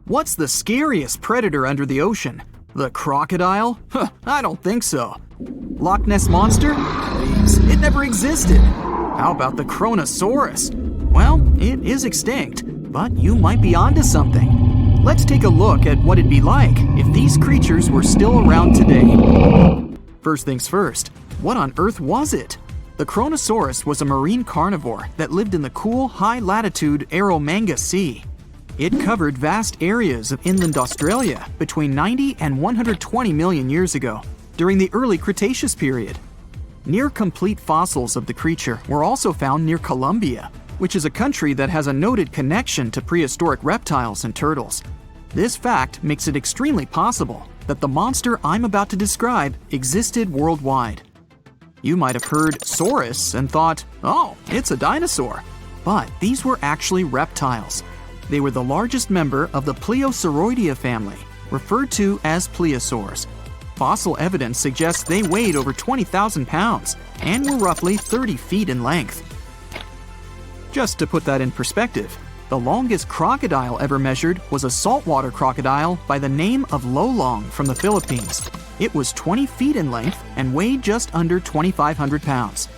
What's the scariest predator under the ocean? The crocodile? Huh, I don't think so. Loch Ness Monster? Please, it never existed. How about the Kronosaurus? Well, it is extinct, but you might be onto something. Let's take a look at what it'd be like if these creatures were still around today. First things first, what on earth was it? The Kronosaurus was a marine carnivore that lived in the cool, high-latitude Eromanga Sea. It covered vast areas of inland Australia between 90 and 120 million years ago, during the early Cretaceous period. Near-complete fossils of the creature were also found near Colombia, which is a country that has a noted connection to prehistoric reptiles and turtles. This fact makes it extremely possible that the monster I'm about to describe existed worldwide. You might have heard saurus and thought, oh, it's a dinosaur. But these were actually reptiles. They were the largest member of the Plesiosauridae family, referred to as plesiosaurs. Fossil evidence suggests they weighed over 20,000 pounds and were roughly 30 feet in length. Just to put that in perspective, the longest crocodile ever measured was a saltwater crocodile by the name of Lolong from the Philippines. It was 20 feet in length and weighed just under 2,500 pounds.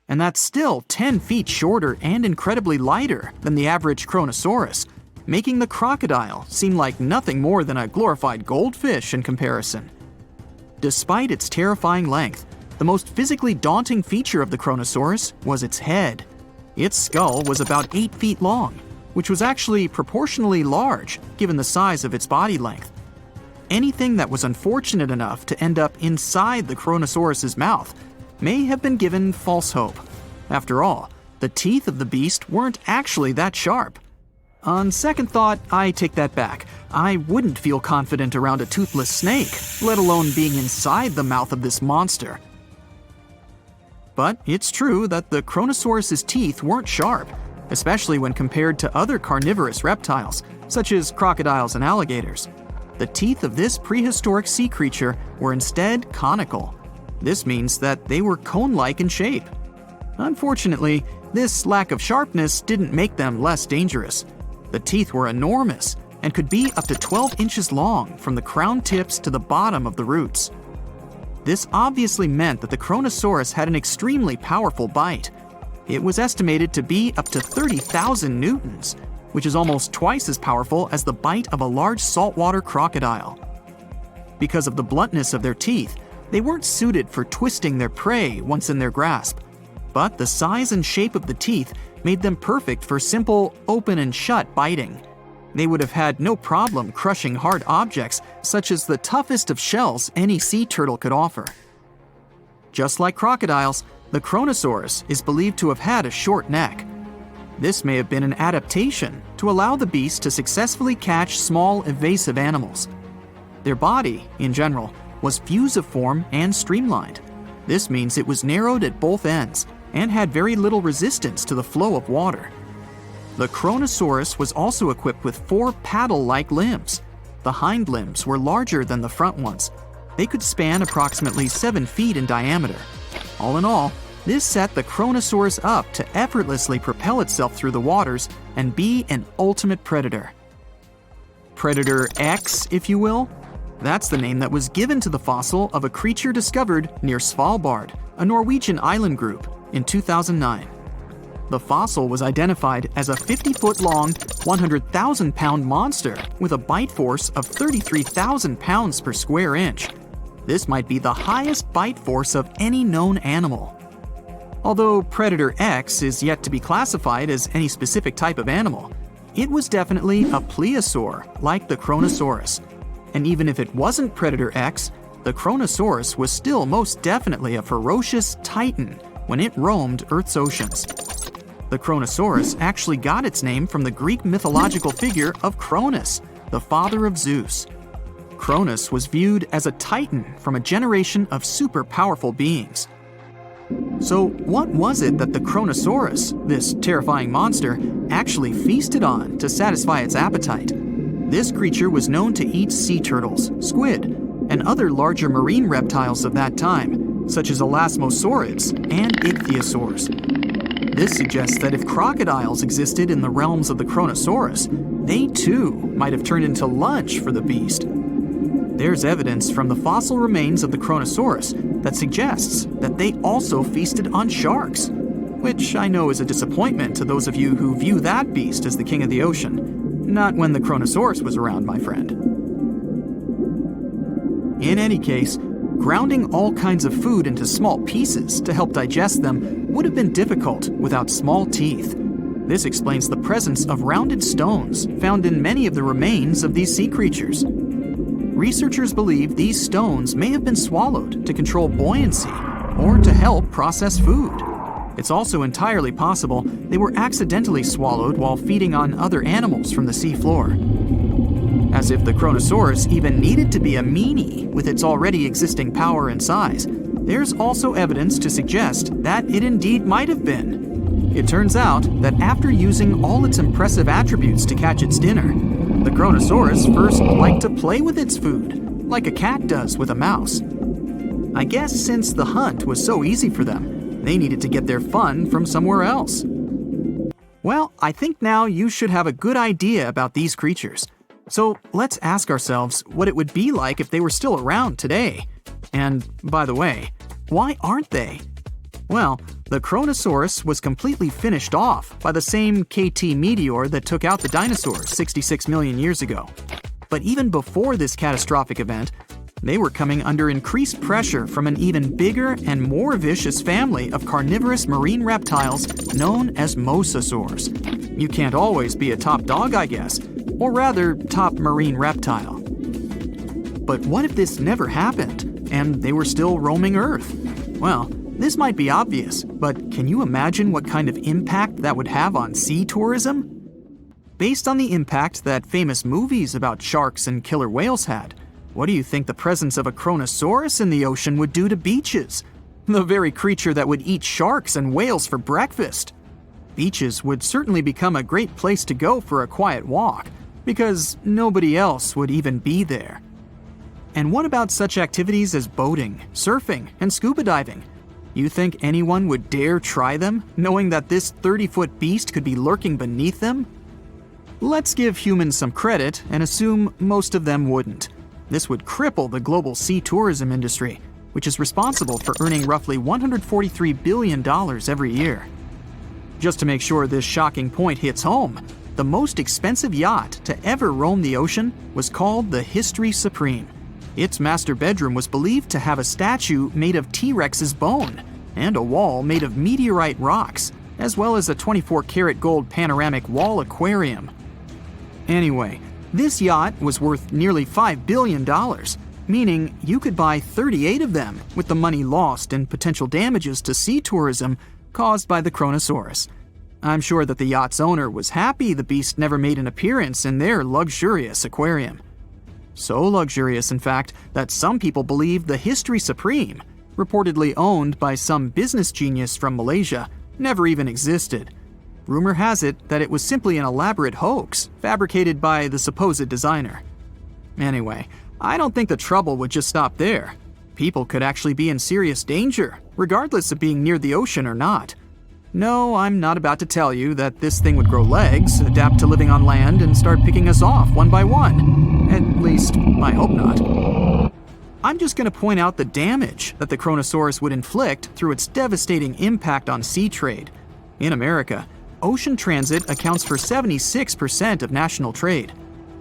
And that's still 10 feet shorter and incredibly lighter than the average Kronosaurus, making the crocodile seem like nothing more than a glorified goldfish in comparison. Despite its terrifying length, the most physically daunting feature of the Kronosaurus was its head. Its skull was about 8 feet long, which was actually proportionally large given the size of its body length. Anything that was unfortunate enough to end up inside the Kronosaurus's mouth may have been given false hope. After all, the teeth of the beast weren't actually that sharp. On second thought, I take that back. I wouldn't feel confident around a toothless snake, let alone being inside the mouth of this monster. But it's true that the Kronosaurus's teeth weren't sharp, especially when compared to other carnivorous reptiles, such as crocodiles and alligators. The teeth of this prehistoric sea creature were instead conical. This means that they were cone-like in shape. Unfortunately, this lack of sharpness didn't make them less dangerous. The teeth were enormous and could be up to 12 inches long from the crown tips to the bottom of the roots. This obviously meant that the Kronosaurus had an extremely powerful bite. It was estimated to be up to 30,000 newtons, which is almost twice as powerful as the bite of a large saltwater crocodile. Because of the bluntness of their teeth, they weren't suited for twisting their prey once in their grasp, but the size and shape of the teeth made them perfect for simple open and shut biting. They would have had no problem crushing hard objects such as the toughest of shells any sea turtle could offer. Just like crocodiles, the Kronosaurus is believed to have had a short neck. This may have been an adaptation to allow the beast to successfully catch small evasive animals. Their body, in general, was fusiform and streamlined. This means it was narrowed at both ends and had very little resistance to the flow of water. The Kronosaurus was also equipped with 4 paddle-like limbs. The hind limbs were larger than the front ones. They could span approximately 7 feet in diameter. All in all, this set the Kronosaurus up to effortlessly propel itself through the waters and be an ultimate predator. Predator X, if you will? That's the name that was given to the fossil of a creature discovered near Svalbard, a Norwegian island group, in 2009. The fossil was identified as a 50-foot-long, 100,000-pound monster with a bite force of 33,000 pounds per square inch. This might be the highest bite force of any known animal. Although Predator X is yet to be classified as any specific type of animal, it was definitely a plesiosaur like the Kronosaurus. And even if it wasn't Predator X, the Kronosaurus was still most definitely a ferocious titan when it roamed Earth's oceans. The Kronosaurus actually got its name from the Greek mythological figure of Kronos, the father of Zeus. Kronos was viewed as a titan from a generation of super powerful beings. So what was it that the Kronosaurus, this terrifying monster, actually feasted on to satisfy its appetite? This creature was known to eat sea turtles, squid, and other larger marine reptiles of that time, such as elasmosaurids and ichthyosaurs. This suggests that if crocodiles existed in the realms of the Kronosaurus, they too might have turned into lunch for the beast. There's evidence from the fossil remains of the Kronosaurus that suggests that they also feasted on sharks, which I know is a disappointment to those of you who view that beast as the king of the ocean. Not when the Kronosaurus was around, my friend. In any case, grounding all kinds of food into small pieces to help digest them would have been difficult without small teeth. This explains the presence of rounded stones found in many of the remains of these sea creatures. Researchers believe these stones may have been swallowed to control buoyancy or to help process food. It's also entirely possible they were accidentally swallowed while feeding on other animals from the seafloor. As if the Kronosaurus even needed to be a meanie with its already existing power and size, there's also evidence to suggest that it indeed might have been. It turns out that after using all its impressive attributes to catch its dinner, the Kronosaurus first liked to play with its food, like a cat does with a mouse. I guess since the hunt was so easy for them, they needed to get their fun from somewhere else. Well, I think now you should have a good idea about these creatures. So let's ask ourselves what it would be like if they were still around today. And by the way, why aren't they? Well, the Kronosaurus was completely finished off by the same KT meteor that took out the dinosaurs 66 million years ago. But even before this catastrophic event, they were coming under increased pressure from an even bigger and more vicious family of carnivorous marine reptiles known as mosasaurs. You can't always be a top dog, I guess, or rather, top marine reptile. But what if this never happened, and they were still roaming Earth? Well, this might be obvious, but can you imagine what kind of impact that would have on sea tourism? Based on the impact that famous movies about sharks and killer whales had, what do you think the presence of a Kronosaurus in the ocean would do to beaches? The very creature that would eat sharks and whales for breakfast. Beaches would certainly become a great place to go for a quiet walk, because nobody else would even be there. And what about such activities as boating, surfing, and scuba diving? You think anyone would dare try them, knowing that this 30-foot beast could be lurking beneath them? Let's give humans some credit and assume most of them wouldn't. This would cripple the global sea tourism industry, which is responsible for earning roughly $143 billion every year. Just to make sure this shocking point hits home, the most expensive yacht to ever roam the ocean was called the History Supreme. Its master bedroom was believed to have a statue made of T-Rex's bone and a wall made of meteorite rocks, as well as a 24-karat gold panoramic wall aquarium. Anyway, this yacht was worth nearly $5 billion, meaning you could buy 38 of them with the money lost in potential damages to sea tourism caused by the Kronosaurus. I'm sure that the yacht's owner was happy the beast never made an appearance in their luxurious aquarium. So luxurious, in fact, that some people believe the History Supreme, reportedly owned by some business genius from Malaysia, never even existed. Rumor has it that it was simply an elaborate hoax fabricated by the supposed designer. Anyway, I don't think the trouble would just stop there. People could actually be in serious danger, regardless of being near the ocean or not. No, I'm not about to tell you that this thing would grow legs, adapt to living on land, and start picking us off one by one. At least, I hope not. I'm just going to point out the damage that the Kronosaurus would inflict through its devastating impact on sea trade. In America, ocean transit accounts for 76% of national trade.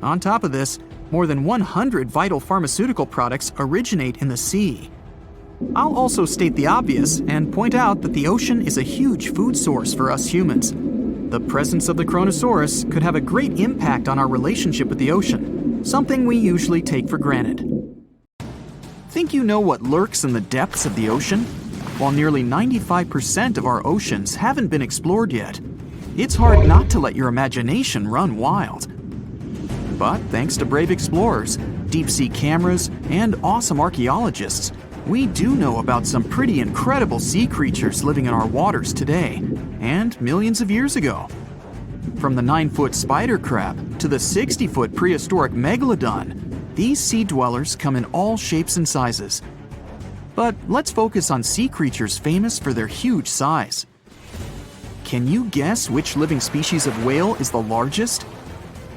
On top of this, more than 100 vital pharmaceutical products originate in the sea. I'll also state the obvious and point out that the ocean is a huge food source for us humans. The presence of the Kronosaurus could have a great impact on our relationship with the ocean, something we usually take for granted. Think you know what lurks in the depths of the ocean? While nearly 95% of our oceans haven't been explored yet, it's hard not to let your imagination run wild. But thanks to brave explorers, deep-sea cameras, and awesome archaeologists, we do know about some pretty incredible sea creatures living in our waters today, and millions of years ago. From the 9-foot spider crab to the 60-foot prehistoric Megalodon, these sea dwellers come in all shapes and sizes. But let's focus on sea creatures famous for their huge size. Can you guess which living species of whale is the largest?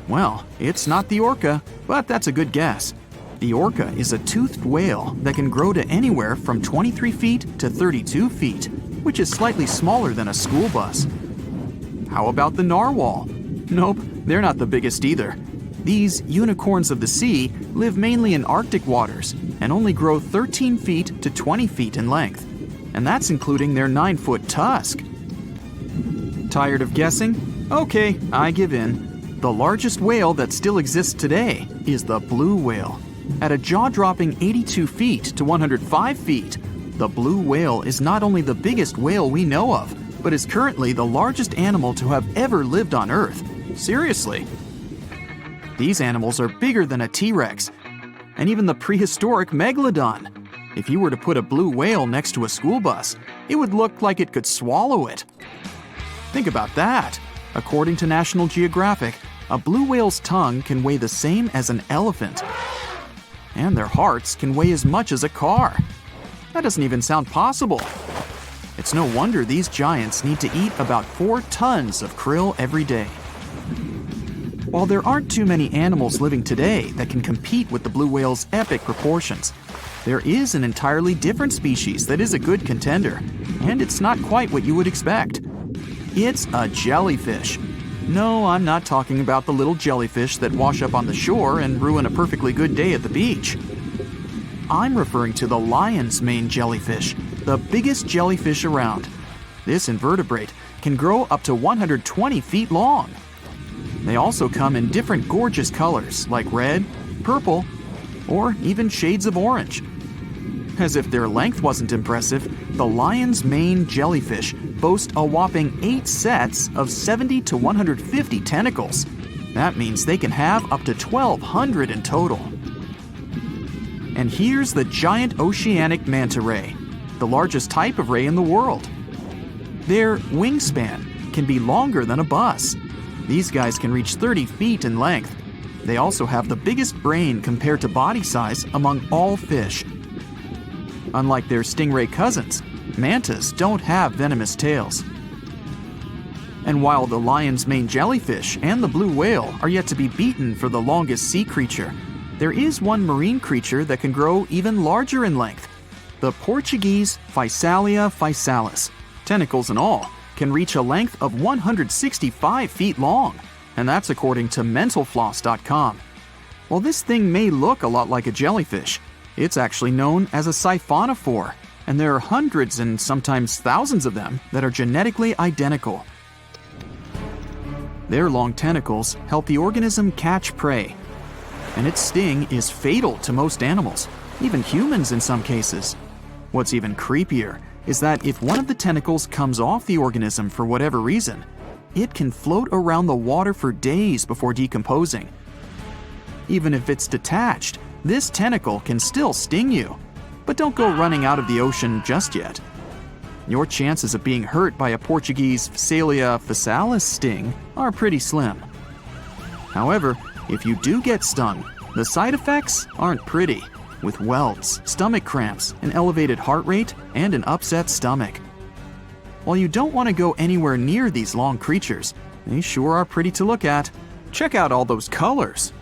Well, it's not the orca, but that's a good guess. The orca is a toothed whale that can grow to anywhere from 23 feet to 32 feet, which is slightly smaller than a school bus. How about the narwhal? Nope, they're not the biggest either. These unicorns of the sea live mainly in Arctic waters and only grow 13 feet to 20 feet in length, and that's including their 9-foot tusk. Tired of guessing? Okay, I give in. The largest whale that still exists today is the blue whale. At a jaw-dropping 82 feet to 105 feet, the blue whale is not only the biggest whale we know of, but is currently the largest animal to have ever lived on Earth. Seriously. These animals are bigger than a T-Rex, and even the prehistoric Megalodon. If you were to put a blue whale next to a school bus, it would look like it could swallow it. Think about that. According to National Geographic, a blue whale's tongue can weigh the same as an elephant. And their hearts can weigh as much as a car. That doesn't even sound possible. It's no wonder these giants need to eat about 4 tons of krill every day. While there aren't too many animals living today that can compete with the blue whale's epic proportions, there is an entirely different species that is a good contender, and it's not quite what you would expect. It's a jellyfish. No, I'm not talking about the little jellyfish that wash up on the shore and ruin a perfectly good day at the beach. I'm referring to the lion's mane jellyfish, the biggest jellyfish around. This invertebrate can grow up to 120 feet long. They also come in different gorgeous colors like red, purple, or even shades of orange. As if their length wasn't impressive, the lion's mane jellyfish boast a whopping 8 sets of 70 to 150 tentacles. That means they can have up to 1,200 in total. And here's the giant oceanic manta ray, the largest type of ray in the world. Their wingspan can be longer than a bus. These guys can reach 30 feet in length. They also have the biggest brain compared to body size among all fish. Unlike their stingray cousins, mantas don't have venomous tails. And while the lion's mane jellyfish and the blue whale are yet to be beaten for the longest sea creature, there is one marine creature that can grow even larger in length. The Portuguese Physalia physalis, tentacles and all, can reach a length of 165 feet long, and that's according to mentalfloss.com. While this thing may look a lot like a jellyfish, it's actually known as a siphonophore, and there are hundreds and sometimes thousands of them that are genetically identical. Their long tentacles help the organism catch prey, and its sting is fatal to most animals, even humans in some cases. What's even creepier is that if one of the tentacles comes off the organism for whatever reason, it can float around the water for days before decomposing. Even if it's detached, this tentacle can still sting you. But don't go running out of the ocean just yet. Your chances of being hurt by a Portuguese Physalia physalis sting are pretty slim. However, if you do get stung, the side effects aren't pretty, with welts, stomach cramps, an elevated heart rate, and an upset stomach. While you don't want to go anywhere near these long creatures, they sure are pretty to look at. Check out all those colors.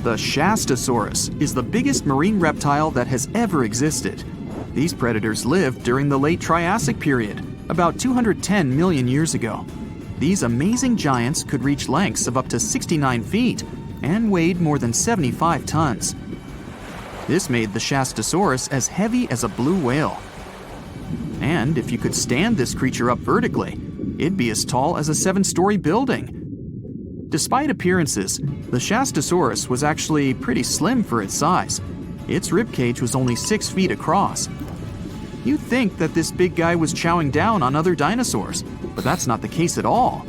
The Shastasaurus is the biggest marine reptile that has ever existed. These predators lived during the late Triassic period, about 210 million years ago. These amazing giants could reach lengths of up to 69 feet and weighed more than 75 tons. This made the Shastasaurus as heavy as a blue whale. And if you could stand this creature up vertically, it'd be as tall as a 7-story building. Despite appearances, the Shastasaurus was actually pretty slim for its size. Its ribcage was only 6 feet across. You'd think that this big guy was chowing down on other dinosaurs, but that's not the case at all.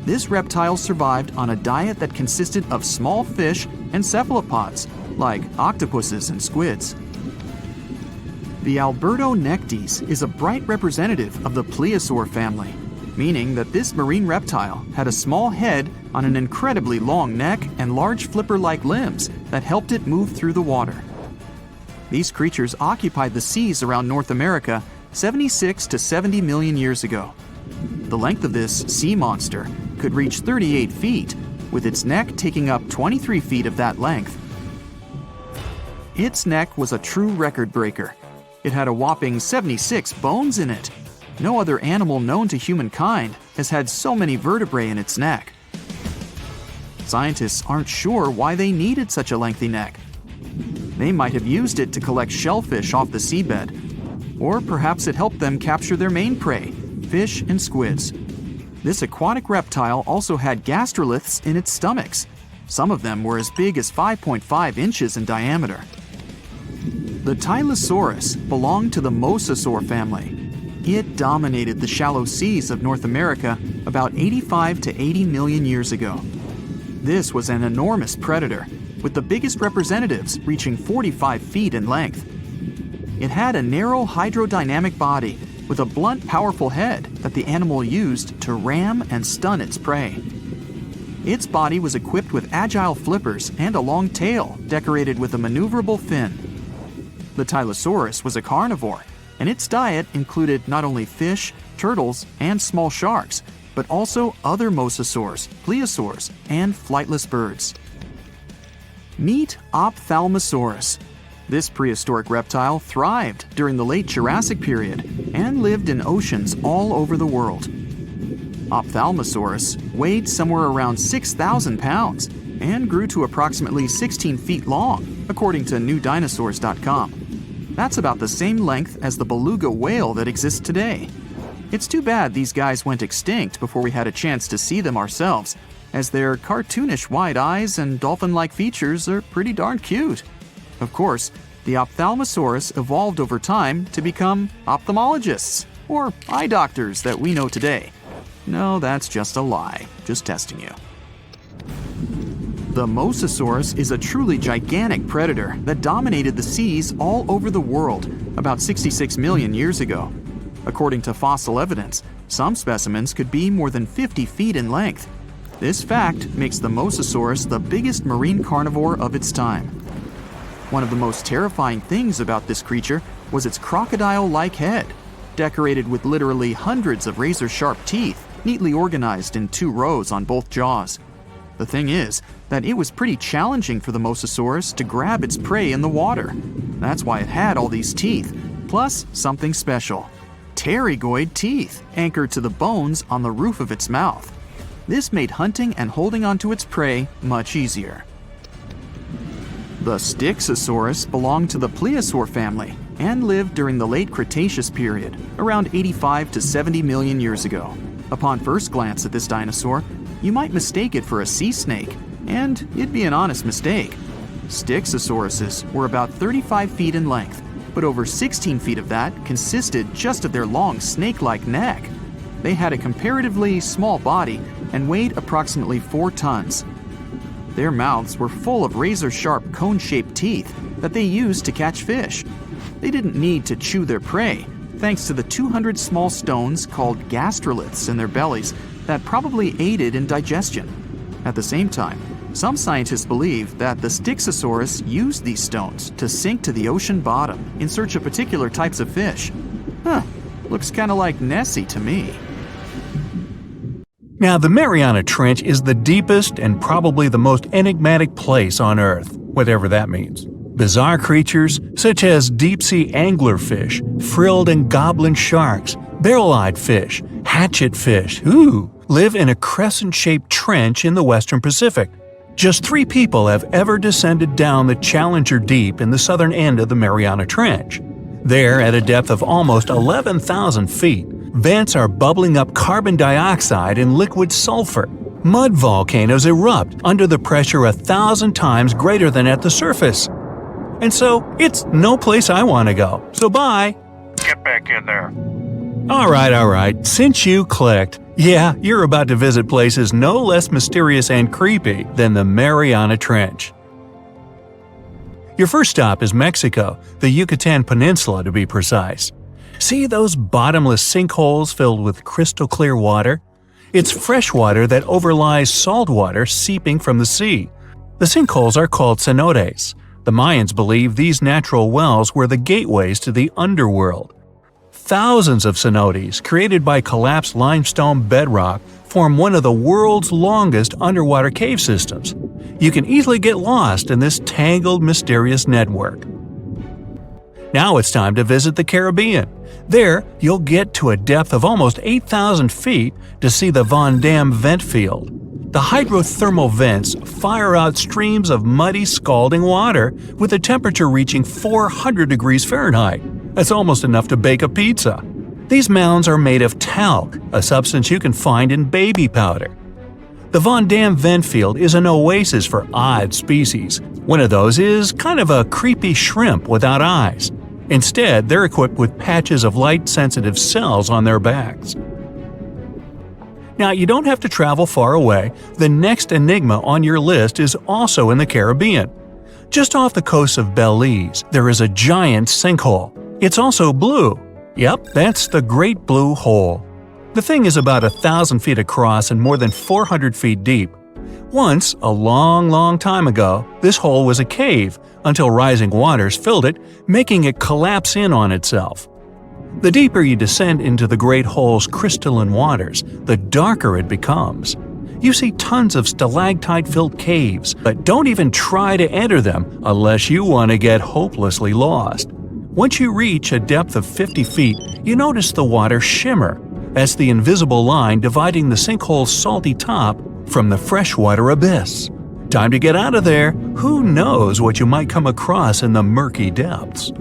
This reptile survived on a diet that consisted of small fish and cephalopods, like octopuses and squids. The Albertonectes is a bright representative of the plesiosaur family, meaning that this marine reptile had a small head on an incredibly long neck and large flipper-like limbs that helped it move through the water. These creatures occupied the seas around North America 76 to 70 million years ago. The length of this sea monster could reach 38 feet, with its neck taking up 23 feet of that length. Its neck was a true record breaker. It had a whopping 76 bones in it. No other animal known to humankind has had so many vertebrae in its neck. Scientists aren't sure why they needed such a lengthy neck. They might have used it to collect shellfish off the seabed, or perhaps it helped them capture their main prey, fish and squids. This aquatic reptile also had gastroliths in its stomachs. Some of them were as big as 5.5 inches in diameter. The Tylosaurus belonged to the mosasaur family. It dominated the shallow seas of North America about 85 to 80 million years ago. This was an enormous predator, with the biggest representatives reaching 45 feet in length. It had a narrow hydrodynamic body with a blunt, powerful head that the animal used to ram and stun its prey. Its body was equipped with agile flippers and a long tail decorated with a maneuverable fin. The Tylosaurus was a carnivore, and its diet included not only fish, turtles, and small sharks, but also other mosasaurs, plesiosaurs, and flightless birds. Meet Ophthalmosaurus. This prehistoric reptile thrived during the late Jurassic period and lived in oceans all over the world. Ophthalmosaurus weighed somewhere around 6,000 pounds and grew to approximately 16 feet long, according to newdinosaurs.com. That's about the same length as the beluga whale that exists today. It's too bad these guys went extinct before we had a chance to see them ourselves, as their cartoonish wide eyes and dolphin-like features are pretty darn cute. Of course, the Ophthalmosaurus evolved over time to become ophthalmologists, or eye doctors that we know today. No, that's just a lie. Just testing you. The Mosasaurus is a truly gigantic predator that dominated the seas all over the world about 66 million years ago. According to fossil evidence, some specimens could be more than 50 feet in length. This fact makes the Mosasaurus the biggest marine carnivore of its time. One of the most terrifying things about this creature was its crocodile-like head, decorated with literally hundreds of razor-sharp teeth, neatly organized in 2 rows on both jaws. The thing is that it was pretty challenging for the Mosasaurus to grab its prey in the water. That's why it had all these teeth, plus something special: pterygoid teeth anchored to the bones on the roof of its mouth. This made hunting and holding onto its prey much easier. The Styxosaurus belonged to the plesiosaur family and lived during the late Cretaceous period, around 85 to 70 million years ago. Upon first glance at this dinosaur, you might mistake it for a sea snake, and it'd be an honest mistake. Styxosauruses were about 35 feet in length, but over 16 feet of that consisted just of their long snake-like neck. They had a comparatively small body and weighed approximately 4 tons. Their mouths were full of razor-sharp cone-shaped teeth that they used to catch fish. They didn't need to chew their prey, thanks to the 200 small stones called gastroliths in their bellies that probably aided in digestion. At the same time, some scientists believe that the Styxosaurus used these stones to sink to the ocean bottom in search of particular types of fish. Looks kinda like Nessie to me. Now, the Mariana Trench is the deepest and probably the most enigmatic place on Earth, whatever that means. Bizarre creatures, such as deep-sea anglerfish, frilled and goblin sharks, barrel-eyed fish, hatchet fish, live in a crescent-shaped trench in the western Pacific. Just 3 people have ever descended down the Challenger Deep in the southern end of the Mariana Trench. There, at a depth of almost 11,000 feet, vents are bubbling up carbon dioxide and liquid sulfur. Mud volcanoes erupt under the pressure 1,000 times greater than at the surface. And so, it's no place I want to go. So bye! Get back in there. Alright, since you clicked, yeah, you're about to visit places no less mysterious and creepy than the Mariana Trench. Your first stop is Mexico, the Yucatan Peninsula to be precise. See those bottomless sinkholes filled with crystal clear water? It's fresh water that overlies salt water seeping from the sea. The sinkholes are called cenotes. The Mayans believed these natural wells were the gateways to the underworld. Thousands of cenotes, created by collapsed limestone bedrock, form one of the world's longest underwater cave systems. You can easily get lost in this tangled, mysterious network. Now it's time to visit the Caribbean. There, you'll get to a depth of almost 8,000 feet to see the Van Dam vent field. The hydrothermal vents fire out streams of muddy, scalding water, with the temperature reaching 400 degrees Fahrenheit. That's almost enough to bake a pizza. These mounds are made of talc, a substance you can find in baby powder. The Van Dam vent field is an oasis for odd species. One of those is kind of a creepy shrimp without eyes. Instead, they're equipped with patches of light-sensitive cells on their backs. Now, you don't have to travel far away. The next enigma on your list is also in the Caribbean. Just off the coast of Belize, there is a giant sinkhole. It's also blue. Yep, that's the Great Blue Hole. The thing is about 1,000 feet across and more than 400 feet deep. Once, a long time ago, this hole was a cave until rising waters filled it, making it collapse in on itself. The deeper you descend into the Great Hole's crystalline waters, the darker it becomes. You see tons of stalactite-filled caves, but don't even try to enter them unless you want to get hopelessly lost. Once you reach a depth of 50 feet, you notice the water shimmer. That's the invisible line dividing the sinkhole's salty top from the freshwater abyss. Time to get out of there. Who knows what you might come across in the murky depths?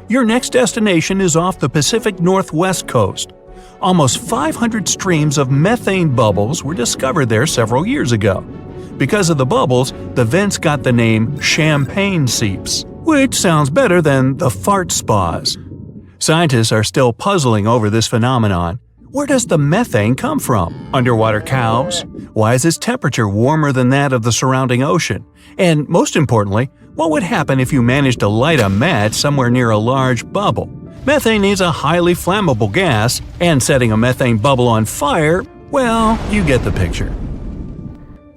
Your next destination is off the Pacific Northwest coast. Almost 500 streams of methane bubbles were discovered there several years ago. Because of the bubbles, the vents got the name champagne seeps, which sounds better than the fart spas. Scientists are still puzzling over this phenomenon. Where does the methane come from? Underwater cows? Why is its temperature warmer than that of the surrounding ocean? And most importantly, what would happen if you managed to light a match somewhere near a large bubble? Methane is a highly flammable gas, and setting a methane bubble on fire, well, you get the picture.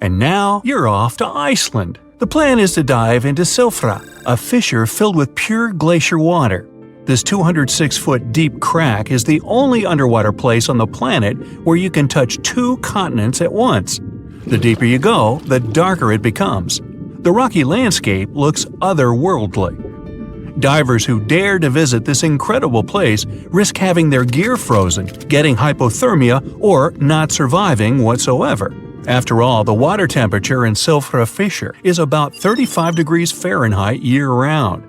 And now you're off to Iceland. The plan is to dive into Silfra, a fissure filled with pure glacier water. This 206-foot deep crack is the only underwater place on the planet where you can touch two continents at once. The deeper you go, the darker it becomes. The rocky landscape looks otherworldly. Divers who dare to visit this incredible place risk having their gear frozen, getting hypothermia, or not surviving whatsoever. After all, the water temperature in Silfra Fissure is about 35 degrees Fahrenheit year-round.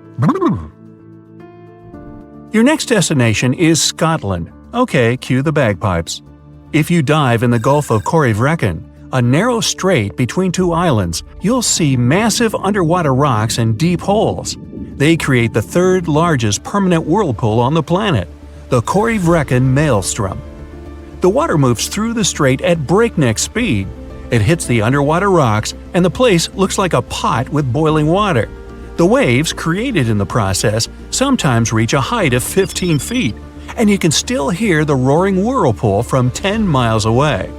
Your next destination is Scotland. Okay, cue the bagpipes. If you dive in the Gulf of Corryvreckan, a narrow strait between two islands, you'll see massive underwater rocks and deep holes. They create the third largest permanent whirlpool on the planet, the Corryvreckan Maelstrom. The water moves through the strait at breakneck speed. It hits the underwater rocks, and the place looks like a pot with boiling water. The waves, created in the process, sometimes reach a height of 15 feet, and you can still hear the roaring whirlpool from 10 miles away.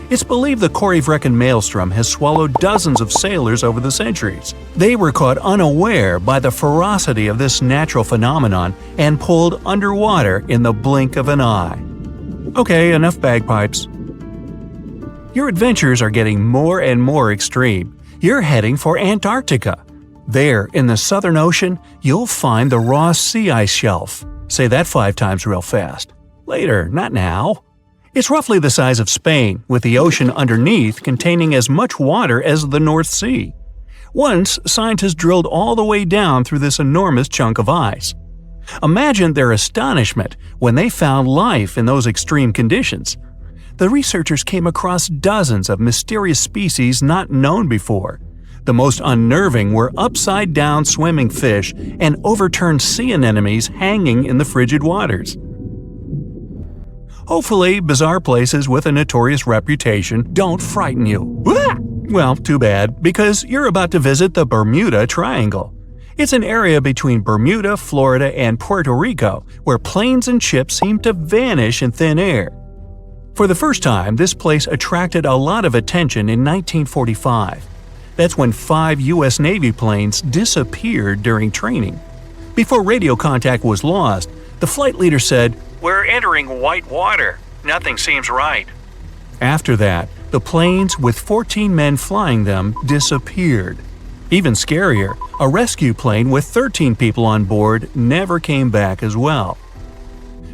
It's believed the Corryvreckan Maelstrom has swallowed dozens of sailors over the centuries. They were caught unaware by the ferocity of this natural phenomenon and pulled underwater in the blink of an eye. Okay, enough bagpipes. Your adventures are getting more and more extreme. You're heading for Antarctica. There, in the Southern Ocean, you'll find the Ross Sea Ice Shelf. Say that 5 times real fast. Later, not now. It's roughly the size of Spain, with the ocean underneath containing as much water as the North Sea. Once, scientists drilled all the way down through this enormous chunk of ice. Imagine their astonishment when they found life in those extreme conditions. The researchers came across dozens of mysterious species not known before. The most unnerving were upside-down swimming fish and overturned sea anemones hanging in the frigid waters. Hopefully, bizarre places with a notorious reputation don't frighten you. Well, too bad, because you're about to visit the Bermuda Triangle. It's an area between Bermuda, Florida, and Puerto Rico where planes and ships seem to vanish in thin air. For the first time, this place attracted a lot of attention in 1945. That's when 5 U.S. Navy planes disappeared during training. Before radio contact was lost, The flight leader said, "We're entering white water. Nothing seems right." After that, the planes with 14 men flying them disappeared. Even scarier, a rescue plane with 13 people on board never came back as well.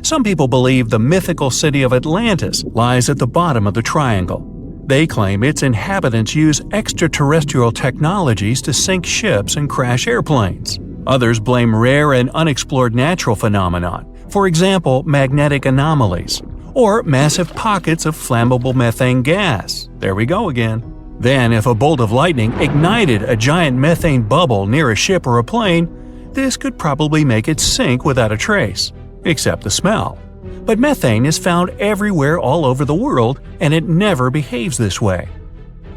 Some people believe the mythical city of Atlantis lies at the bottom of the triangle. They claim its inhabitants use extraterrestrial technologies to sink ships and crash airplanes. Others blame rare and unexplored natural phenomenon, for example, magnetic anomalies, or massive pockets of flammable methane gas. There we go again. Then, if a bolt of lightning ignited a giant methane bubble near a ship or a plane, this could probably make it sink without a trace, except the smell. But methane is found everywhere all over the world, and it never behaves this way.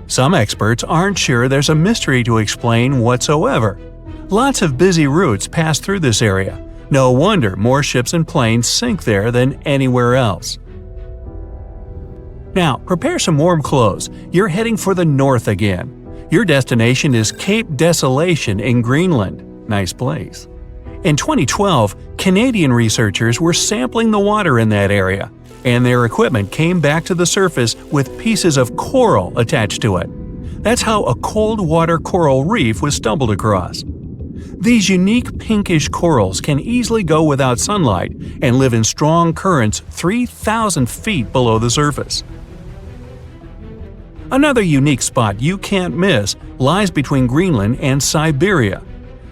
Some experts aren't sure there's a mystery to explain whatsoever. Lots of busy routes pass through this area. No wonder more ships and planes sink there than anywhere else. Now, prepare some warm clothes. You're heading for the north again. Your destination is Cape Desolation in Greenland. Nice place. In 2012, Canadian researchers were sampling the water in that area, and their equipment came back to the surface with pieces of coral attached to it. That's how a cold water coral reef was stumbled across. These unique pinkish corals can easily go without sunlight and live in strong currents 3,000 feet below the surface. Another unique spot you can't miss lies between Greenland and Siberia.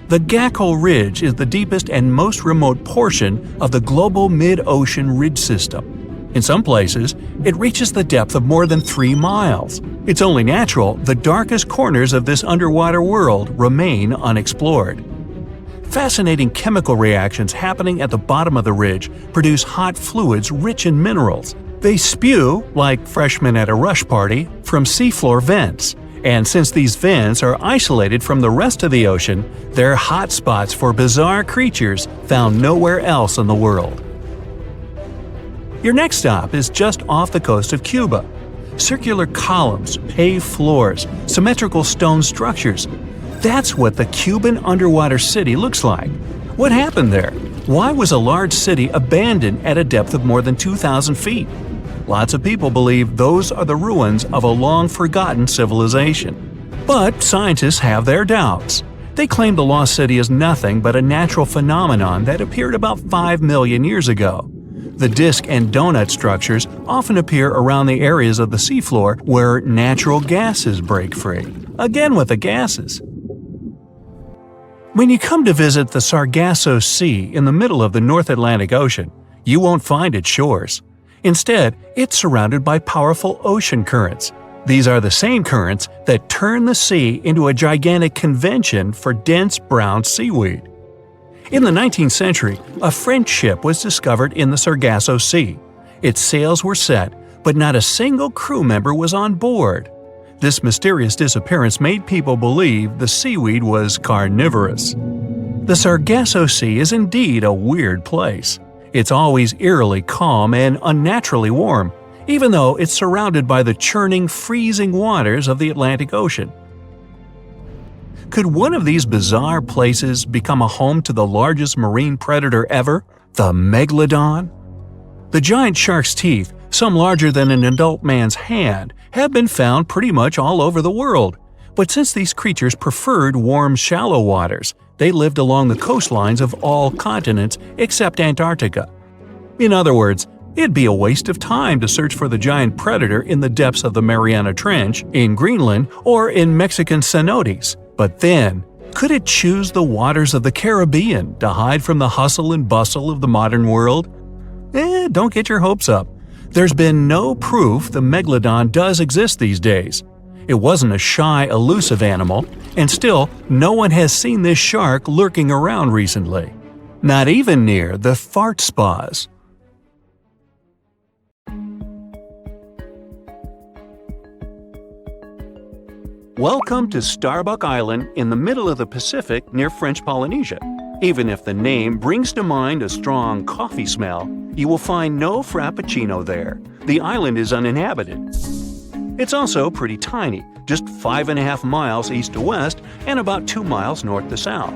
The Gakkel Ridge is the deepest and most remote portion of the global mid-ocean ridge system. In some places, it reaches the depth of more than 3 miles. It's only natural the darkest corners of this underwater world remain unexplored. Fascinating chemical reactions happening at the bottom of the ridge produce hot fluids rich in minerals. They spew, like freshmen at a rush party, from seafloor vents. And since these vents are isolated from the rest of the ocean, they're hot spots for bizarre creatures found nowhere else in the world. Your next stop is just off the coast of Cuba. Circular columns, paved floors, symmetrical stone structures. That's what the Cuban underwater city looks like. What happened there? Why was a large city abandoned at a depth of more than 2,000 feet? Lots of people believe those are the ruins of a long-forgotten civilization. But scientists have their doubts. They claim the lost city is nothing but a natural phenomenon that appeared about 5 million years ago. The disc and donut structures often appear around the areas of the seafloor where natural gases break free. Again with the gases. When you come to visit the Sargasso Sea in the middle of the North Atlantic Ocean, you won't find its shores. Instead, it's surrounded by powerful ocean currents. These are the same currents that turn the sea into a gigantic convention for dense brown seaweed. In the 19th century, a French ship was discovered in the Sargasso Sea. Its sails were set, but not a single crew member was on board. This mysterious disappearance made people believe the seaweed was carnivorous. The Sargasso Sea is indeed a weird place. It's always eerily calm and unnaturally warm, even though it's surrounded by the churning, freezing waters of the Atlantic Ocean. Could one of these bizarre places become a home to the largest marine predator ever, the Megalodon? The giant shark's teeth, some larger than an adult man's hand, have been found pretty much all over the world. But since these creatures preferred warm, shallow waters, they lived along the coastlines of all continents except Antarctica. In other words, it'd be a waste of time to search for the giant predator in the depths of the Mariana Trench, in Greenland, or in Mexican cenotes. But then, could it choose the waters of the Caribbean to hide from the hustle and bustle of the modern world? Don't get your hopes up. There's been no proof the Megalodon does exist these days. It wasn't a shy, elusive animal, and still, no one has seen this shark lurking around recently. Not even near the fart spas. Welcome to Starbuck Island in the middle of the Pacific near French Polynesia. Even if the name brings to mind a strong coffee smell, you will find no frappuccino there. The island is uninhabited. It's also pretty tiny, just 5.5 miles east to west and about 2 miles north to south.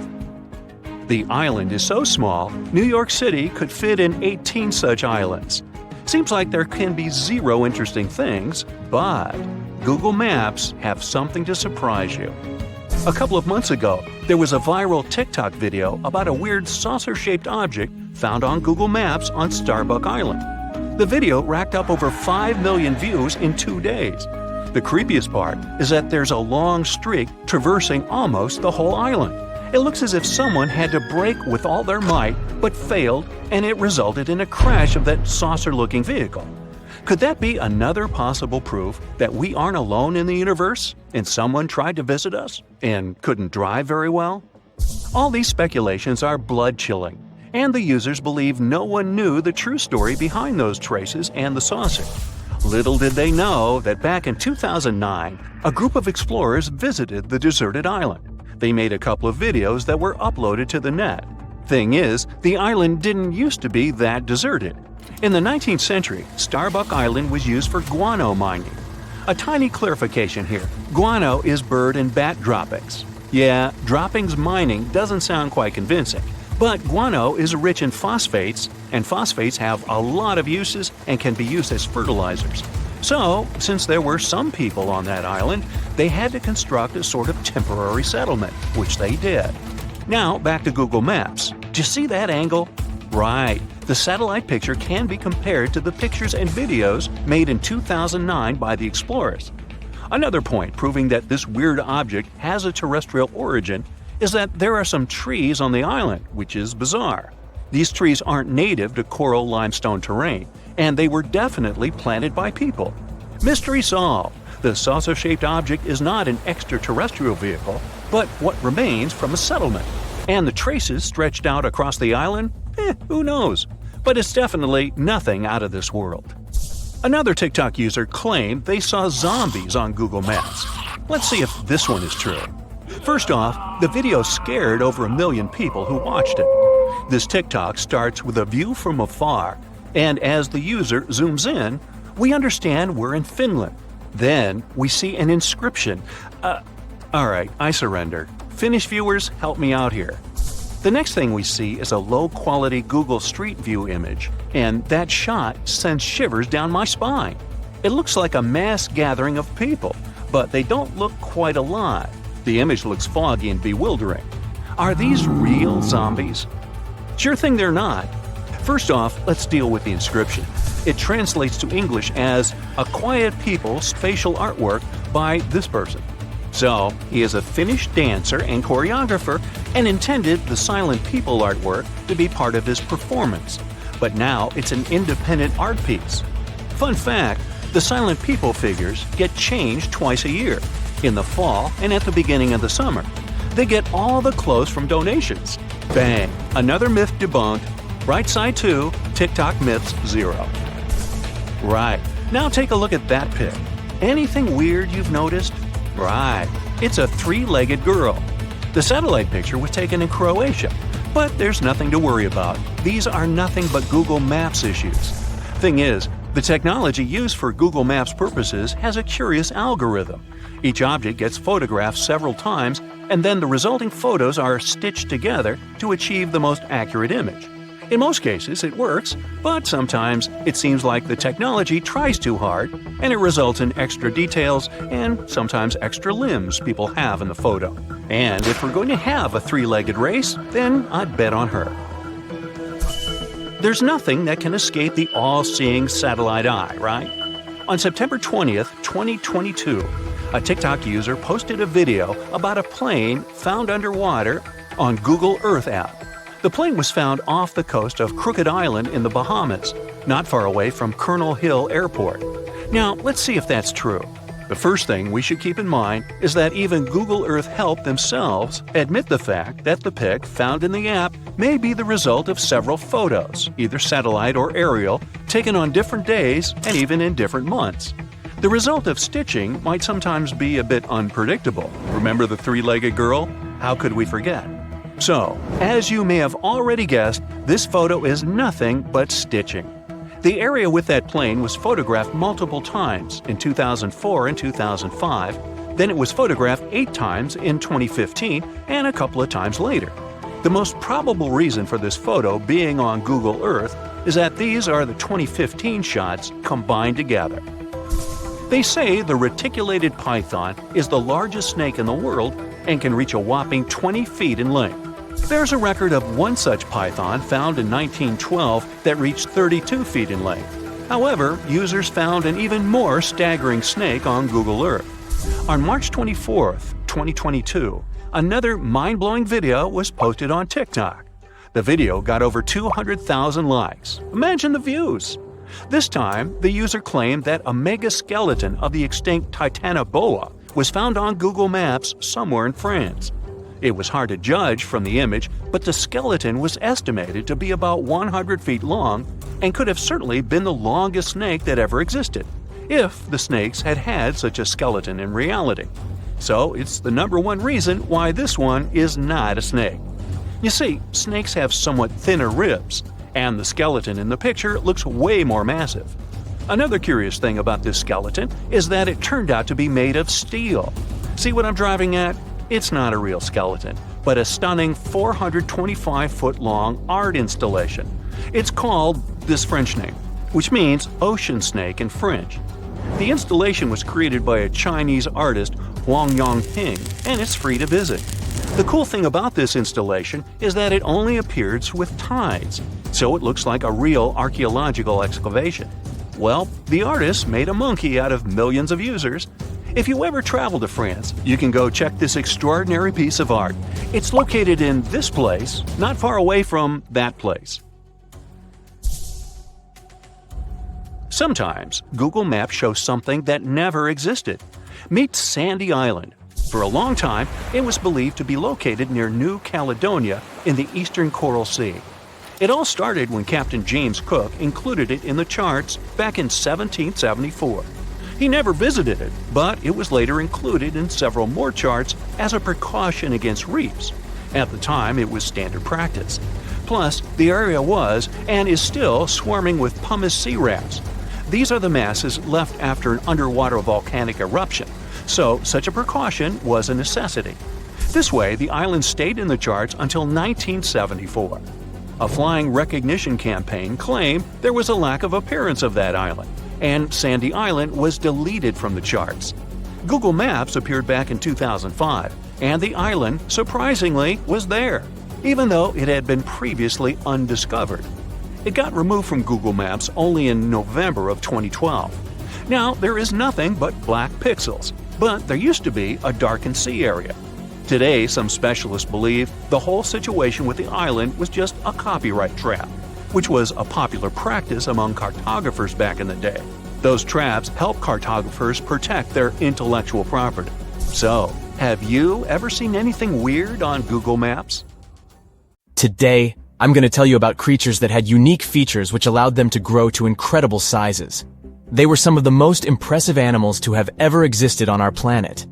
The island is so small, New York City could fit in 18 such islands. Seems like there can be zero interesting things, but Google Maps have something to surprise you. A couple of months ago, there was a viral TikTok video about a weird saucer-shaped object found on Google Maps on Starbuck Island. The video racked up over 5 million views in 2 days. The creepiest part is that there's a long streak traversing almost the whole island. It looks as if someone had to brake with all their might, but failed, and it resulted in a crash of that saucer-looking vehicle. Could that be another possible proof that we aren't alone in the universe, and someone tried to visit us and couldn't drive very well? All these speculations are blood-chilling, and the users believe no one knew the true story behind those traces and the saucer. Little did they know that back in 2009, a group of explorers visited the deserted island. They made a couple of videos that were uploaded to the net. Thing is, the island didn't used to be that deserted. In the 19th century, Starbuck Island was used for guano mining. A tiny clarification here. Guano is bird and bat droppings. Yeah, droppings mining doesn't sound quite convincing, but guano is rich in phosphates, and phosphates have a lot of uses and can be used as fertilizers. So, since there were some people on that island, they had to construct a sort of temporary settlement, which they did. Now, back to Google Maps. Do you see that angle? Right. The satellite picture can be compared to the pictures and videos made in 2009 by the explorers. Another point proving that this weird object has a terrestrial origin is that there are some trees on the island, which is bizarre. These trees aren't native to coral limestone terrain, and they were definitely planted by people. Mystery solved. The saucer-shaped object is not an extraterrestrial vehicle, but what remains from a settlement. And the traces stretched out across the island? Who knows? But it's definitely nothing out of this world. Another TikTok user claimed they saw zombies on Google Maps. Let's see if this one is true. First off, the video scared over 1 million people who watched it. This TikTok starts with a view from afar, and as the user zooms in, we understand we're in Finland. Then we see an inscription. Alright, I surrender. Finnish viewers, help me out here. The next thing we see is a low-quality Google Street View image, and that shot sends shivers down my spine. It looks like a mass gathering of people, but they don't look quite alive. The image looks foggy and bewildering. Are these real zombies? Sure thing they're not. First off, let's deal with the inscription. It translates to English as "A Quiet People Spatial Artwork by this person." So, he is a Finnish dancer and choreographer and intended the silent people artwork to be part of his performance. But now it's an independent art piece. Fun fact, the silent people figures get changed twice a year, in the fall and at the beginning of the summer. They get all the clothes from donations. Bang! Another myth debunked. Right side 2, TikTok myths 0. Right, now take a look at that pic. Anything weird you've noticed? Right, it's a 3-legged girl. The satellite picture was taken in Croatia, but there's nothing to worry about. These are nothing but Google Maps issues. Thing is, the technology used for Google Maps purposes has a curious algorithm. Each object gets photographed several times, and then the resulting photos are stitched together to achieve the most accurate image. In most cases, it works, but sometimes it seems like the technology tries too hard, and it results in extra details and sometimes extra limbs people have in the photo. And if we're going to have a 3-legged race, then I'd bet on her. There's nothing that can escape the all-seeing satellite eye, right? On September 20th, 2022, a TikTok user posted a video about a plane found underwater on Google Earth app. The plane was found off the coast of Crooked Island in the Bahamas, not far away from Colonel Hill Airport. Now, let's see if that's true. The first thing we should keep in mind is that even Google Earth Help themselves admit the fact that the pic found in the app may be the result of several photos, either satellite or aerial, taken on different days and even in different months. The result of stitching might sometimes be a bit unpredictable. Remember the 3-legged girl? How could we forget? So, as you may have already guessed, this photo is nothing but stitching. The area with that plane was photographed multiple times in 2004 and 2005, then it was photographed 8 times in 2015 and a couple of times later. The most probable reason for this photo being on Google Earth is that these are the 2015 shots combined together. They say the reticulated python is the largest snake in the world and can reach a whopping 20 feet in length. There's a record of one such python found in 1912 that reached 32 feet in length. However, users found an even more staggering snake on Google Earth. On March 24, 2022, another mind-blowing video was posted on TikTok. The video got over 200,000 likes. Imagine the views! This time, the user claimed that a megaskeleton of the extinct Titanoboa was found on Google Maps somewhere in France. It was hard to judge from the image, but the skeleton was estimated to be about 100 feet long and could have certainly been the longest snake that ever existed, if the snakes had had such a skeleton in reality. So it's the number one reason why this one is not a snake. You see, snakes have somewhat thinner ribs, and the skeleton in the picture looks way more massive. Another curious thing about this skeleton is that it turned out to be made of steel. See what I'm driving at? It's not a real skeleton, but a stunning 425-foot-long art installation. It's called this French name, which means ocean snake in French. The installation was created by a Chinese artist, Wang Yongping, and it's free to visit. The cool thing about this installation is that it only appears with tides, so it looks like a real archaeological excavation. Well, the artist made a monkey out of millions of users. If you ever travel to France, you can go check this extraordinary piece of art. It's located in this place, not far away from that place. Sometimes, Google Maps shows something that never existed. Meet Sandy Island. For a long time, it was believed to be located near New Caledonia in the eastern Coral Sea. It all started when Captain James Cook included it in the charts back in 1774. He never visited it, but it was later included in several more charts as a precaution against reefs. At the time, it was standard practice. Plus, the area was, and is still, swarming with pumice sea rats. These are the masses left after an underwater volcanic eruption, so such a precaution was a necessity. This way, the island stayed in the charts until 1974. A flying recognition campaign claimed there was a lack of appearance of that island, and Sandy Island was deleted from the charts. Google Maps appeared back in 2005, and the island, surprisingly, was there, even though it had been previously undiscovered. It got removed from Google Maps only in November of 2012. Now, there is nothing but black pixels, but there used to be a darkened sea area. Today, some specialists believe the whole situation with the island was just a copyright trap, which was a popular practice among cartographers back in the day. Those traps help cartographers protect their intellectual property. So, have you ever seen anything weird on Google Maps? Today, I'm going to tell you about creatures that had unique features which allowed them to grow to incredible sizes. They were some of the most impressive animals to have ever existed on our planet.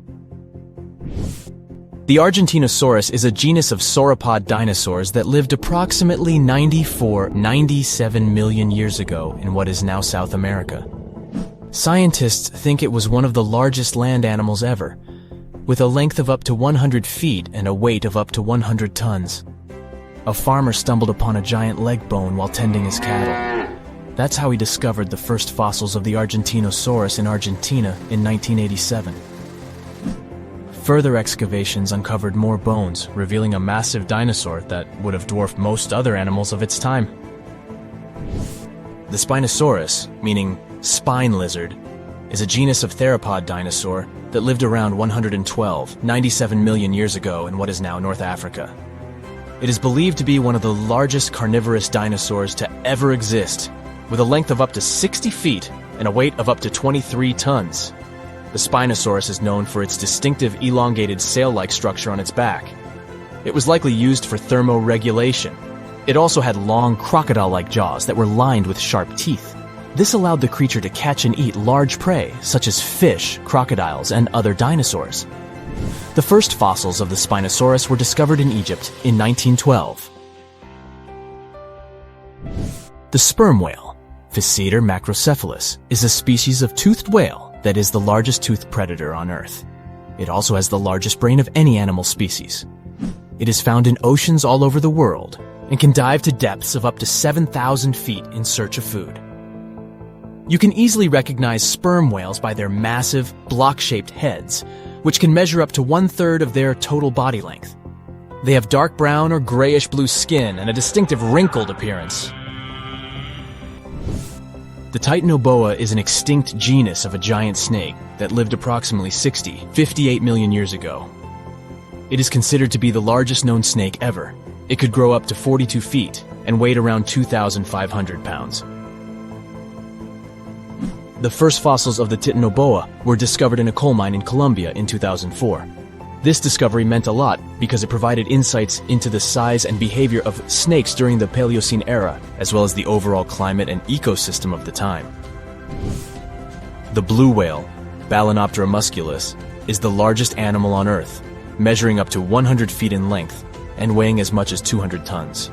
The Argentinosaurus is a genus of sauropod dinosaurs that lived approximately 97 million years ago in what is now South America. Scientists think it was one of the largest land animals ever, with a length of up to 100 feet and a weight of up to 100 tons. A farmer stumbled upon a giant leg bone while tending his cattle. That's how he discovered the first fossils of the Argentinosaurus in Argentina in 1987. Further excavations uncovered more bones, revealing a massive dinosaur that would have dwarfed most other animals of its time. The Spinosaurus, meaning spine lizard, is a genus of theropod dinosaur that lived around 97 million years ago in what is now North Africa. It is believed to be one of the largest carnivorous dinosaurs to ever exist, with a length of up to 60 feet and a weight of up to 23 tons. The Spinosaurus is known for its distinctive elongated sail-like structure on its back. It was likely used for thermoregulation. It also had long crocodile-like jaws that were lined with sharp teeth. This allowed the creature to catch and eat large prey, such as fish, crocodiles, and other dinosaurs. The first fossils of the Spinosaurus were discovered in Egypt in 1912. The sperm whale, Physeter macrocephalus, is a species of toothed whale that is the largest toothed predator on Earth. It also has the largest brain of any animal species. It is found in oceans all over the world and can dive to depths of up to 7,000 feet in search of food. You can easily recognize sperm whales by their massive, block-shaped heads, which can measure up to 1/3 of their total body length. They have dark brown or grayish-blue skin and a distinctive wrinkled appearance. The Titanoboa is an extinct genus of a giant snake that lived approximately 58 million years ago. It is considered to be the largest known snake ever. It could grow up to 42 feet and weighed around 2,500 pounds. The first fossils of the Titanoboa were discovered in a coal mine in Colombia in 2004. This discovery meant a lot because it provided insights into the size and behavior of snakes during the Paleocene era, as well as the overall climate and ecosystem of the time. The blue whale, Balænoptera musculus, is the largest animal on Earth, measuring up to 100 feet in length and weighing as much as 200 tons.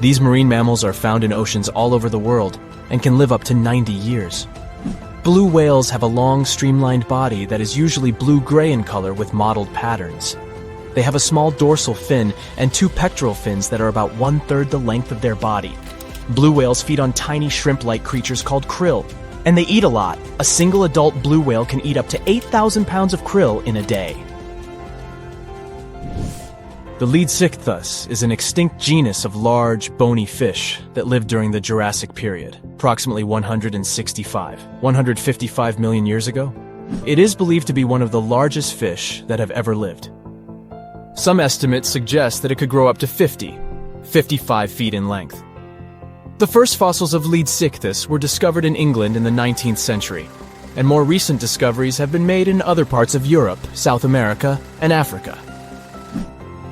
These marine mammals are found in oceans all over the world and can live up to 90 years. Blue whales have a long, streamlined body that is usually blue-gray in color with mottled patterns. They have a small dorsal fin and 2 pectoral fins that are about 1/3 the length of their body. Blue whales feed on tiny shrimp-like creatures called krill, and they eat a lot. A single adult blue whale can eat up to 8,000 pounds of krill in a day. The Leadsichthus is an extinct genus of large, bony fish that lived during the Jurassic period, approximately 155 million years ago. It is believed to be one of the largest fish that have ever lived. Some estimates suggest that it could grow up to 55 feet in length. The first fossils of Leadsichthus were discovered in England in the 19th century, and more recent discoveries have been made in other parts of Europe, South America, and Africa.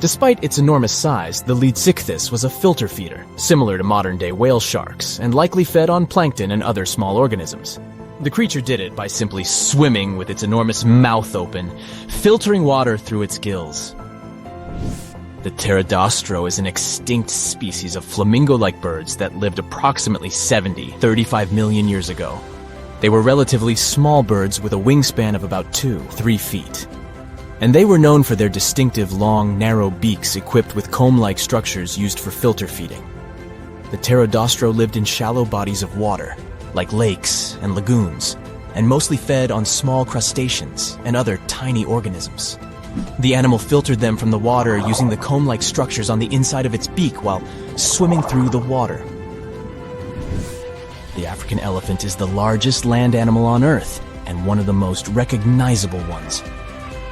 Despite its enormous size, the Leadsichthus was a filter feeder, similar to modern-day whale sharks, and likely fed on plankton and other small organisms. The creature did it by simply swimming with its enormous mouth open, filtering water through its gills. The pterodostro is an extinct species of flamingo-like birds that lived approximately 35 million years ago. They were relatively small birds with a wingspan of about 2-3 feet. And they were known for their distinctive long, narrow beaks equipped with comb-like structures used for filter feeding. The pterodostro lived in shallow bodies of water, like lakes and lagoons, and mostly fed on small crustaceans and other tiny organisms. The animal filtered them from the water using the comb-like structures on the inside of its beak while swimming through the water. The African elephant is the largest land animal on Earth and one of the most recognizable ones.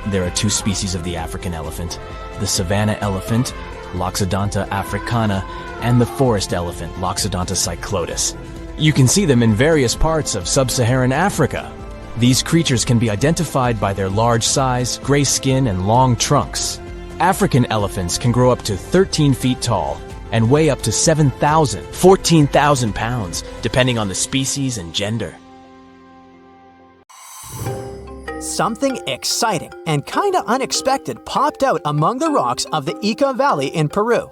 There are 2 species of the African elephant, the savanna elephant, Loxodonta africana, and the forest elephant, Loxodonta cyclotis. You can see them in various parts of sub-Saharan Africa. These creatures can be identified by their large size, gray skin, and long trunks. African elephants can grow up to 13 feet tall and weigh up to 14,000 pounds, depending on the species and gender. Something exciting and kinda unexpected popped out among the rocks of the Ica Valley in Peru.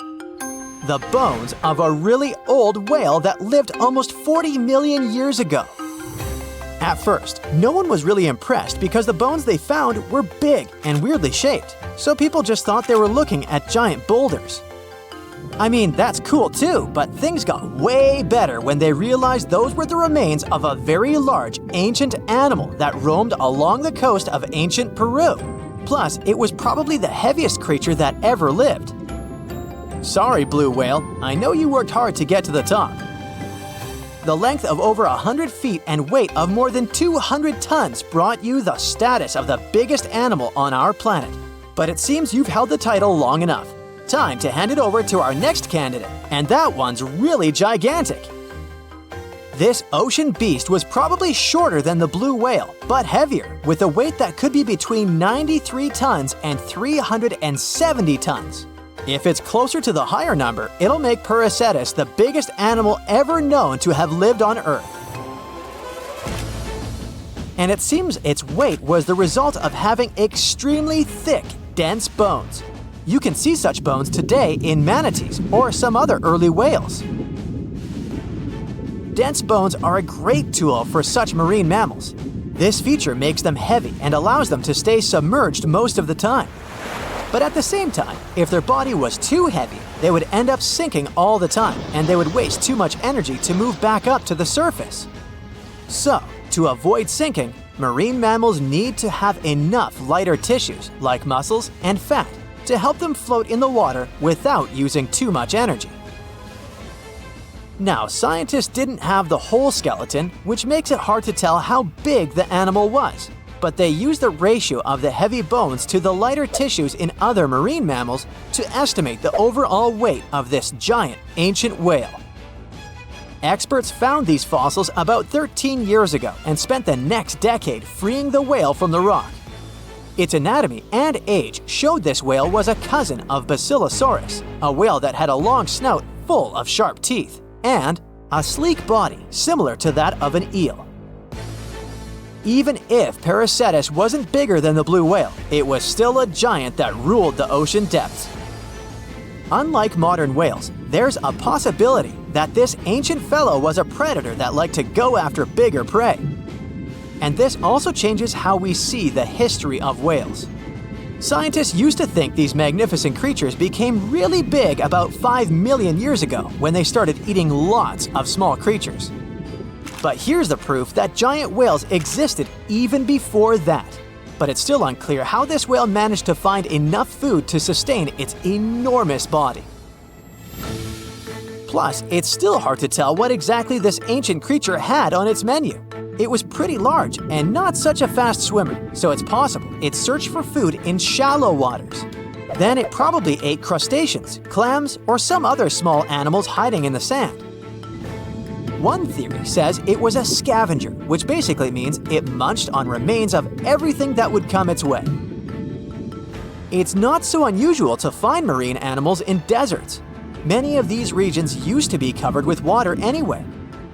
The bones of a really old whale that lived almost 40 million years ago. At first, no one was really impressed because the bones they found were big and weirdly shaped, so people just thought they were looking at giant boulders. I mean, that's cool too, but things got way better when they realized those were the remains of a very large ancient animal that roamed along the coast of ancient Peru. Plus, it was probably the heaviest creature that ever lived. Sorry, blue whale, I know you worked hard to get to the top. The length of over 100 feet and weight of more than 200 tons brought you the status of the biggest animal on our planet. But it seems you've held the title long enough. Time to hand it over to our next candidate, and that one's really gigantic. This ocean beast was probably shorter than the blue whale, but heavier, with a weight that could be between 93 tons and 370 tons. If it's closer to the higher number, it'll make Prehistoric the biggest animal ever known to have lived on Earth. And it seems its weight was the result of having extremely thick, dense bones. You can see such bones today in manatees or some other early whales. Dense bones are a great tool for such marine mammals. This feature makes them heavy and allows them to stay submerged most of the time. But at the same time, if their body was too heavy, they would end up sinking all the time, and they would waste too much energy to move back up to the surface. So, to avoid sinking, marine mammals need to have enough lighter tissues, like muscles and fat, to help them float in the water without using too much energy. Now, scientists didn't have the whole skeleton, which makes it hard to tell how big the animal was, but they used the ratio of the heavy bones to the lighter tissues in other marine mammals to estimate the overall weight of this giant ancient whale. Experts found these fossils about 13 years ago and spent the next decade freeing the whale from the rock. Its anatomy and age showed this whale was a cousin of Basilosaurus, a whale that had a long snout full of sharp teeth, and a sleek body similar to that of an eel. Even if Paracetus wasn't bigger than the blue whale, it was still a giant that ruled the ocean depths. Unlike modern whales, there's a possibility that this ancient fellow was a predator that liked to go after bigger prey. And this also changes how we see the history of whales. Scientists used to think these magnificent creatures became really big about 5 million years ago when they started eating lots of small creatures. But here's the proof that giant whales existed even before that. But it's still unclear how this whale managed to find enough food to sustain its enormous body. Plus, it's still hard to tell what exactly this ancient creature had on its menu. It was pretty large and not such a fast swimmer, so it's possible it searched for food in shallow waters. Then it probably ate crustaceans, clams, or some other small animals hiding in the sand. One theory says it was a scavenger, which basically means it munched on remains of everything that would come its way. It's not so unusual to find marine animals in deserts. Many of these regions used to be covered with water anyway.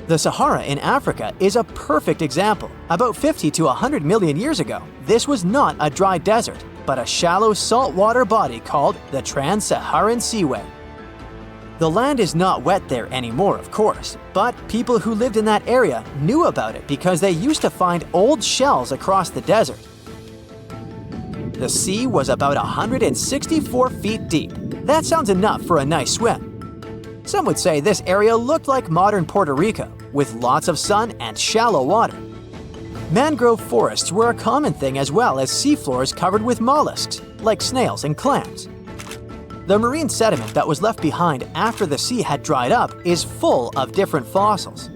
The Sahara in Africa is a perfect example. About 50 to 100 million years ago, this was not a dry desert, but a shallow saltwater body called the Trans-Saharan Seaway. The land is not wet there anymore, of course, but people who lived in that area knew about it because they used to find old shells across the desert. The sea was about 164 feet deep. That sounds enough for a nice swim. Some would say this area looked like modern Puerto Rico, with lots of sun and shallow water. Mangrove forests were a common thing, as well as seafloors covered with mollusks, like snails and clams. The marine sediment that was left behind after the sea had dried up is full of different fossils.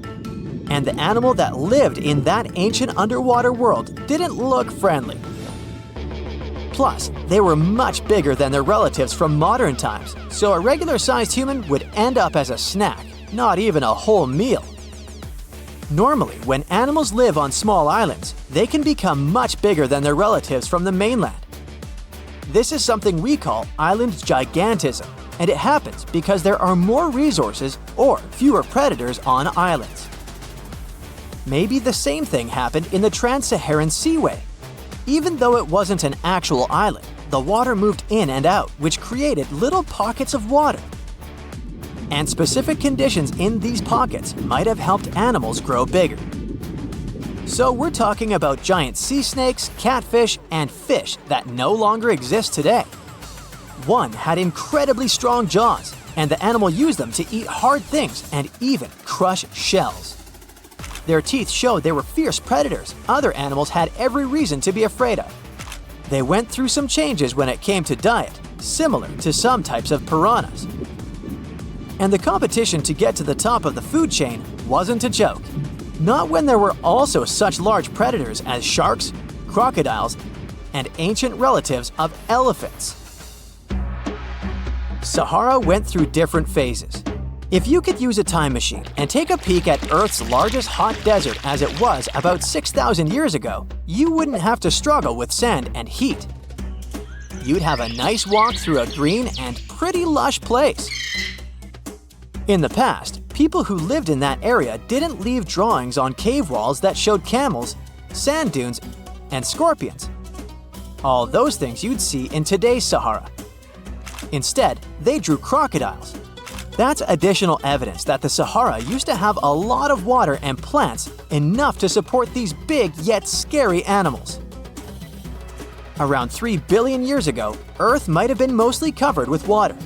And the animal that lived in that ancient underwater world didn't look friendly. Plus, they were much bigger than their relatives from modern times, so a regular-sized human would end up as a snack, not even a whole meal. Normally, when animals live on small islands, they can become much bigger than their relatives from the mainland. This is something we call island gigantism, and it happens because there are more resources or fewer predators on islands. Maybe the same thing happened in the Trans-Saharan Seaway. Even though it wasn't an actual island, the water moved in and out, which created little pockets of water. And specific conditions in these pockets might have helped animals grow bigger. So we're talking about giant sea snakes, catfish, and fish that no longer exist today. One had incredibly strong jaws, and the animal used them to eat hard things and even crush shells. Their teeth showed they were fierce predators other animals had every reason to be afraid of. They went through some changes when it came to diet, similar to some types of piranhas. And the competition to get to the top of the food chain wasn't a joke. Not when there were also such large predators as sharks, crocodiles, and ancient relatives of elephants. Sahara went through different phases. If you could use a time machine and take a peek at Earth's largest hot desert as it was about 6,000 years ago, you wouldn't have to struggle with sand and heat. You'd have a nice walk through a green and pretty lush place. In the past, people who lived in that area didn't leave drawings on cave walls that showed camels, sand dunes, and scorpions. All those things you'd see in today's Sahara. Instead, they drew crocodiles. That's additional evidence that the Sahara used to have a lot of water and plants enough to support these big yet scary animals. Around 3 billion years ago, Earth might have been mostly covered with water.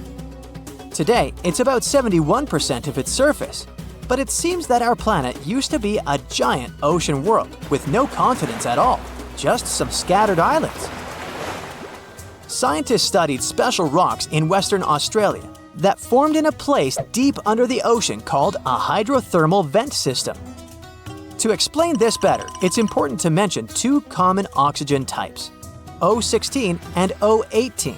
Today, it's about 71% of its surface, but it seems that our planet used to be a giant ocean world with no continents at all, just some scattered islands. Scientists studied special rocks in Western Australia that formed in a place deep under the ocean called a hydrothermal vent system. To explain this better, it's important to mention two common oxygen types, O16 and O18.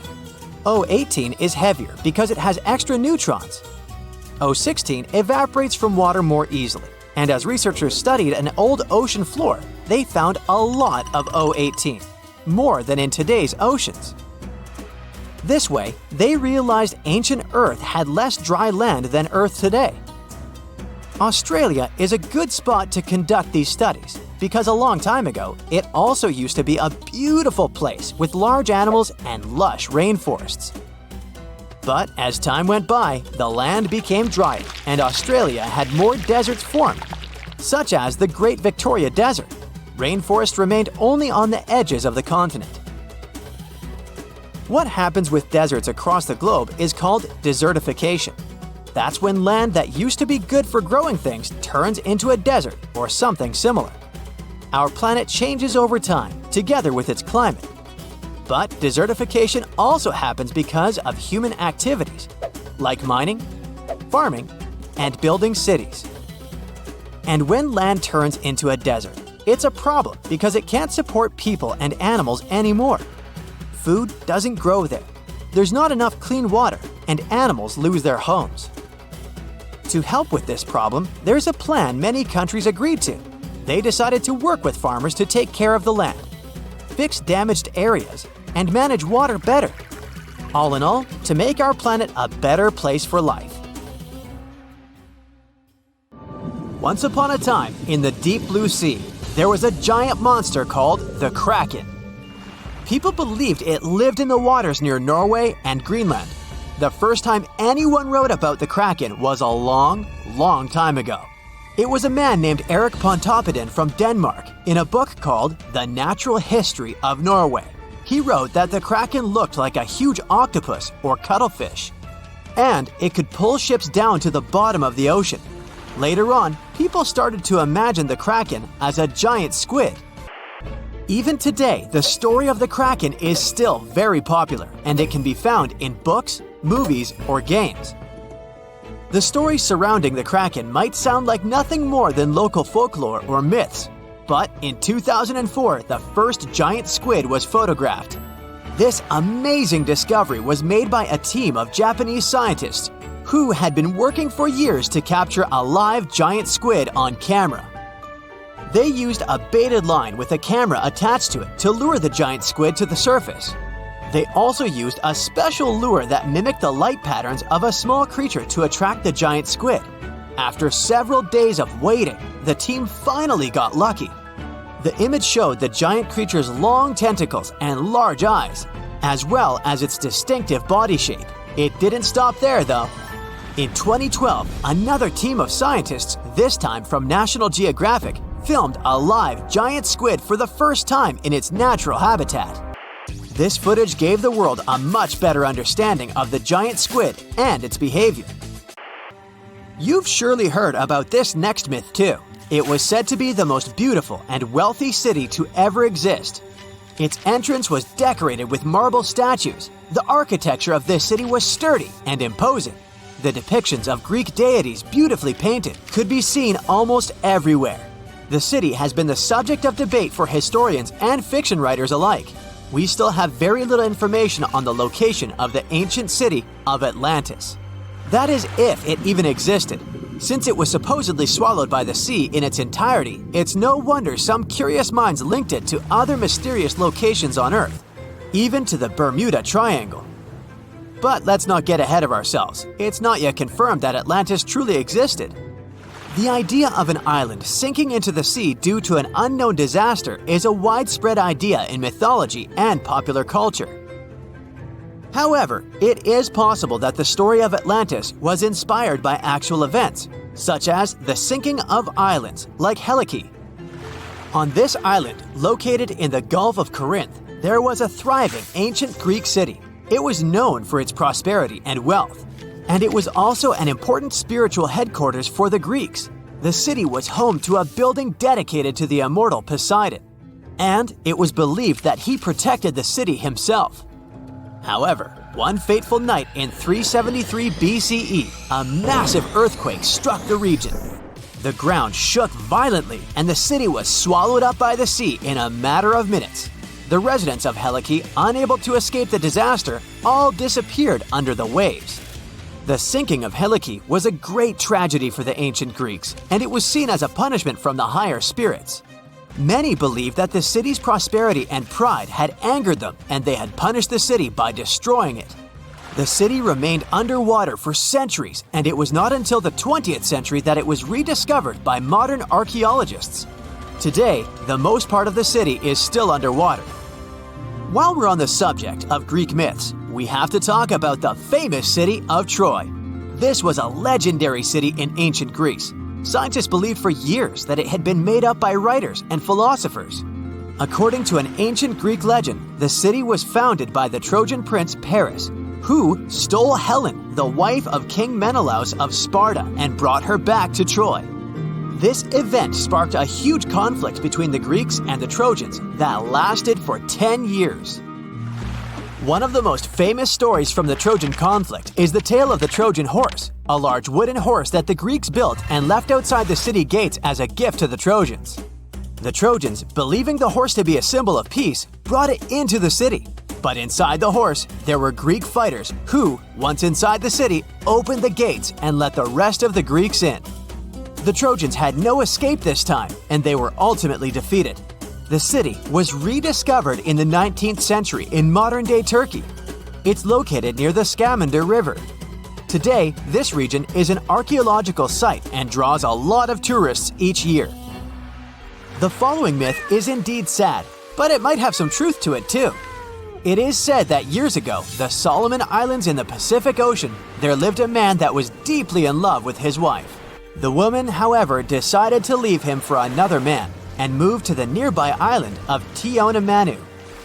O18 is heavier because it has extra neutrons. O16 evaporates from water more easily, and as researchers studied an old ocean floor, they found a lot of O18, more than in today's oceans. This way, they realized ancient Earth had less dry land than Earth today. Australia is a good spot to conduct these studies because a long time ago, it also used to be a beautiful place with large animals and lush rainforests. But as time went by, the land became drier and Australia had more deserts formed, such as the Great Victoria Desert. Rainforest remained only on the edges of the continent. What happens with deserts across the globe is called desertification. That's when land that used to be good for growing things turns into a desert or something similar. Our planet changes over time, together with its climate. But desertification also happens because of human activities, like mining, farming, and building cities. And when land turns into a desert, it's a problem because it can't support people and animals anymore. Food doesn't grow there. There's not enough clean water, and animals lose their homes. To help with this problem, there's a plan many countries agreed to. They decided to work with farmers to take care of the land, fix damaged areas, and manage water better. All in all, to make our planet a better place for life. Once upon a time, in the deep blue sea, there was a giant monster called the Kraken. People believed it lived in the waters near Norway and Greenland. The first time anyone wrote about the Kraken was a long, long time ago. It was a man named Erik Pontoppidan from Denmark in a book called The Natural History of Norway. He wrote that the Kraken looked like a huge octopus or cuttlefish, and it could pull ships down to the bottom of the ocean. Later on, people started to imagine the Kraken as a giant squid. Even today, the story of the Kraken is still very popular, and it can be found in books, movies, or games. The stories surrounding the Kraken might sound like nothing more than local folklore or myths, but in 2004, the first giant squid was photographed. This amazing discovery was made by a team of Japanese scientists who had been working for years to capture a live giant squid on camera. They used a baited line with a camera attached to it to lure the giant squid to the surface. They also used a special lure that mimicked the light patterns of a small creature to attract the giant squid. After several days of waiting, the team finally got lucky. The image showed the giant creature's long tentacles and large eyes, as well as its distinctive body shape. It didn't stop there, though. In 2012, another team of scientists, this time from National Geographic, filmed a live giant squid for the first time in its natural habitat. This footage gave the world a much better understanding of the giant squid and its behavior. You've surely heard about this next myth too. It was said to be the most beautiful and wealthy city to ever exist. Its entrance was decorated with marble statues. The architecture of this city was sturdy and imposing. The depictions of Greek deities beautifully painted could be seen almost everywhere. The city has been the subject of debate for historians and fiction writers alike. We still have very little information on the location of the ancient city of Atlantis. That is, if it even existed. Since it was supposedly swallowed by the sea in its entirety, it's no wonder some curious minds linked it to other mysterious locations on Earth, even to the Bermuda Triangle. But let's not get ahead of ourselves. It's not yet confirmed that Atlantis truly existed. The idea of an island sinking into the sea due to an unknown disaster is a widespread idea in mythology and popular culture. However, it is possible that the story of Atlantis was inspired by actual events, such as the sinking of islands like Helike. On this island, located in the Gulf of Corinth, there was a thriving ancient Greek city. It was known for its prosperity and wealth, and it was also an important spiritual headquarters for the Greeks. The city was home to a building dedicated to the immortal Poseidon, and it was believed that he protected the city himself. However, one fateful night in 373 BCE, a massive earthquake struck the region. The ground shook violently, and the city was swallowed up by the sea in a matter of minutes. The residents of Helike, unable to escape the disaster, all disappeared under the waves. The sinking of Helike was a great tragedy for the ancient Greeks, and it was seen as a punishment from the higher spirits. Many believed that the city's prosperity and pride had angered them, and they had punished the city by destroying it. The city remained underwater for centuries, and it was not until the 20th century that it was rediscovered by modern archaeologists. Today, the most part of the city is still underwater. While we're on the subject of Greek myths, we have to talk about the famous city of Troy. This was a legendary city in ancient Greece. Scientists believed for years that it had been made up by writers and philosophers. According to an ancient Greek legend, the city was founded by the Trojan prince Paris, who stole Helen, the wife of King Menelaus of Sparta, and brought her back to Troy. This event sparked a huge conflict between the Greeks and the Trojans that lasted for 10 years. One of the most famous stories from the Trojan conflict is the tale of the Trojan horse, a large wooden horse that the Greeks built and left outside the city gates as a gift to the Trojans. The Trojans, believing the horse to be a symbol of peace, brought it into the city. But inside the horse, there were Greek fighters who, once inside the city, opened the gates and let the rest of the Greeks in. The Trojans had no escape this time, and they were ultimately defeated. The city was rediscovered in the 19th century in modern-day Turkey. It's located near the Scamander River. Today, this region is an archaeological site and draws a lot of tourists each year. The following myth is indeed sad, but it might have some truth to it too. It is said that years ago, the Solomon Islands in the Pacific Ocean, there lived a man that was deeply in love with his wife. The woman, however, decided to leave him for another man and moved to the nearby island of Tionamanu.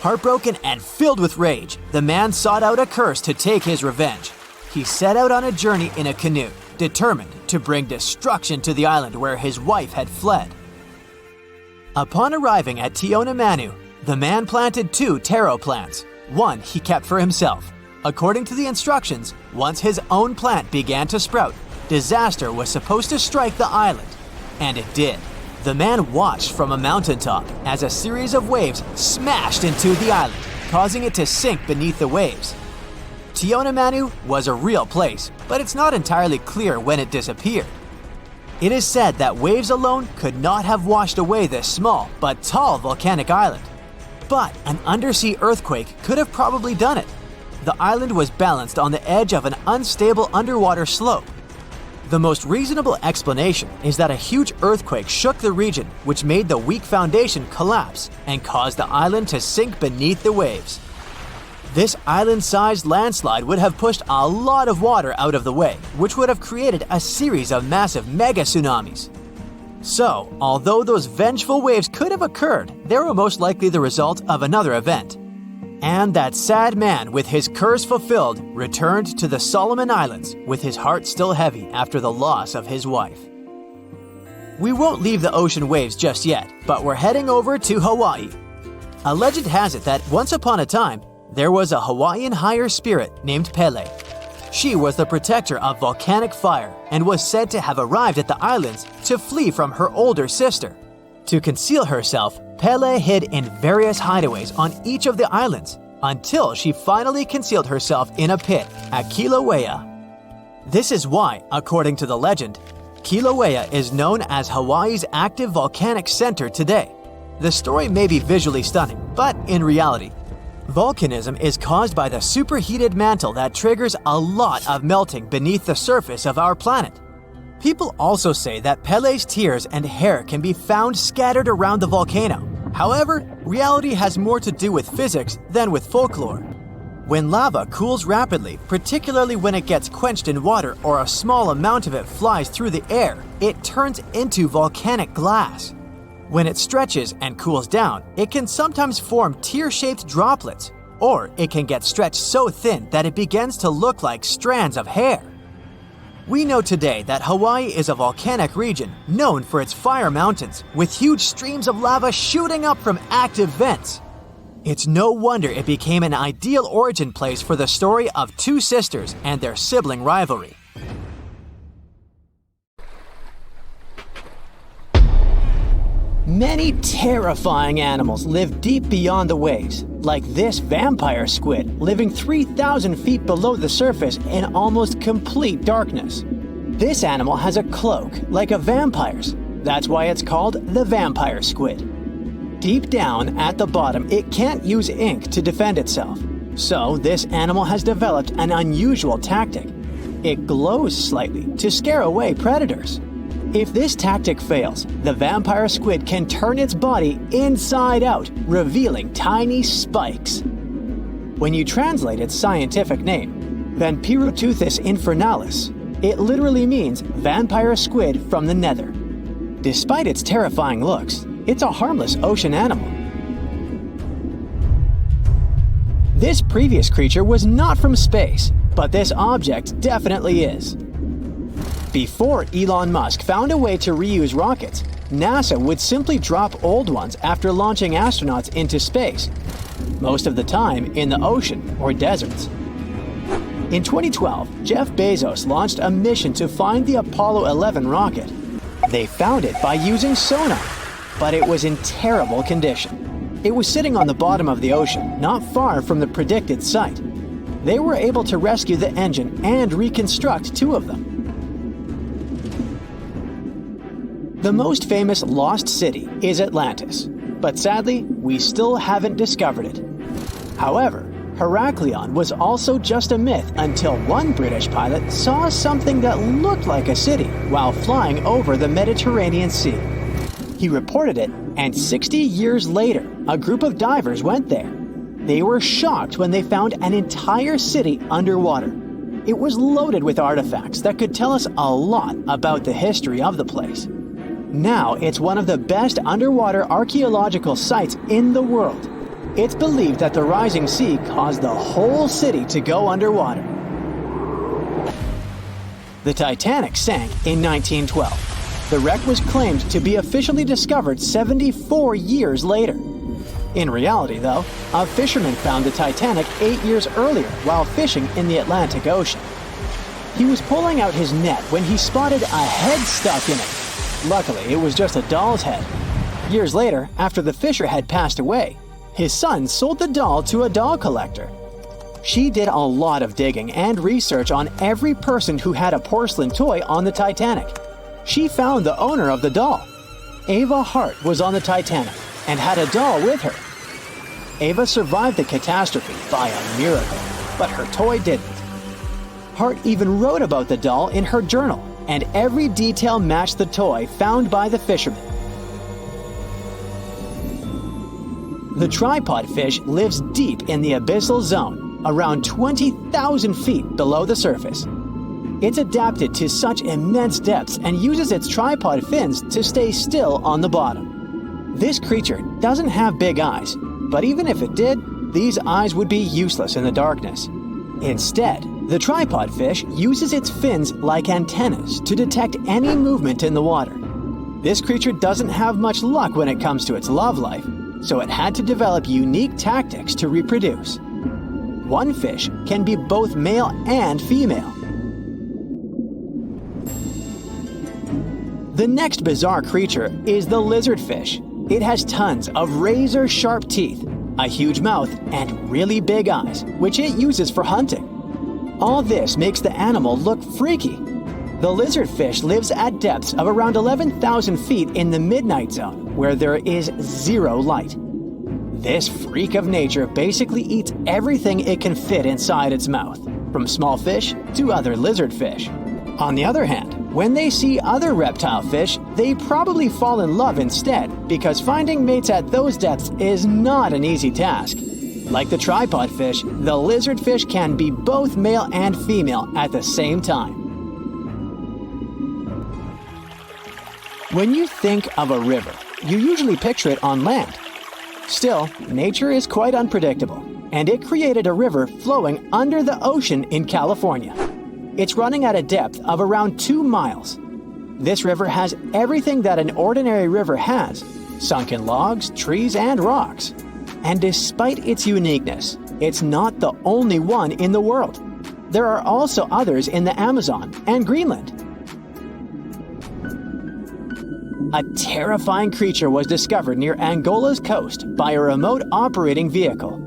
Heartbroken and filled with rage, the man sought out a curse to take his revenge. He set out on a journey in a canoe, determined to bring destruction to the island where his wife had fled. Upon arriving at Tionamanu, the man planted 2 taro plants. One he kept for himself. According to the instructions, once his own plant began to sprout, disaster was supposed to strike the island. And it did. The man watched from a mountaintop as a series of waves smashed into the island, causing it to sink beneath the waves. Tionamanu was a real place, but it's not entirely clear when it disappeared. It is said that waves alone could not have washed away this small but tall volcanic island. But an undersea earthquake could have probably done it. The island was balanced on the edge of an unstable underwater slope. The most reasonable explanation is that a huge earthquake shook the region, which made the weak foundation collapse and caused the island to sink beneath the waves. This island-sized landslide would have pushed a lot of water out of the way, which would have created a series of massive mega tsunamis. So, although those vengeful waves could have occurred, they were most likely the result of another event. And that sad man, with his curse fulfilled, returned to the Solomon Islands with his heart still heavy after the loss of his wife. We won't leave the ocean waves just yet, but we're heading over to Hawaii. A legend has it that once upon a time, there was a Hawaiian higher spirit named Pele. She was the protector of volcanic fire and was said to have arrived at the islands to flee from her older sister. To conceal herself, Pele hid in various hideaways on each of the islands until she finally concealed herself in a pit at Kilauea. This is why, according to the legend, Kilauea is known as Hawaii's active volcanic center today. The story may be visually stunning, but in reality, volcanism is caused by the superheated mantle that triggers a lot of melting beneath the surface of our planet. People also say that Pele's tears and hair can be found scattered around the volcano. However, reality has more to do with physics than with folklore. When lava cools rapidly, particularly when it gets quenched in water or a small amount of it flies through the air, it turns into volcanic glass. When it stretches and cools down, it can sometimes form tear-shaped droplets, or it can get stretched so thin that it begins to look like strands of hair. We know today that Hawaii is a volcanic region known for its fire mountains, with huge streams of lava shooting up from active vents. It's no wonder it became an ideal origin place for the story of two sisters and their sibling rivalry. Many terrifying animals live deep beyond the waves, like this vampire squid living 3,000 feet below the surface in almost complete darkness. This animal has a cloak, like a vampire's. That's why it's called the vampire squid. Deep down at the bottom, it can't use ink to defend itself. So this animal has developed an unusual tactic. It glows slightly to scare away predators. If this tactic fails, the vampire squid can turn its body inside out, revealing tiny spikes. When you translate its scientific name, Vampiroteuthis infernalis, it literally means vampire squid from the nether. Despite its terrifying looks, it's a harmless ocean animal. This previous creature was not from space, but this object definitely is. Before Elon Musk found a way to reuse rockets, NASA would simply drop old ones after launching astronauts into space, most of the time in the ocean or deserts. In 2012, Jeff Bezos launched a mission to find the Apollo 11 rocket. They found it by using sonar, but it was in terrible condition. It was sitting on the bottom of the ocean, not far from the predicted site. They were able to rescue the engine and reconstruct two of them. The most famous lost city is Atlantis, but sadly, we still haven't discovered it. However, Heraklion was also just a myth until one British pilot saw something that looked like a city while flying over the Mediterranean Sea. He reported it, and 60 years later, a group of divers went there. They were shocked when they found an entire city underwater. It was loaded with artifacts that could tell us a lot about the history of the place. Now it's one of the best underwater archaeological sites in the world. It's believed that the rising sea caused the whole city to go underwater. The Titanic sank in 1912. The wreck was claimed to be officially discovered 74 years later. In reality, though, a fisherman found the Titanic 8 years earlier while fishing in the Atlantic Ocean. He was pulling out his net when he spotted a head stuck in it. Luckily, it was just a doll's head. Years later, after the fisher had passed away, his son sold the doll to a doll collector. She did a lot of digging and research on every person who had a porcelain toy on the Titanic. She found the owner of the doll. Ava Hart was on the Titanic and had a doll with her. Ava survived the catastrophe by a miracle, but her toy didn't. Hart even wrote about the doll in her journal, and every detail matched the toy found by the fisherman. The tripod fish lives deep in the abyssal zone, around 20,000 feet below the surface. It's adapted to such immense depths and uses its tripod fins to stay still on the bottom. This creature doesn't have big eyes, but even if it did, these eyes would be useless in the darkness. Instead, the tripod fish uses its fins like antennas to detect any movement in the water. This creature doesn't have much luck when it comes to its love life, so it had to develop unique tactics to reproduce. One fish can be both male and female. The next bizarre creature is the lizardfish. It has tons of razor-sharp teeth, a huge mouth, and really big eyes, which it uses for hunting. All this makes the animal look freaky. The lizardfish lives at depths of around 11,000 feet in the midnight zone, where there is zero light. This freak of nature basically eats everything it can fit inside its mouth, from small fish to other lizardfish. On the other hand, when they see other reptile fish, they probably fall in love instead, because finding mates at those depths is not an easy task. Like the tripod fish, the lizardfish can be both male and female at the same time. When you think of a river, you usually picture it on land. Still, nature is quite unpredictable, and it created a river flowing under the ocean in California. It's running at a depth of around 2 miles. This river has everything that an ordinary river has: sunken logs, trees, and rocks. And despite its uniqueness, it's not the only one in the world. There are also others in the Amazon and Greenland. A terrifying creature was discovered near Angola's coast by a remote operating vehicle.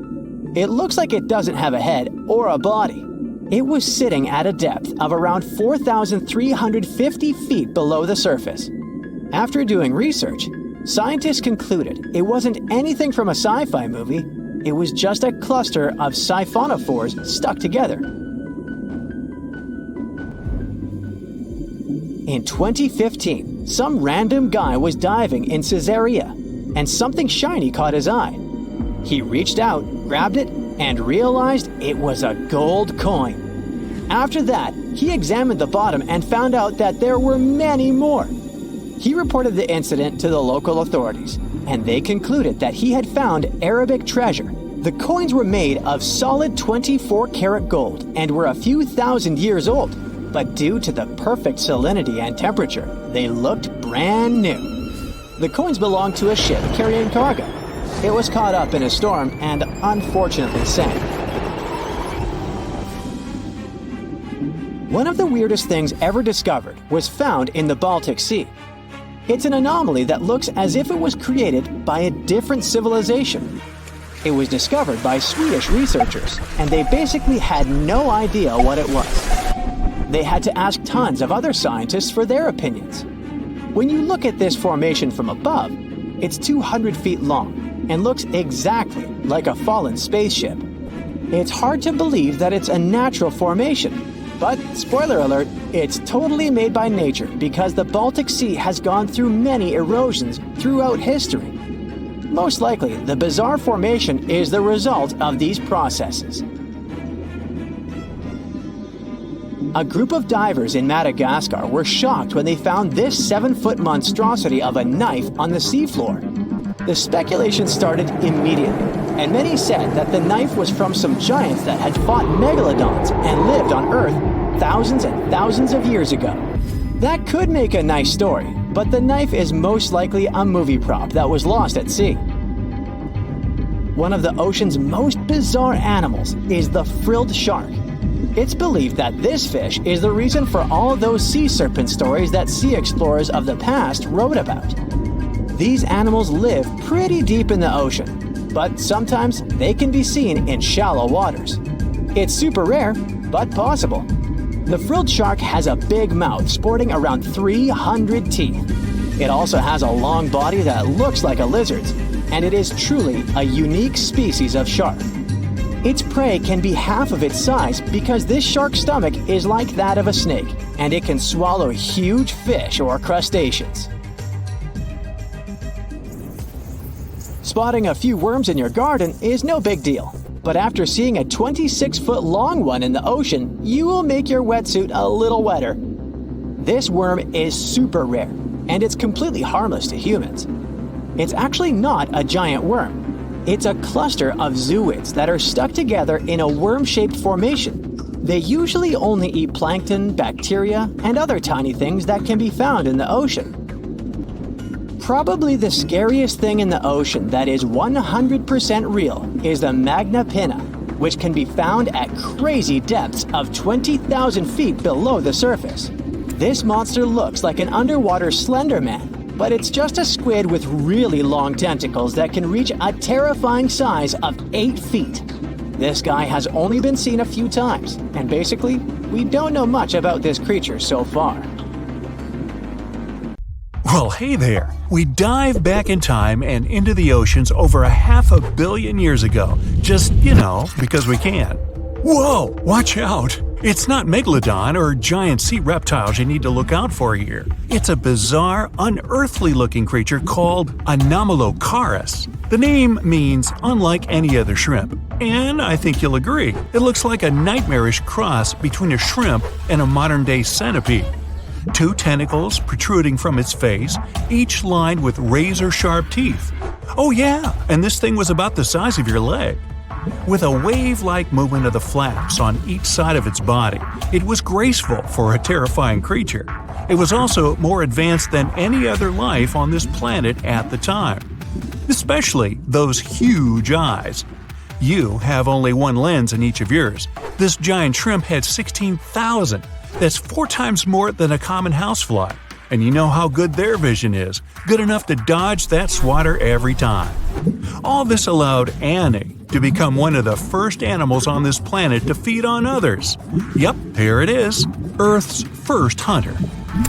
It looks like it doesn't have a head or a body. It was sitting at a depth of around 4,350 feet below the surface. After doing research, scientists concluded it wasn't anything from a sci-fi movie. It was just a cluster of siphonophores stuck together. In 2015, some random guy was diving in Caesarea, and something shiny caught his eye. He reached out, grabbed it, and realized it was a gold coin. After that, he examined the bottom and found out that there were many more. He reported the incident to the local authorities, and they concluded that he had found Arabic treasure. The coins were made of solid 24-karat gold and were a few thousand years old. But due to the perfect salinity and temperature, they looked brand new. The coins belonged to a ship carrying cargo. It was caught up in a storm and unfortunately sank. One of the weirdest things ever discovered was found in the Baltic Sea. It's an anomaly that looks as if it was created by a different civilization. It was discovered by Swedish researchers, and they basically had no idea what it was. They had to ask tons of other scientists for their opinions. When you look at this formation from above, it's 200 feet long and looks exactly like a fallen spaceship. It's hard to believe that it's a natural formation, but spoiler alert, it's totally made by nature because the Baltic Sea has gone through many erosions throughout history. Most likely, the bizarre formation is the result of these processes. A group of divers in Madagascar were shocked when they found this 7-foot monstrosity of a knife on the seafloor. The speculation started immediately, and many said that the knife was from some giants that had fought megalodons and lived on Earth thousands and thousands of years ago. That could make a nice story, but the knife is most likely a movie prop that was lost at sea. One of the ocean's most bizarre animals is the frilled shark. It's believed that this fish is the reason for all those sea serpent stories that sea explorers of the past wrote about. These animals live pretty deep in the ocean, but sometimes they can be seen in shallow waters. It's super rare, but possible. The frilled shark has a big mouth sporting around 300 teeth. It also has a long body that looks like a lizard's, and it is truly a unique species of shark. Its prey can be half of its size because this shark's stomach is like that of a snake, and it can swallow huge fish or crustaceans. Spotting a few worms in your garden is no big deal, but after seeing a 26-foot long one in the ocean, you will make your wetsuit a little wetter. This worm is super rare, and it's completely harmless to humans. It's actually not a giant worm. It's a cluster of zooids that are stuck together in a worm-shaped formation. They usually only eat plankton, bacteria, and other tiny things that can be found in the ocean. Probably the scariest thing in the ocean that is 100% real is the Magna Pinna, which can be found at crazy depths of 20,000 feet below the surface. This monster looks like an underwater Slender Man, but it's just a squid with really long tentacles that can reach a terrifying size of 8 feet. This guy has only been seen a few times, and basically, we don't know much about this creature so far. Well, hey there! We dive back in time and into the oceans over 500 million years ago. Just, because we can. Whoa! Watch out! It's not Megalodon or giant sea reptiles you need to look out for here. It's a bizarre, unearthly-looking creature called Anomalocaris. The name means unlike any other shrimp, and I think you'll agree, it looks like a nightmarish cross between a shrimp and a modern-day centipede. 2 tentacles protruding from its face, each lined with razor-sharp teeth. Oh yeah, and this thing was about the size of your leg. With a wave-like movement of the flaps on each side of its body, it was graceful for a terrifying creature. It was also more advanced than any other life on this planet at the time. Especially those huge eyes. You have only one lens in each of yours. This giant shrimp had 16,000. That's 4 times more than a common housefly. And you know how good their vision is. Good enough to dodge that swatter every time. All this allowed Annie to become one of the first animals on this planet to feed on others. Yep, here it is. Earth's first hunter.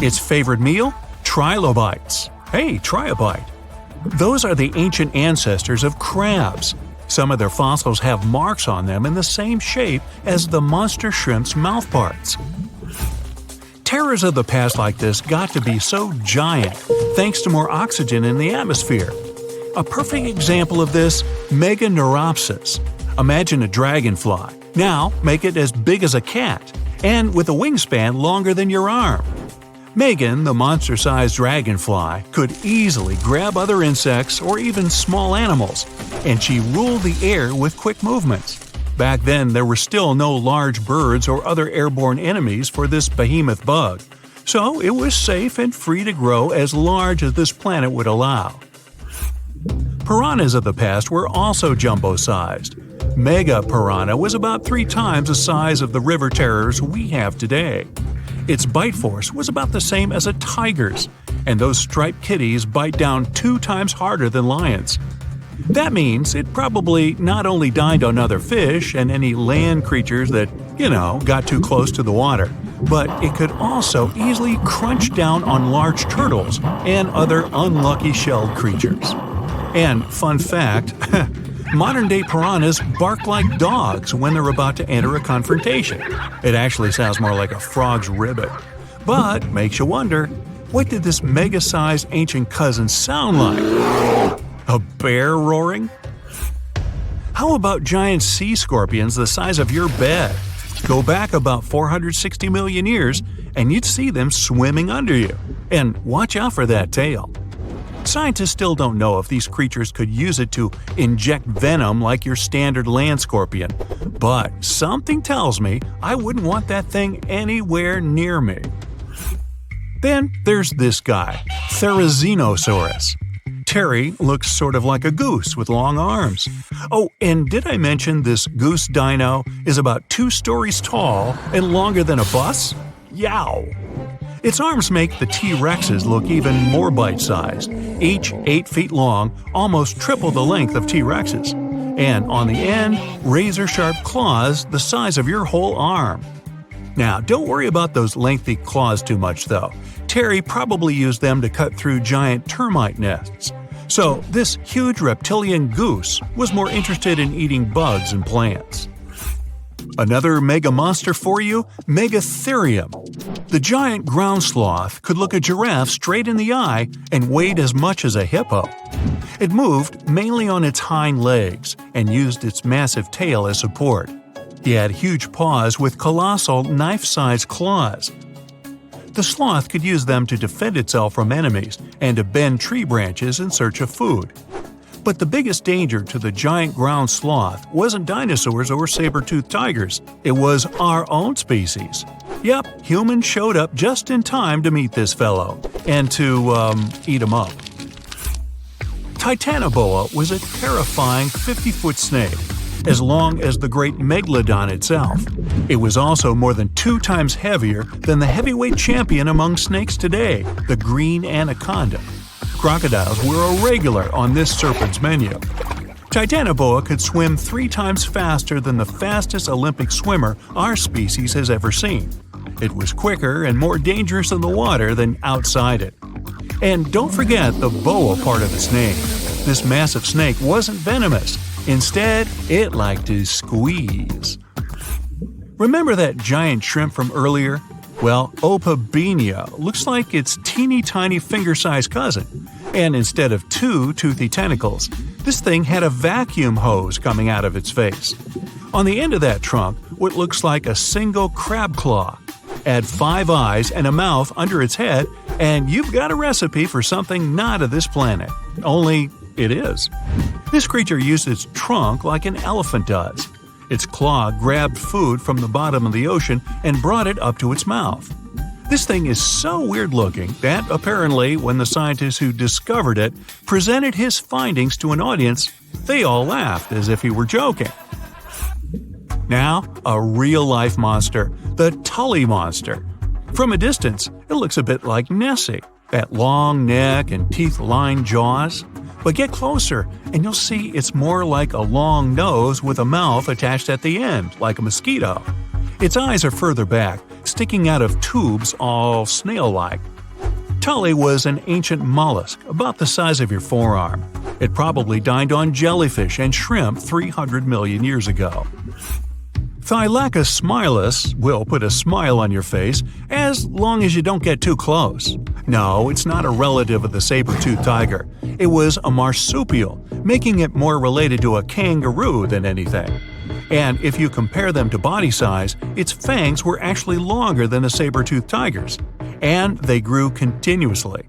Its favorite meal? Trilobites. Hey, try a bite. Those are the ancient ancestors of crabs. Some of their fossils have marks on them in the same shape as the monster shrimp's mouthparts. Terrors of the past like this got to be so giant thanks to more oxygen in the atmosphere. A perfect example of this, Meganeuropsis. Imagine a dragonfly. Now make it as big as a cat, and with a wingspan longer than your arm. Megan, the monster-sized dragonfly, could easily grab other insects or even small animals, and she ruled the air with quick movements. Back then, there were still no large birds or other airborne enemies for this behemoth bug, so it was safe and free to grow as large as this planet would allow. Piranhas of the past were also jumbo-sized. Mega piranha was about 3 times the size of the river terrors we have today. Its bite force was about the same as a tiger's, and those striped kitties bite down 2 times harder than lions. That means it probably not only dined on other fish and any land creatures that, got too close to the water, but it could also easily crunch down on large turtles and other unlucky shelled creatures. And fun fact, modern-day piranhas bark like dogs when they're about to enter a confrontation. It actually sounds more like a frog's ribbit. But makes you wonder, what did this mega-sized ancient cousin sound like? A bear roaring? How about giant sea scorpions the size of your bed? Go back about 460 million years, and you'd see them swimming under you. And watch out for that tail. Scientists still don't know if these creatures could use it to inject venom like your standard land scorpion, but something tells me I wouldn't want that thing anywhere near me. Then there's this guy, Therizinosaurus. Terry looks sort of like a goose with long arms. Oh, and did I mention this goose dino is about 2 stories tall and longer than a bus? Yow! Its arms make the T-Rexes look even more bite-sized, each 8 feet long, almost triple the length of T-Rexes. And on the end, razor-sharp claws the size of your whole arm. Now, don't worry about those lengthy claws too much, though. Terry probably used them to cut through giant termite nests. So, this huge reptilian goose was more interested in eating bugs and plants. Another mega monster for you, Megatherium. The giant ground sloth could look a giraffe straight in the eye and weighed as much as a hippo. It moved mainly on its hind legs and used its massive tail as support. He had huge paws with colossal knife-sized claws. The sloth could use them to defend itself from enemies and to bend tree branches in search of food. But the biggest danger to the giant ground sloth wasn't dinosaurs or saber-toothed tigers. It was our own species. Yep, humans showed up just in time to meet this fellow and to, eat him up. Titanoboa was a terrifying 50-foot snake, as long as the great Megalodon itself. It was also more than 2 times heavier than the heavyweight champion among snakes today, the green anaconda. Crocodiles were a regular on this serpent's menu. Titanoboa could swim 3 times faster than the fastest Olympic swimmer our species has ever seen. It was quicker and more dangerous in the water than outside it. And don't forget the boa part of its name. This massive snake wasn't venomous. Instead, it liked to squeeze. Remember that giant shrimp from earlier? Well, Opabenia looks like its teeny-tiny finger-sized cousin. And instead of 2 toothy tentacles, this thing had a vacuum hose coming out of its face. On the end of that trunk, what looks like a single crab claw. Add 5 eyes and a mouth under its head, and you've got a recipe for something not of this planet. Only it is. This creature used its trunk like an elephant does. Its claw grabbed food from the bottom of the ocean and brought it up to its mouth. This thing is so weird-looking that, apparently, when the scientists who discovered it presented his findings to an audience, they all laughed as if he were joking. Now, a real-life monster, the Tully monster. From a distance, it looks a bit like Nessie, that long neck and teeth-lined jaws. But get closer, and you'll see it's more like a long nose with a mouth attached at the end, like a mosquito. Its eyes are further back, sticking out of tubes all snail-like. Tully was an ancient mollusk, about the size of your forearm. It probably dined on jellyfish and shrimp 300 million years ago. Thylacus smilus will put a smile on your face as long as you don't get too close. No, it's not a relative of the saber-toothed tiger. It was a marsupial, making it more related to a kangaroo than anything. And if you compare them to body size, its fangs were actually longer than a saber-toothed tiger's. And they grew continuously.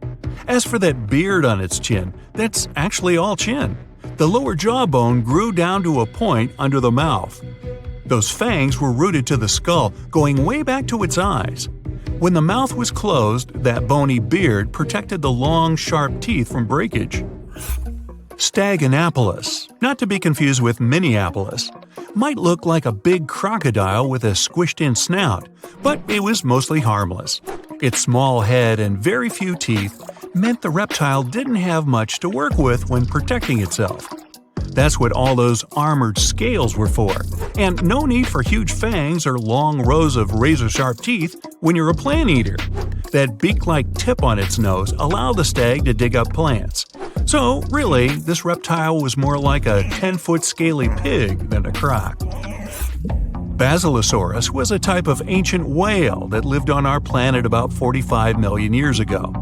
As for that beard on its chin, that's actually all chin. The lower jawbone grew down to a point under the mouth. Those fangs were rooted to the skull, going way back to its eyes. When the mouth was closed, that bony beard protected the long, sharp teeth from breakage. Staganapolis, not to be confused with Minneapolis, might look like a big crocodile with a squished-in snout, but it was mostly harmless. Its small head and very few teeth meant the reptile didn't have much to work with when protecting itself. That's what all those armored scales were for, and no need for huge fangs or long rows of razor-sharp teeth when you're a plant eater. That beak-like tip on its nose allowed the stag to dig up plants. So, really, this reptile was more like a 10-foot scaly pig than a croc. Basilosaurus was a type of ancient whale that lived on our planet about 45 million years ago.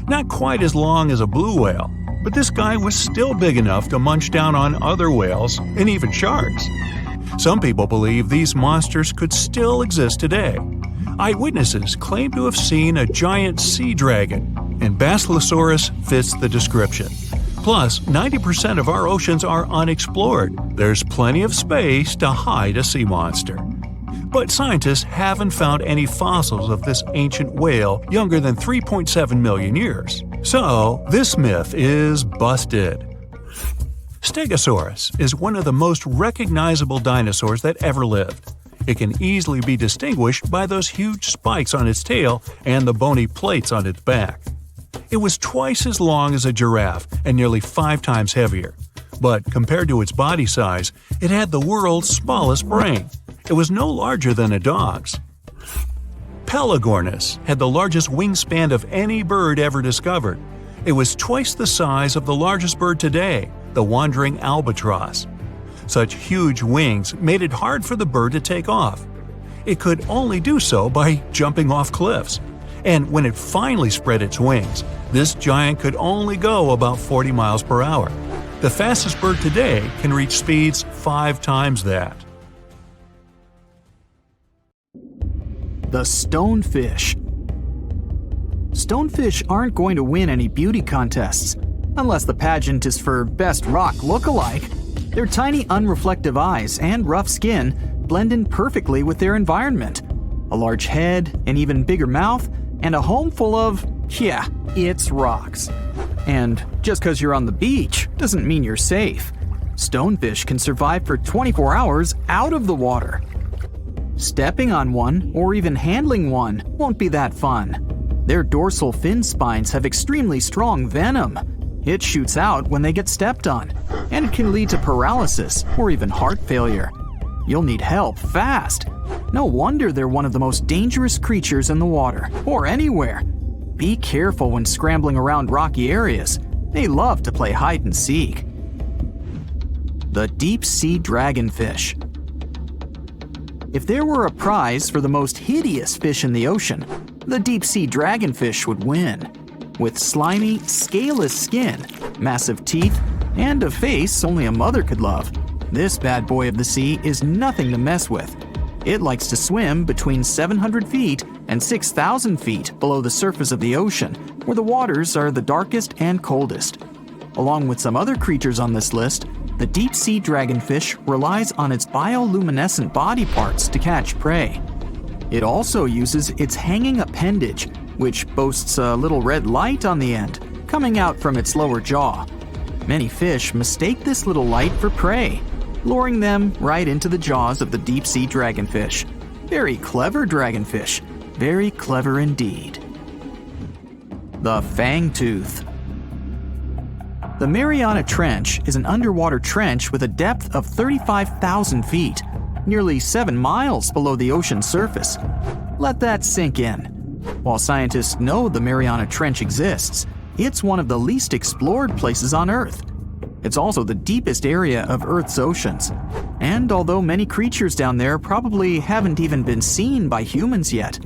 Not quite as long as a blue whale, but this guy was still big enough to munch down on other whales and even sharks. Some people believe these monsters could still exist today. Eyewitnesses claim to have seen a giant sea dragon, and Basilosaurus fits the description. Plus, 90% of our oceans are unexplored. There's plenty of space to hide a sea monster. But scientists haven't found any fossils of this ancient whale younger than 3.7 million years. So, this myth is busted. Stegosaurus is one of the most recognizable dinosaurs that ever lived. It can easily be distinguished by those huge spikes on its tail and the bony plates on its back. It was twice as long as a giraffe and nearly 5 times heavier. But compared to its body size, it had the world's smallest brain. It was no larger than a dog's. Pelagornis had the largest wingspan of any bird ever discovered. It was twice the size of the largest bird today, the wandering albatross. Such huge wings made it hard for the bird to take off. It could only do so by jumping off cliffs. And when it finally spread its wings, this giant could only go about 40 miles per hour. The fastest bird today can reach speeds 5 times that. The stonefish. Stonefish aren't going to win any beauty contests, unless the pageant is for best rock look-alike. Their tiny unreflective eyes and rough skin blend in perfectly with their environment. A large head, an even bigger mouth, and a home full of, yeah, it's rocks. And just because you're on the beach doesn't mean you're safe. Stonefish can survive for 24 hours out of the water. Stepping on one, or even handling one, won't be that fun. Their dorsal fin spines have extremely strong venom. It shoots out when they get stepped on, and it can lead to paralysis or even heart failure. You'll need help fast. No wonder they're one of the most dangerous creatures in the water, or anywhere. Be careful when scrambling around rocky areas. They love to play hide and seek. The deep-sea dragonfish. If there were a prize for the most hideous fish in the ocean, the deep-sea dragonfish would win. With slimy, scaleless skin, massive teeth, and a face only a mother could love, this bad boy of the sea is nothing to mess with. It likes to swim between 700 feet and 6,000 feet below the surface of the ocean, where the waters are the darkest and coldest. Along with some other creatures on this list, the deep-sea dragonfish relies on its bioluminescent body parts to catch prey. It also uses its hanging appendage, which boasts a little red light on the end, coming out from its lower jaw. Many fish mistake this little light for prey, luring them right into the jaws of the deep-sea dragonfish. Very clever dragonfish. Very clever indeed. The Fangtooth. The Mariana Trench is an underwater trench with a depth of 35,000 feet, nearly 7 miles below the ocean's surface. Let that sink in. While scientists know the Mariana Trench exists, it's one of the least explored places on Earth. It's also the deepest area of Earth's oceans. And although many creatures down there probably haven't even been seen by humans yet,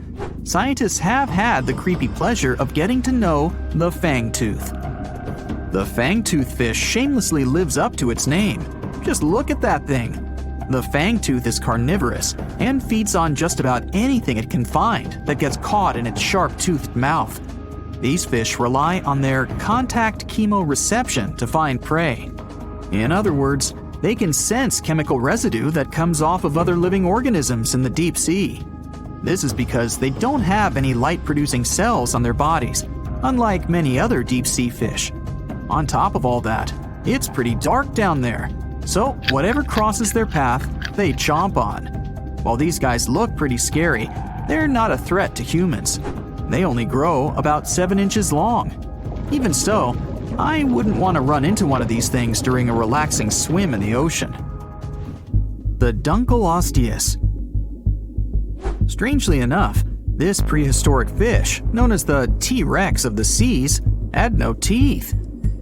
scientists have had the creepy pleasure of getting to know the Fangtooth. The Fangtooth fish shamelessly lives up to its name. Just look at that thing. The Fangtooth is carnivorous and feeds on just about anything it can find that gets caught in its sharp-toothed mouth. These fish rely on their contact chemoreception to find prey. In other words, they can sense chemical residue that comes off of other living organisms in the deep sea. This is because they don't have any light-producing cells on their bodies, unlike many other deep-sea fish. On top of all that, it's pretty dark down there, so whatever crosses their path, they chomp on. While these guys look pretty scary, they're not a threat to humans. They only grow about 7 inches long. Even so, I wouldn't want to run into one of these things during a relaxing swim in the ocean. The Dunkleosteus. Strangely enough, this prehistoric fish, known as the T-Rex of the seas, had no teeth.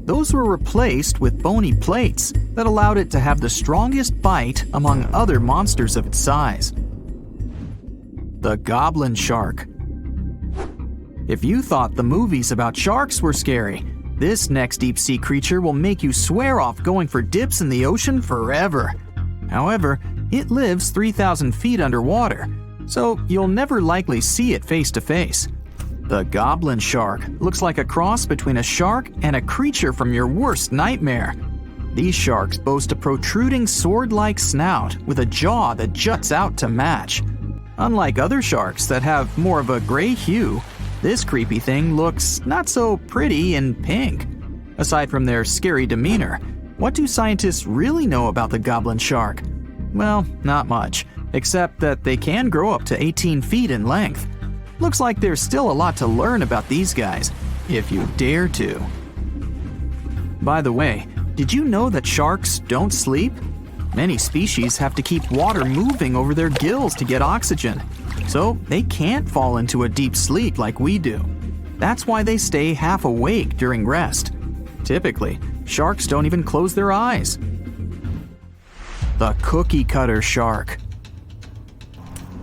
Those were replaced with bony plates that allowed it to have the strongest bite among other monsters of its size. The goblin shark. If you thought the movies about sharks were scary, this next deep-sea creature will make you swear off going for dips in the ocean forever. However, it lives 3,000 feet underwater, so you'll never likely see it face to face. The goblin shark looks like a cross between a shark and a creature from your worst nightmare. These sharks boast a protruding sword-like snout with a jaw that juts out to match. Unlike other sharks that have more of a gray hue, this creepy thing looks not so pretty and pink. Aside from their scary demeanor, what do scientists really know about the goblin shark? Well, not much, except that they can grow up to 18 feet in length. Looks like there's still a lot to learn about these guys, if you dare to. By the way, did you know that sharks don't sleep? Many species have to keep water moving over their gills to get oxygen, so they can't fall into a deep sleep like we do. That's why they stay half awake during rest. Typically, sharks don't even close their eyes. The cookie cutter shark.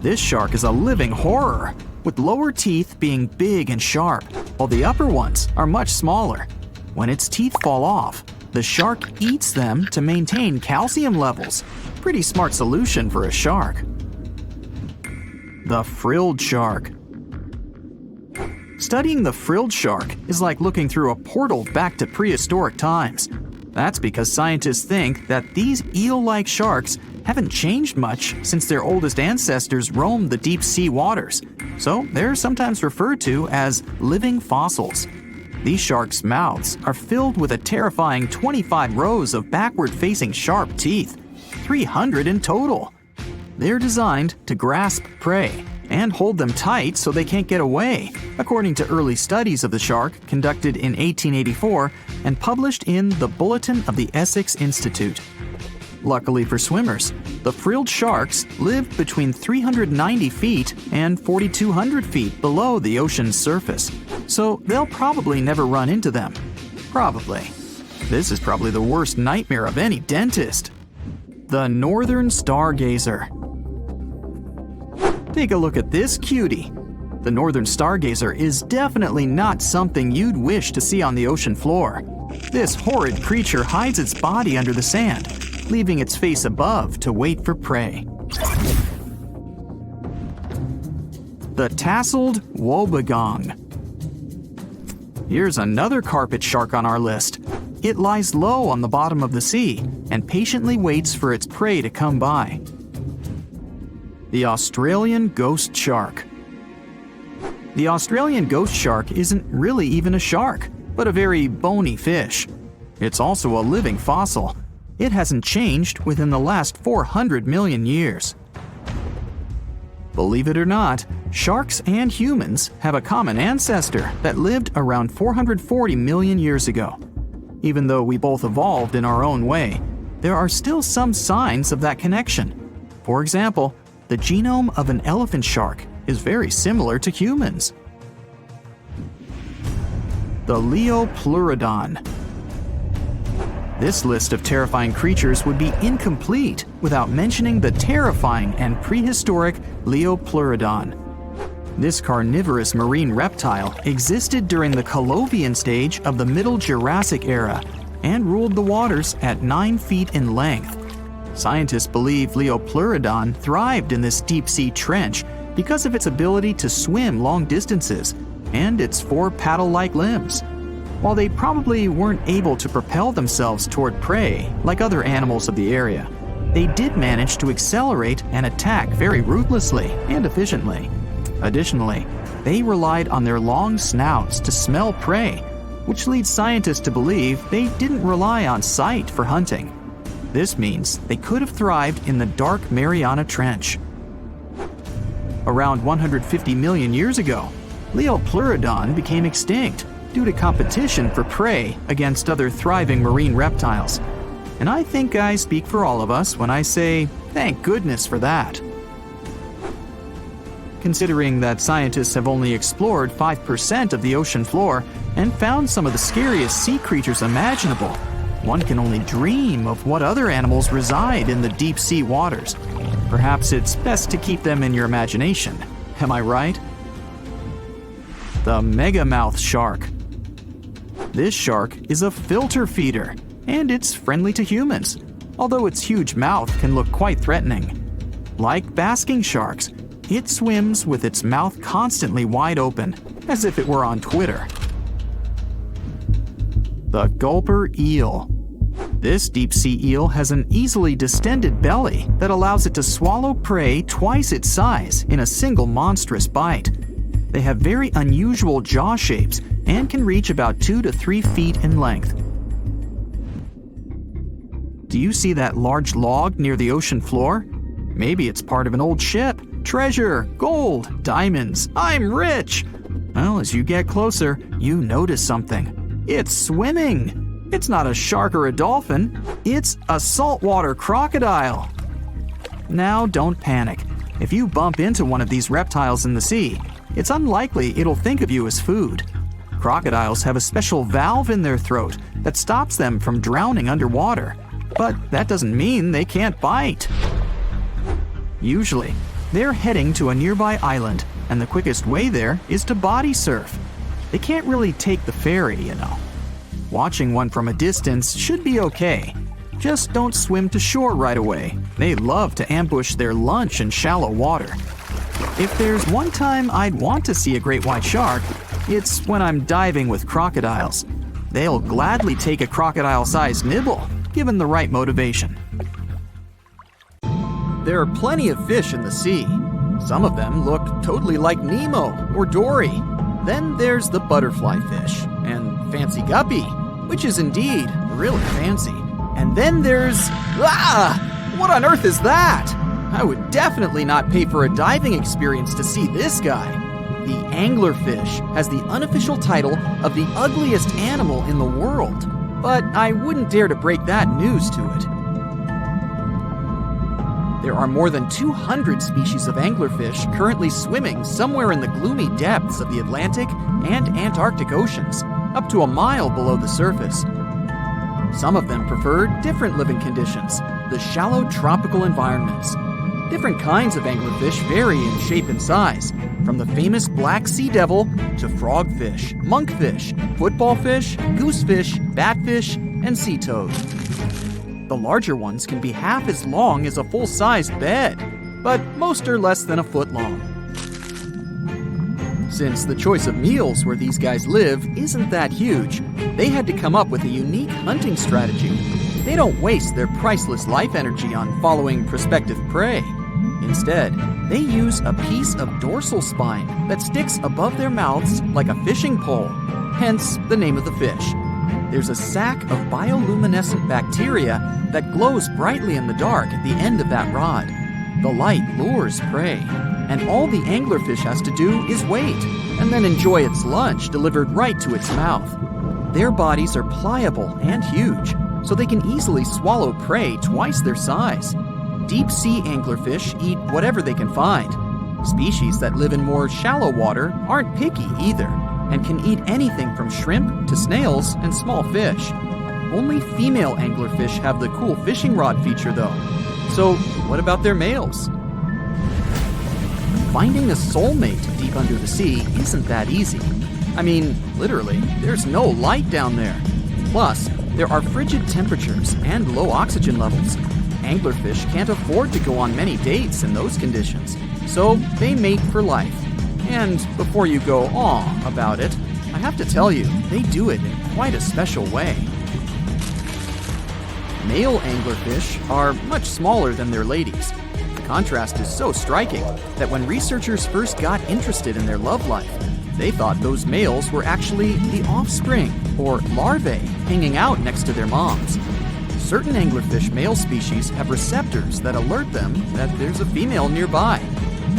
This shark is a living horror, with lower teeth being big and sharp, while the upper ones are much smaller. When its teeth fall off, the shark eats them to maintain calcium levels. Pretty smart solution for a shark. The frilled shark. Studying the frilled shark is like looking through a portal back to prehistoric times. That's because scientists think that these eel-like sharks haven't changed much since their oldest ancestors roamed the deep sea waters, so they're sometimes referred to as living fossils. These sharks' mouths are filled with a terrifying 25 rows of backward-facing sharp teeth, 300 in total. They're designed to grasp prey and hold them tight so they can't get away, according to early studies of the shark conducted in 1884 and published in the Bulletin of the Essex Institute. Luckily for swimmers, the frilled sharks live between 390 feet and 4,200 feet below the ocean's surface, so they'll probably never run into them. Probably. This is probably the worst nightmare of any dentist. The northern stargazer. Take a look at this cutie. The northern stargazer is definitely not something you'd wish to see on the ocean floor. This horrid creature hides its body under the sand, leaving its face above to wait for prey. the tasseled wobbegong. Here's another carpet shark on our list. It lies low on the bottom of the sea and patiently waits for its prey to come by. The Australian ghost shark. The Australian ghost shark isn't really even a shark, but a very bony fish. It's also a living fossil. It hasn't changed within the last 400 million years. Believe it or not, sharks and humans have a common ancestor that lived around 440 million years ago. Even though we both evolved in our own way, there are still some signs of that connection. For example, the genome of an elephant shark is very similar to humans. The Leopleurodon. This list of terrifying creatures would be incomplete without mentioning the terrifying and prehistoric Leopleurodon. This carnivorous marine reptile existed during the Colovian stage of the Middle Jurassic era and ruled the waters at 9 feet in length. Scientists believe Leopleurodon thrived in this deep-sea trench because of its ability to swim long distances and its 4 paddle-like limbs. While they probably weren't able to propel themselves toward prey like other animals of the area, they did manage to accelerate and attack very ruthlessly and efficiently. Additionally, they relied on their long snouts to smell prey, which leads scientists to believe they didn't rely on sight for hunting. This means they could have thrived in the dark Mariana Trench. Around 150 million years ago, Leopleurodon became extinct due to competition for prey against other thriving marine reptiles. And I think I speak for all of us when I say, thank goodness for that. Considering that scientists have only explored 5% of the ocean floor and found some of the scariest sea creatures imaginable, one can only dream of what other animals reside in the deep sea waters. Perhaps it's best to keep them in your imagination. Am I right? The megamouth shark. This shark is a filter feeder, and it's friendly to humans, although its huge mouth can look quite threatening. Like basking sharks, it swims with its mouth constantly wide open, as if it were on Twitter. The gulper eel. This deep-sea eel has an easily distended belly that allows it to swallow prey twice its size in a single monstrous bite. They have very unusual jaw shapes and can reach about 2 to 3 feet in length. Do you see that large log near the ocean floor? Maybe it's part of an old ship. Treasure, gold, diamonds, I'm rich! Well, as you get closer, you notice something. It's swimming! It's not a shark or a dolphin, it's a saltwater crocodile! Now don't panic. If you bump into one of these reptiles in the sea, it's unlikely it'll think of you as food. Crocodiles have a special valve in their throat that stops them from drowning underwater, but that doesn't mean they can't bite. Usually, they're heading to a nearby island, and the quickest way there is to body surf. They can't really take the ferry, you know. Watching one from a distance should be okay. Just don't swim to shore right away. They love to ambush their lunch in shallow water. If there's one time I'd want to see a great white shark, it's when I'm diving with crocodiles. They'll gladly take a crocodile-sized nibble, given the right motivation. There are plenty of fish in the sea. Some of them look totally like Nemo or Dory. Then there's the butterfly fish and fancy guppy, which is indeed really fancy. And then there's... what on earth is that? I would definitely not pay for a diving experience to see this guy. The anglerfish has the unofficial title of the ugliest animal in the world, but I wouldn't dare to break that news to it. There are more than 200 species of anglerfish currently swimming somewhere in the gloomy depths of the Atlantic and Antarctic Oceans, up to a mile below the surface. Some of them prefer different living conditions, the shallow tropical environments. Different kinds of anglerfish vary in shape and size, from the famous black sea devil to frogfish, monkfish, footballfish, goosefish, batfish, and sea toad. The larger ones can be half as long as a full-sized bed, but most are less than a foot long. Since the choice of meals where these guys live isn't that huge, they had to come up with a unique hunting strategy. They don't waste their priceless life energy on following prospective prey. Instead, they use a piece of dorsal spine that sticks above their mouths like a fishing pole, hence the name of the fish. There's a sac of bioluminescent bacteria that glows brightly in the dark at the end of that rod. The light lures prey, and all the anglerfish has to do is wait, and then enjoy its lunch delivered right to its mouth. Their bodies are pliable and huge, so they can easily swallow prey twice their size. Deep-sea anglerfish eat whatever they can find. Species that live in more shallow water aren't picky either, and can eat anything from shrimp to snails and small fish. Only female anglerfish have the cool fishing rod feature though. So what about their males? Finding a soulmate deep under the sea isn't that easy. I mean, literally, there's no light down there. Plus, there are frigid temperatures and low oxygen levels. Anglerfish can't afford to go on many dates in those conditions, so they mate for life. And before you go aw about it, I have to tell you, they do it in quite a special way. Male anglerfish are much smaller than their ladies. The contrast is so striking that when researchers first got interested in their love life, they thought those males were actually the offspring, or larvae, hanging out next to their moms. Certain anglerfish male species have receptors that alert them that there's a female nearby.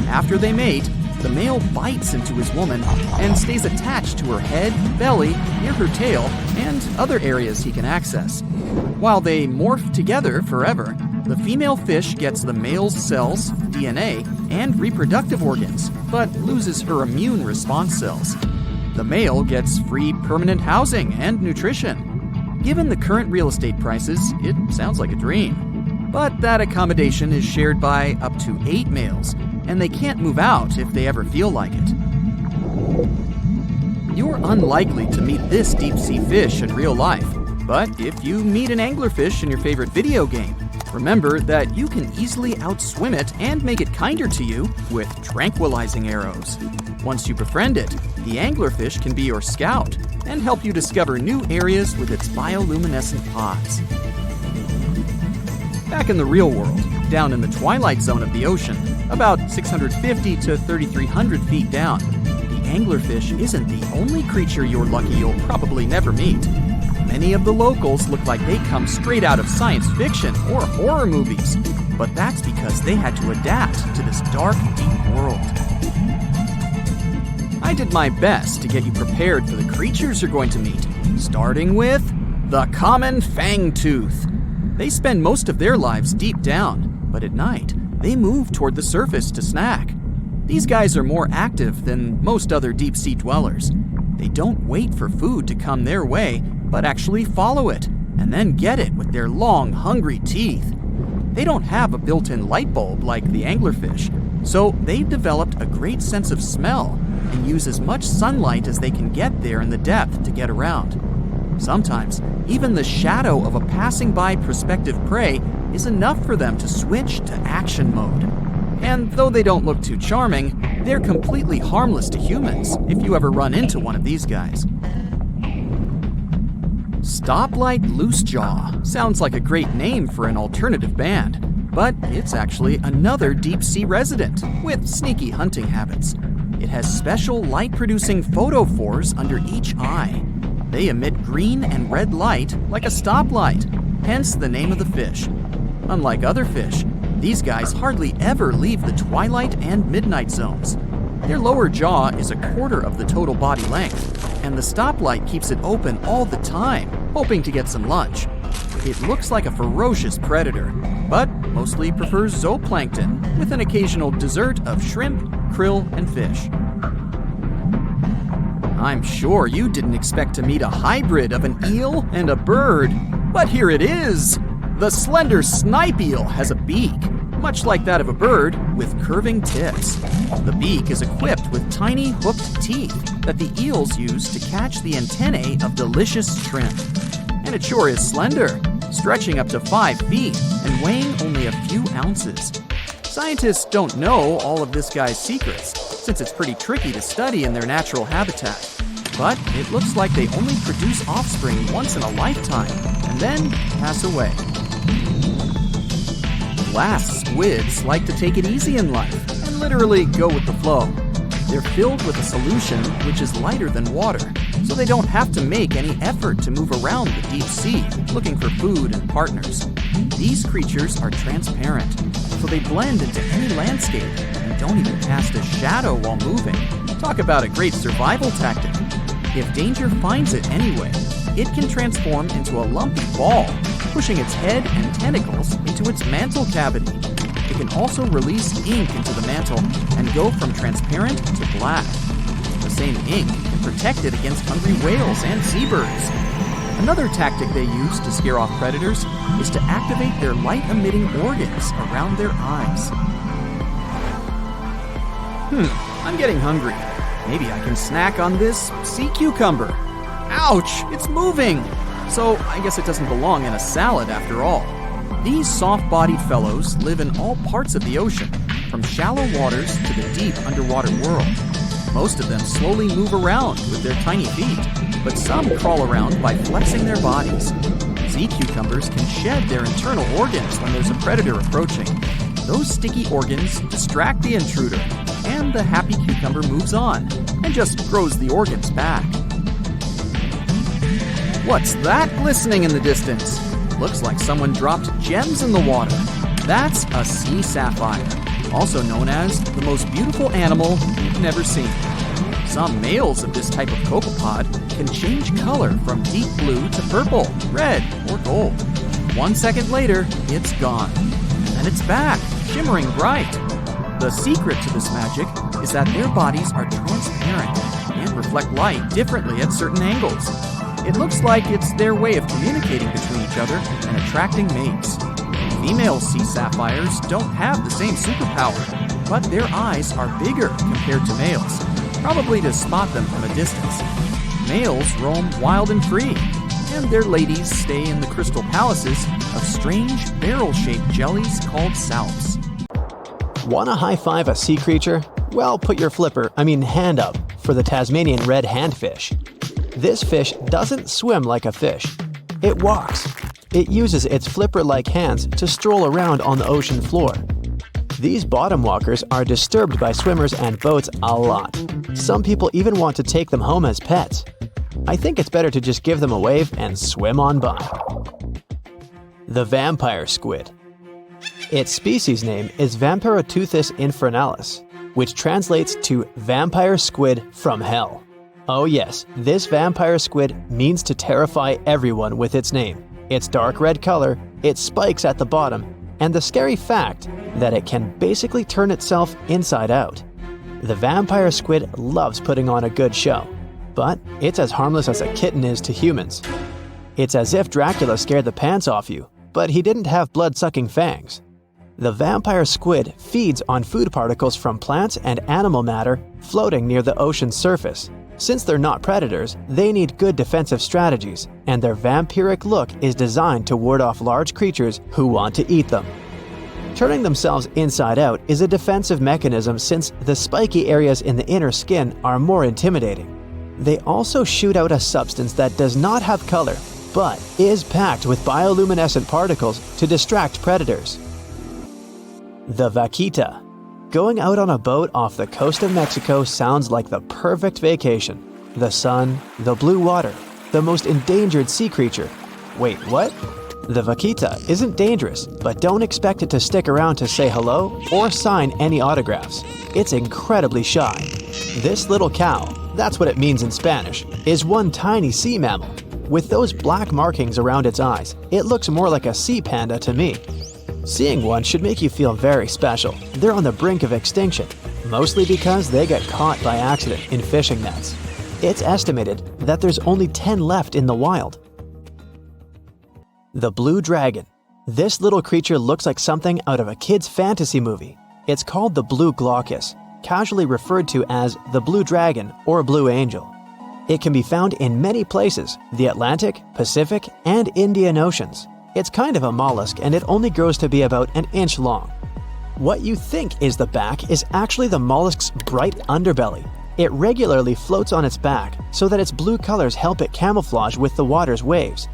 After they mate, the male bites into his woman and stays attached to her head, belly, near her tail, and other areas he can access. While they morph together forever, the female fish gets the male's cells, DNA, and reproductive organs, but loses her immune response cells. The male gets free permanent housing and nutrition. Given the current real estate prices, it sounds like a dream. But that accommodation is shared by up to 8 males, and they can't move out if they ever feel like it. You're unlikely to meet this deep-sea fish in real life, but if you meet an anglerfish in your favorite video game, remember that you can easily outswim it and make it kinder to you with tranquilizing arrows. Once you befriend it, the anglerfish can be your scout and help you discover new areas with its bioluminescent pods. Back in the real world, down in the twilight zone of the ocean, about 650 to 3,300 feet down, the anglerfish isn't the only creature you're lucky you'll probably never meet. Many of the locals look like they come straight out of science fiction or horror movies, but that's because they had to adapt to this dark, deep world. I did my best to get you prepared for the creatures you're going to meet, starting with the common Fangtooth. They spend most of their lives deep down, but at night, they move toward the surface to snack. These guys are more active than most other deep-sea dwellers. They don't wait for food to come their way, but actually follow it, and then get it with their long, hungry teeth. They don't have a built-in light bulb like the anglerfish, so they've developed a great sense of smell and use as much sunlight as they can get there in the depth to get around. Sometimes, even the shadow of a passing by prospective prey is enough for them to switch to action mode. And though they don't look too charming, they're completely harmless to humans if you ever run into one of these guys. Stoplight Loosejaw sounds like a great name for an alternative band, but it's actually another deep-sea resident with sneaky hunting habits. It has special light-producing photophores under each eye. They emit green and red light like a stoplight, hence the name of the fish. Unlike other fish, these guys hardly ever leave the twilight and midnight zones. Their lower jaw is a quarter of the total body length, and the stoplight keeps it open all the time, hoping to get some lunch. It looks like a ferocious predator, but mostly prefers zooplankton, with an occasional dessert of shrimp, krill, and fish. I'm sure you didn't expect to meet a hybrid of an eel and a bird, but here it is! The slender snipe eel has a beak, much like that of a bird, with curving tips. The beak is equipped with tiny hooked teeth that the eels use to catch the antennae of delicious shrimp. And it sure is slender, stretching up to 5 feet and weighing only a few ounces. Scientists don't know all of this guy's secrets, since it's pretty tricky to study in their natural habitat. But it looks like they only produce offspring once in a lifetime, and then pass away. Glass squids like to take it easy in life, and literally go with the flow. They're filled with a solution which is lighter than water, so they don't have to make any effort to move around the deep sea, looking for food and partners. These creatures are transparent, so they blend into any landscape and don't even cast a shadow while moving. Talk about a great survival tactic. If danger finds it anyway, it can transform into a lumpy ball, pushing its head and tentacles into its mantle cavity. It can also release ink into the mantle and go from transparent to black. The same ink can protect it against hungry whales and seabirds. Another tactic they use to scare off predators is to activate their light-emitting organs around their eyes. I'm getting hungry. Maybe I can snack on this sea cucumber. Ouch, it's moving! So I guess it doesn't belong in a salad after all. These soft-bodied fellows live in all parts of the ocean, from shallow waters to the deep underwater world. Most of them slowly move around with their tiny feet, but some crawl around by flexing their bodies. Sea cucumbers can shed their internal organs when there's a predator approaching. Those sticky organs distract the intruder, and the happy cucumber moves on and just grows the organs back. What's that glistening in the distance? Looks like someone dropped gems in the water. That's a sea sapphire, also known as the most beautiful animal you've never seen. Some males of this type of copepod can change color from deep blue to purple, red, or gold. 1 second later, it's gone. And it's back, shimmering bright. The secret to this magic is that their bodies are transparent and reflect light differently at certain angles. It looks like it's their way of communicating between each other and attracting mates. Female sea sapphires don't have the same superpower, but their eyes are bigger compared to males, probably to spot them from a distance. Males roam wild and free, and their ladies stay in the crystal palaces of strange barrel-shaped jellies called salps. Wanna high-five a sea creature? Well, put your hand up for the Tasmanian red handfish. This fish doesn't swim like a fish. It walks. It uses its flipper-like hands to stroll around on the ocean floor. These bottom walkers are disturbed by swimmers and boats a lot. Some people even want to take them home as pets. I think it's better to just give them a wave and swim on by. The vampire squid. Its species name is Vampiroteuthis infernalis, which translates to vampire squid from hell. Oh yes, this vampire squid means to terrify everyone with its name, its dark red color, its spikes at the bottom, and the scary fact that it can basically turn itself inside out. The vampire squid loves putting on a good show, but it's as harmless as a kitten is to humans. It's as if Dracula scared the pants off you, but he didn't have blood-sucking fangs. The vampire squid feeds on food particles from plants and animal matter floating near the ocean's surface. Since they're not predators, they need good defensive strategies, and their vampiric look is designed to ward off large creatures who want to eat them. Turning themselves inside out is a defensive mechanism since the spiky areas in the inner skin are more intimidating. They also shoot out a substance that does not have color, but is packed with bioluminescent particles to distract predators. The vaquita. Going out on a boat off the coast of Mexico sounds like the perfect vacation. The sun, the blue water, the most endangered sea creature. Wait, what? The vaquita isn't dangerous, but don't expect it to stick around to say hello or sign any autographs. It's incredibly shy. This little cow, that's what it means in Spanish, is one tiny sea mammal. With those black markings around its eyes, it looks more like a sea panda to me. Seeing one should make you feel very special. They're on the brink of extinction, mostly because they got caught by accident in fishing nets. It's estimated that there's only 10 left in the wild. The blue dragon. This little creature looks like something out of a kid's fantasy movie. It's called the blue glaucus, casually referred to as the blue dragon or blue angel. It can be found in many places, the Atlantic, Pacific, and Indian Oceans. It's kind of a mollusk and it only grows to be about an inch long. What you think is the back is actually the mollusk's bright underbelly. It regularly floats on its back so that its blue colors help it camouflage with the water's waves.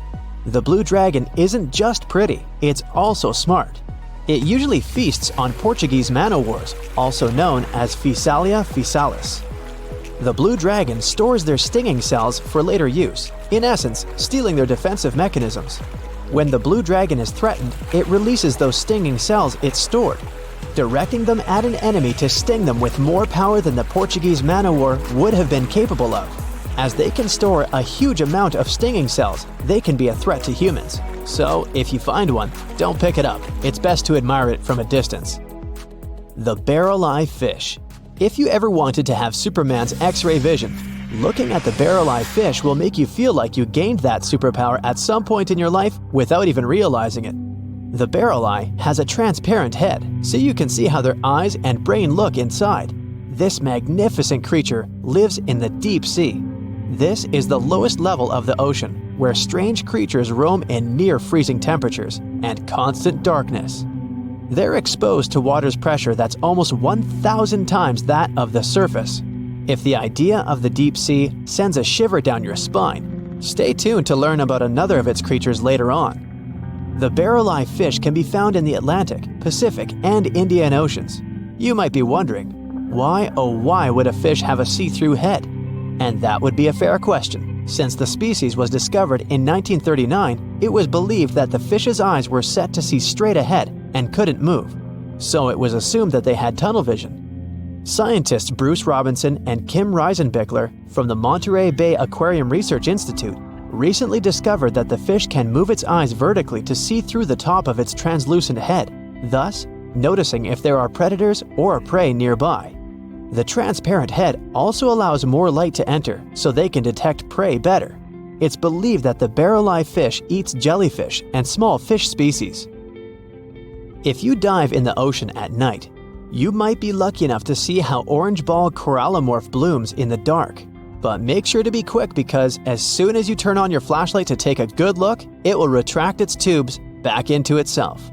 The blue dragon isn't just pretty, it's also smart. It usually feasts on Portuguese man-o'-wars, also known as Physalia physalis. The blue dragon stores their stinging cells for later use, in essence, stealing their defensive mechanisms. When the blue dragon is threatened, it releases those stinging cells it stored, directing them at an enemy to sting them with more power than the Portuguese man-o'-war would have been capable of. As they can store a huge amount of stinging cells, they can be a threat to humans. So, if you find one, don't pick it up. It's best to admire it from a distance. The barrel-eye fish. If you ever wanted to have Superman's X-ray vision, looking at the barrel-eye fish will make you feel like you gained that superpower at some point in your life without even realizing it. The barrel eye has a transparent head, so you can see how their eyes and brain look inside. This magnificent creature lives in the deep sea. This is the lowest level of the ocean, where strange creatures roam in near-freezing temperatures and constant darkness. They're exposed to water's pressure that's almost 1,000 times that of the surface. If the idea of the deep sea sends a shiver down your spine, stay tuned to learn about another of its creatures later on. The barrel-eye fish can be found in the Atlantic, Pacific, and Indian Oceans. You might be wondering, why oh why would a fish have a see-through head? And that would be a fair question. Since the species was discovered in 1939, it was believed that the fish's eyes were set to see straight ahead and couldn't move. So it was assumed that they had tunnel vision. Scientists Bruce Robinson and Kim Reisenbichler from the Monterey Bay Aquarium Research Institute recently discovered that the fish can move its eyes vertically to see through the top of its translucent head, thus noticing if there are predators or prey nearby. The transparent head also allows more light to enter so they can detect prey better. It's believed that the barrel-eye fish eats jellyfish and small fish species. If you dive in the ocean at night, you might be lucky enough to see how orange ball corallomorph blooms in the dark. But make sure to be quick because as soon as you turn on your flashlight to take a good look, it will retract its tubes back into itself.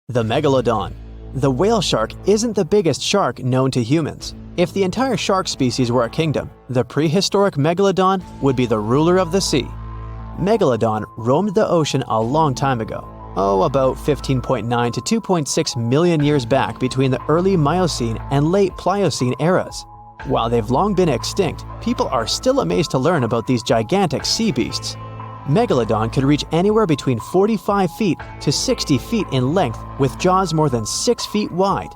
The Megalodon. The whale shark isn't the biggest shark known to humans. If the entire shark species were a kingdom, the prehistoric Megalodon would be the ruler of the sea. Megalodon roamed the ocean a long time ago. About 15.9 to 2.6 million years back between the early Miocene and late Pliocene eras. While they've long been extinct, people are still amazed to learn about these gigantic sea beasts. Megalodon could reach anywhere between 45 feet to 60 feet in length with jaws more than 6 feet wide.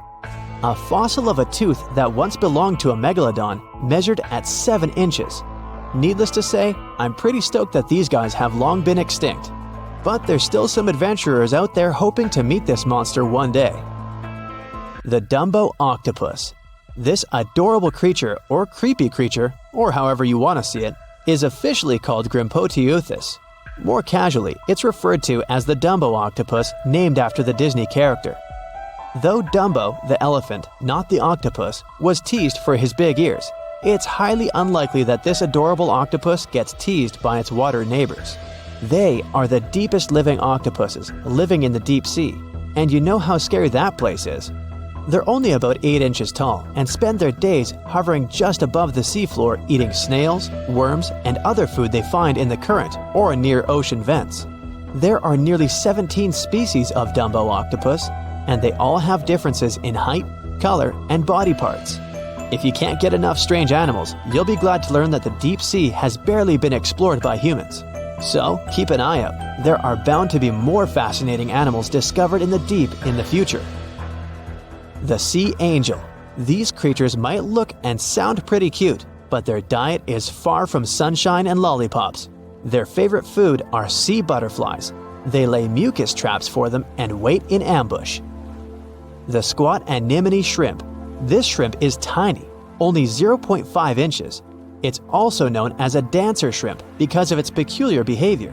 A fossil of a tooth that once belonged to a megalodon measured at 7 inches. Needless to say, I'm pretty stoked that these guys have long been extinct. But there's still some adventurers out there hoping to meet this monster one day. The Dumbo octopus. This adorable creature, or creepy creature, or however you want to see it, is officially called Grimpoteuthis. More casually, it's referred to as the Dumbo octopus, named after the Disney character. Though Dumbo, the elephant, not the octopus, was teased for his big ears, it's highly unlikely that this adorable octopus gets teased by its water neighbors. They are the deepest living octopuses, living in the deep sea, and you know how scary that place is. They're only about 8 inches tall and spend their days hovering just above the seafloor eating snails, worms, and other food they find in the current or near ocean vents. There are nearly 17 species of Dumbo octopus, and they all have differences in height, color, and body parts. If you can't get enough strange animals, you'll be glad to learn that the deep sea has barely been explored by humans. So keep an eye out. There are bound to be more fascinating animals discovered in the deep in the future. The sea angel. These creatures might look and sound pretty cute, but their diet is far from sunshine and lollipops. Their favorite food are sea butterflies. They lay mucus traps for them and wait in ambush. The squat anemone shrimp. This shrimp is tiny, only 0.5 inches. It's also known as a dancer shrimp because of its peculiar behavior.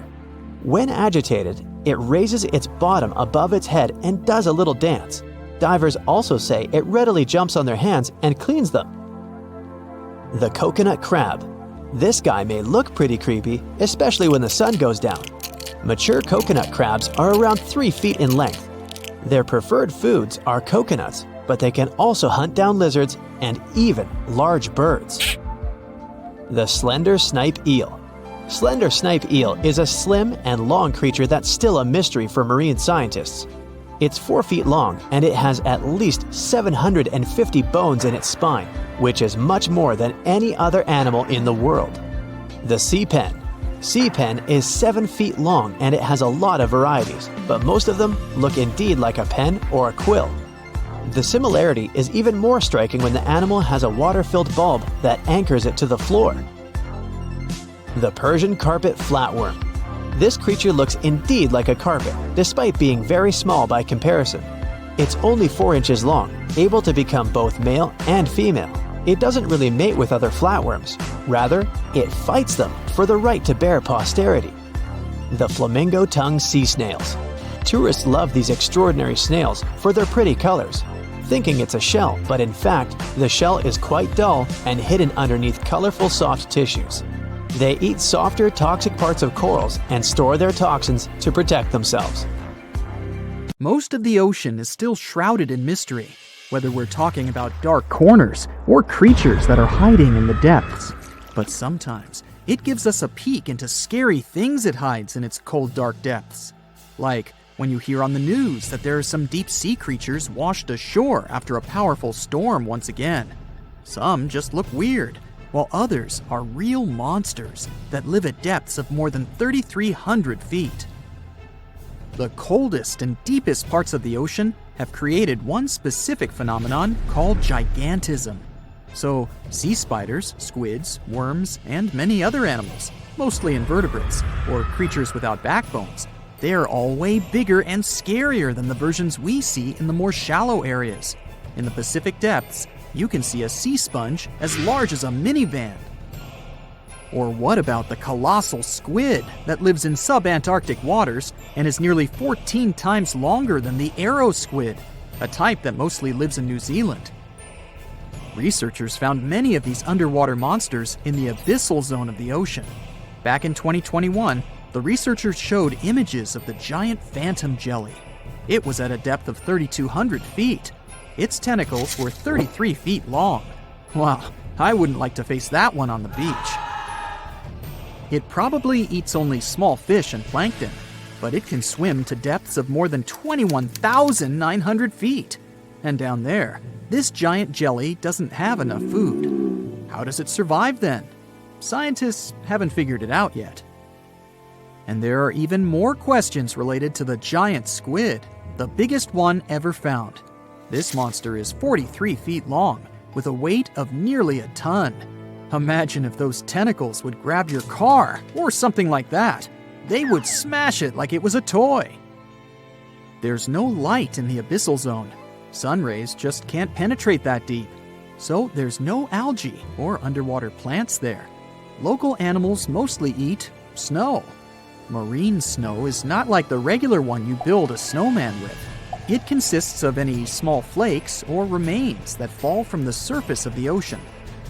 When agitated, it raises its bottom above its head and does a little dance. Divers also say it readily jumps on their hands and cleans them. The coconut crab. This guy may look pretty creepy, especially when the sun goes down. Mature coconut crabs are around 3 feet in length. Their preferred foods are coconuts, but they can also hunt down lizards and even large birds. The slender snipe eel. Slender snipe eel is a slim and long creature that's still a mystery for marine scientists. It's 4 feet long and it has at least 750 bones in its spine, which is much more than any other animal in the world. The sea pen. Sea pen is 7 feet long and it has a lot of varieties, but most of them look indeed like a pen or a quill. The similarity is even more striking when the animal has a water-filled bulb that anchors it to the floor. The Persian carpet flatworm. This creature looks indeed like a carpet, despite being very small by comparison. It's only 4 inches long, able to become both male and female. It doesn't really mate with other flatworms. Rather, it fights them for the right to bear posterity. The flamingo-tongued sea snails. Tourists love these extraordinary snails for their pretty colors, thinking it's a shell, but in fact, the shell is quite dull and hidden underneath colorful soft tissues. They eat softer, toxic parts of corals and store their toxins to protect themselves. Most of the ocean is still shrouded in mystery, whether we're talking about dark corners or creatures that are hiding in the depths. But sometimes, it gives us a peek into scary things it hides in its cold, dark depths. Like when you hear on the news that there are some deep-sea creatures washed ashore after a powerful storm once again. Some just look weird, while others are real monsters that live at depths of more than 3,300 feet. The coldest and deepest parts of the ocean have created one specific phenomenon called gigantism. So, sea spiders, squids, worms, and many other animals, mostly invertebrates, or creatures without backbones, they're all way bigger and scarier than the versions we see in the more shallow areas. In the Pacific depths, you can see a sea sponge as large as a minivan. Or what about the colossal squid that lives in sub-Antarctic waters and is nearly 14 times longer than the arrow squid, a type that mostly lives in New Zealand? Researchers found many of these underwater monsters in the abyssal zone of the ocean. Back in 2021, the researchers showed images of the giant phantom jelly. It was at a depth of 3,200 feet. Its tentacles were 33 feet long. Wow, I wouldn't like to face that one on the beach. It probably eats only small fish and plankton, but it can swim to depths of more than 21,900 feet. And down there, this giant jelly doesn't have enough food. How does it survive then? Scientists haven't figured it out yet. And there are even more questions related to the giant squid, the biggest one ever found. This monster is 43 feet long, with a weight of nearly a ton. Imagine if those tentacles would grab your car, or something like that. They would smash it like it was a toy. There's no light in the abyssal zone. Sun rays just can't penetrate that deep. So there's no algae or underwater plants there. Local animals mostly eat snow. Marine snow is not like the regular one you build a snowman with. It consists of any small flakes or remains that fall from the surface of the ocean.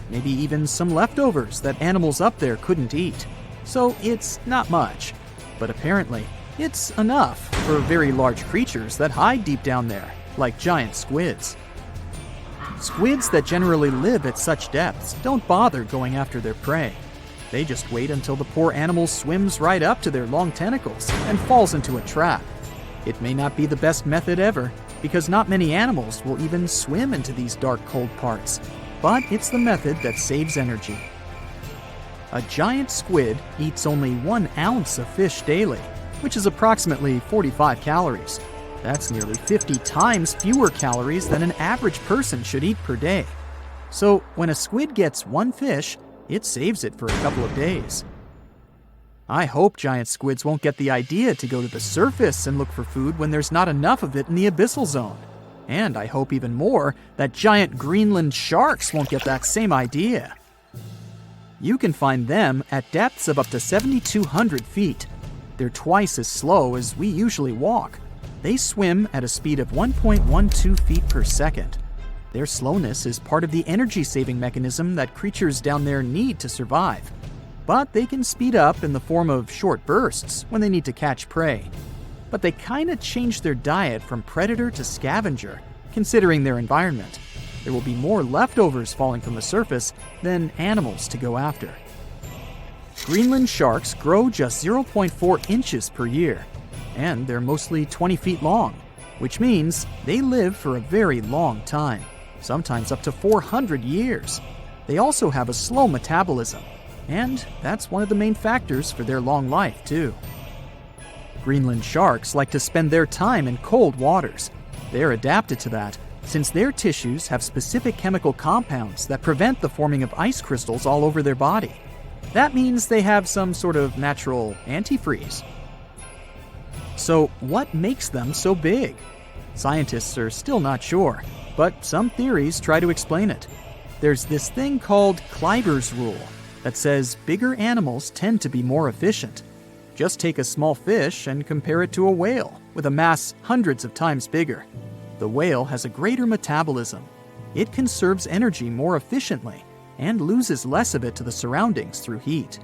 Maybe even some leftovers that animals up there couldn't eat. So it's not much. But apparently, it's enough for very large creatures that hide deep down there, like giant squids. Squids that generally live at such depths don't bother going after their prey. They just wait until the poor animal swims right up to their long tentacles and falls into a trap. It may not be the best method ever, because not many animals will even swim into these dark, cold parts. But it's the method that saves energy. A giant squid eats only 1 ounce of fish daily, which is approximately 45 calories. That's nearly 50 times fewer calories than an average person should eat per day. So when a squid gets 1 fish, it saves it for a couple of days. I hope giant squids won't get the idea to go to the surface and look for food when there's not enough of it in the abyssal zone. And I hope even more that giant Greenland sharks won't get that same idea. You can find them at depths of up to 7,200 feet. They're twice as slow as we usually walk. They swim at a speed of 1.12 feet per second. Their slowness is part of the energy-saving mechanism that creatures down there need to survive. But they can speed up in the form of short bursts when they need to catch prey. but they kinda changed their diet from predator to scavenger, considering their environment. There will be more leftovers falling from the surface than animals to go after. Greenland sharks grow just 0.4 inches per year, and they're mostly 20 feet long, which means they live for a very long time, sometimes up to 400 years. They also have a slow metabolism, and that's one of the main factors for their long life, too. Greenland sharks like to spend their time in cold waters. They're adapted to that, since their tissues have specific chemical compounds that prevent the forming of ice crystals all over their body. That means they have some sort of natural antifreeze. So, what makes them so big? Scientists are still not sure, but some theories try to explain it. There's this thing called Kleiber's rule that says bigger animals tend to be more efficient. Just take a small fish and compare it to a whale with a mass hundreds of times bigger. The whale has a greater metabolism. It conserves energy more efficiently and loses less of it to the surroundings through heat.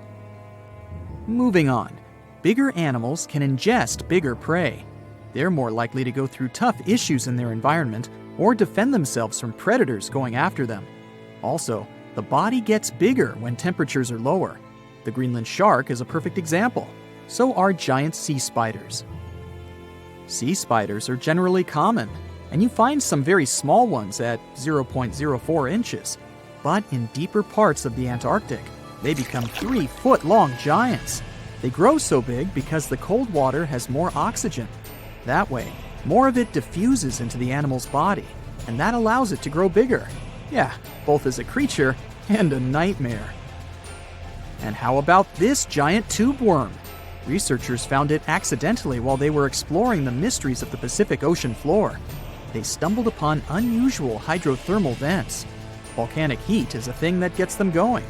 Moving on, bigger animals can ingest bigger prey. They're more likely to go through tough issues in their environment or defend themselves from predators going after them. Also, the body gets bigger when temperatures are lower. The Greenland shark is a perfect example. So are giant sea spiders. Sea spiders are generally common, and you find some very small ones at 0.04 inches. But in deeper parts of the Antarctic, they become 3-foot-long giants. They grow so big because the cold water has more oxygen. That way, more of it diffuses into the animal's body, and that allows it to grow bigger. Yeah, both as a creature and a nightmare. And how about this giant tube worm? Researchers found it accidentally while they were exploring the mysteries of the Pacific Ocean floor. They stumbled upon unusual hydrothermal vents. Volcanic heat is a thing that gets them going.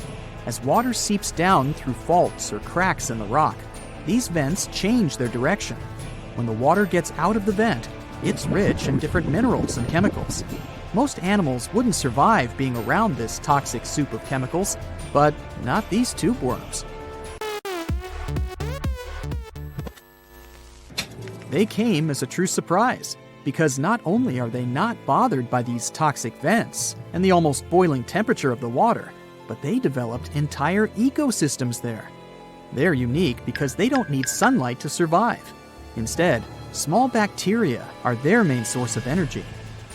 As water seeps down through faults or cracks in the rock, these vents change their direction. When the water gets out of the vent, it's rich in different minerals and chemicals. Most animals wouldn't survive being around this toxic soup of chemicals, but not these tube worms. They came as a true surprise, because not only are they not bothered by these toxic vents and the almost boiling temperature of the water, but they developed entire ecosystems there. They're unique because they don't need sunlight to survive. Instead, small bacteria are their main source of energy.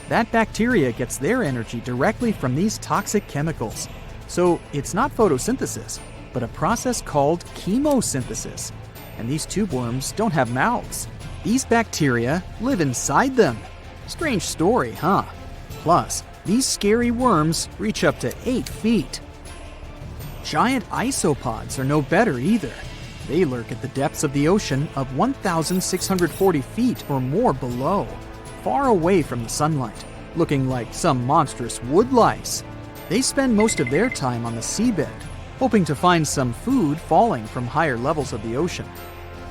That bacteria gets their energy directly from these toxic chemicals. So it's not photosynthesis, but a process called chemosynthesis. And these tube worms don't have mouths. These bacteria live inside them. Strange story, huh? Plus, these scary worms reach up to 8 feet. Giant isopods are no better either. They lurk at the depths of the ocean of 1,640 feet or more below, far away from the sunlight, looking like some monstrous wood lice. They spend most of their time on the seabed, hoping to find some food falling from higher levels of the ocean.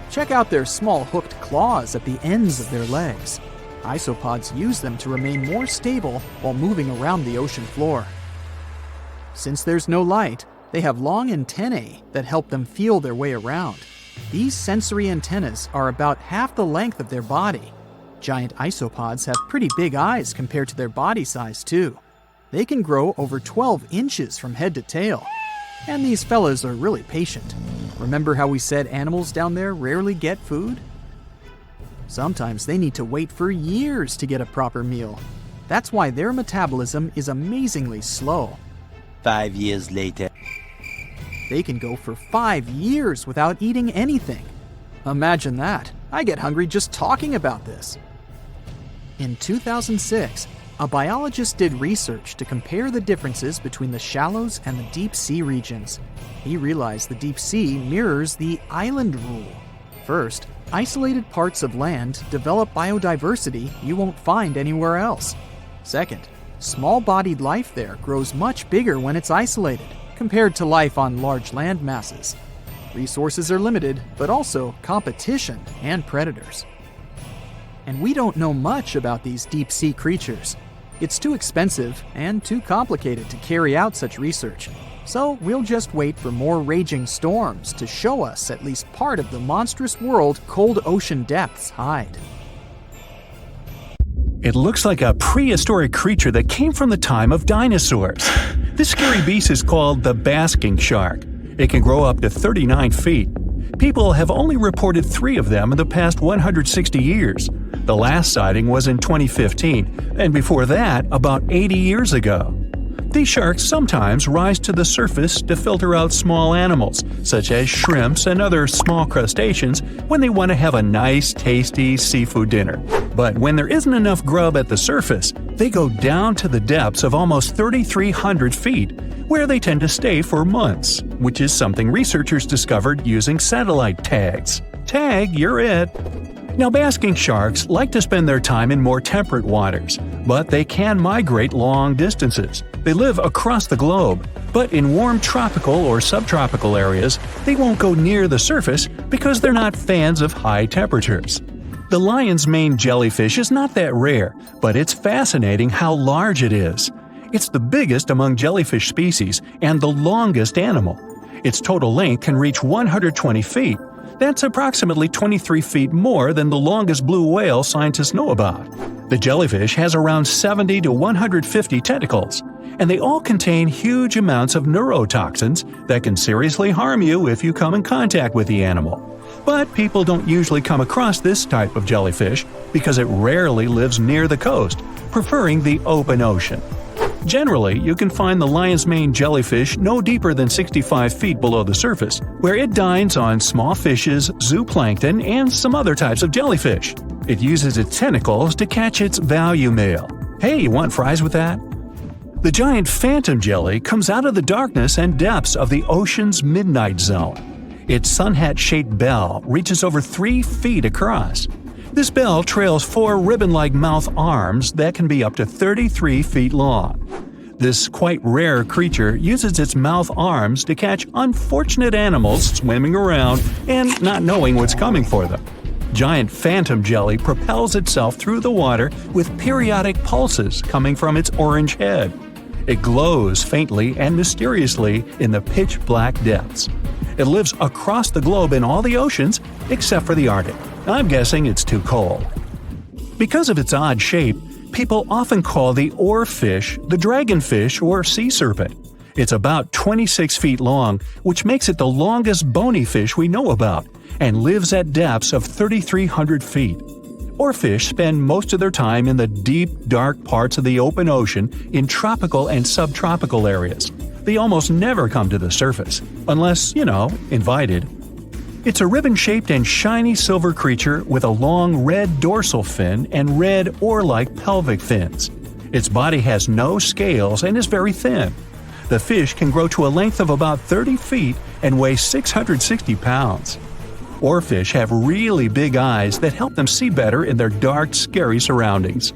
Check out their small hooked claws at the ends of their legs. Isopods use them to remain more stable while moving around the ocean floor. Since there's no light, they have long antennae that help them feel their way around. These sensory antennas are about half the length of their body. Giant isopods have pretty big eyes compared to their body size, too. They can grow over 12 inches from head to tail. And these fellas are really patient. Remember how we said animals down there rarely get food? Sometimes they need to wait for years to get a proper meal. That's why their metabolism is amazingly slow. 5 years later. They can go for 5 years without eating anything. Imagine that. I get hungry just talking about this. In 2006, a biologist did research to compare the differences between the shallows and the deep sea regions. He realized the deep sea mirrors the island rule. First, isolated parts of land develop biodiversity you won't find anywhere else. Second, small-bodied life there grows much bigger when it's isolated, compared to life on large land masses. Resources are limited, but also competition and predators. And we don't know much about these deep-sea creatures. It's too expensive and too complicated to carry out such research, So we'll just wait for more raging storms to show us at least part of the monstrous world cold ocean depths hide. It looks like a prehistoric creature that came from the time of dinosaurs. This scary beast is called the basking shark. It can grow up to 39 feet. People have only reported 3 of them in the past 160 years. The last sighting was in 2015, and before that, about 80 years ago. These sharks sometimes rise to the surface to filter out small animals, such as shrimps and other small crustaceans, when they want to have a nice, tasty seafood dinner. But when there isn't enough grub at the surface, they go down to the depths of almost 3,300 feet, where they tend to stay for months, which is something researchers discovered using satellite tags. Tag, you're it! Now, basking sharks like to spend their time in more temperate waters, but they can migrate long distances. They live across the globe, but in warm tropical or subtropical areas, they won't go near the surface because they're not fans of high temperatures. The lion's mane jellyfish is not that rare, but it's fascinating how large it is. It's the biggest among jellyfish species and the longest animal. Its total length can reach 120 feet. That's approximately 23 feet more than the longest blue whale scientists know about. The jellyfish has around 70 to 150 tentacles, and they all contain huge amounts of neurotoxins that can seriously harm you if you come in contact with the animal. But people don't usually come across this type of jellyfish because it rarely lives near the coast, preferring the open ocean. Generally, you can find the lion's mane jellyfish no deeper than 65 feet below the surface, where it dines on small fishes, zooplankton, and some other types of jellyfish. It uses its tentacles to catch its value meal. Hey, you want fries with that? The giant phantom jelly comes out of the darkness and depths of the ocean's midnight zone. Its sun hat-shaped bell reaches over 3 feet across. This bell trails 4 ribbon-like mouth arms that can be up to 33 feet long. This quite rare creature uses its mouth arms to catch unfortunate animals swimming around and not knowing what's coming for them. Giant phantom jelly propels itself through the water with periodic pulses coming from its orange head. It glows faintly and mysteriously in the pitch-black depths. It lives across the globe in all the oceans except for the Arctic. I'm guessing it's too cold. Because of its odd shape, people often call the oarfish the dragonfish or sea serpent. It's about 26 feet long, which makes it the longest bony fish we know about, and lives at depths of 3,300 feet. Oarfish spend most of their time in the deep, dark parts of the open ocean in tropical and subtropical areas. They almost never come to the surface, unless, invited. It's a ribbon-shaped and shiny silver creature with a long red dorsal fin and red oar-like pelvic fins. Its body has no scales and is very thin. The fish can grow to a length of about 30 feet and weigh 660 pounds. Oarfish have really big eyes that help them see better in their dark, scary surroundings.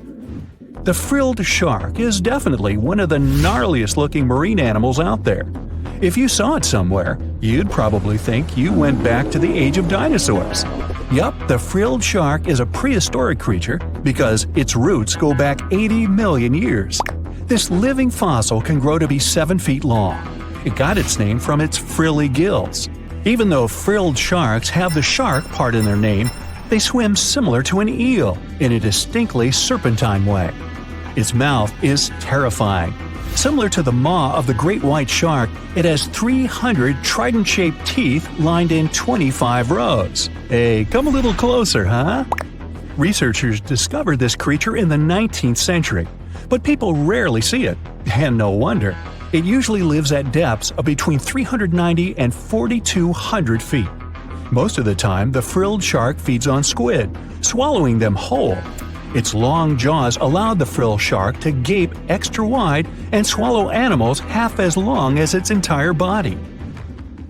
The frilled shark is definitely one of the gnarliest-looking marine animals out there. If you saw it somewhere, you'd probably think you went back to the age of dinosaurs. Yup, the frilled shark is a prehistoric creature because its roots go back 80 million years. This living fossil can grow to be 7 feet long. It got its name from its frilly gills. Even though frilled sharks have the shark part in their name, they swim similar to an eel in a distinctly serpentine way. Its mouth is terrifying. Similar to the maw of the great white shark, it has 300 trident-shaped teeth lined in 25 rows. Hey, come a little closer, huh? Researchers discovered this creature in the 19th century, but people rarely see it, and no wonder. It usually lives at depths of between 390 and 4,200 feet. Most of the time, the frilled shark feeds on squid, swallowing them whole. Its long jaws allowed the frilled shark to gape extra wide and swallow animals half as long as its entire body.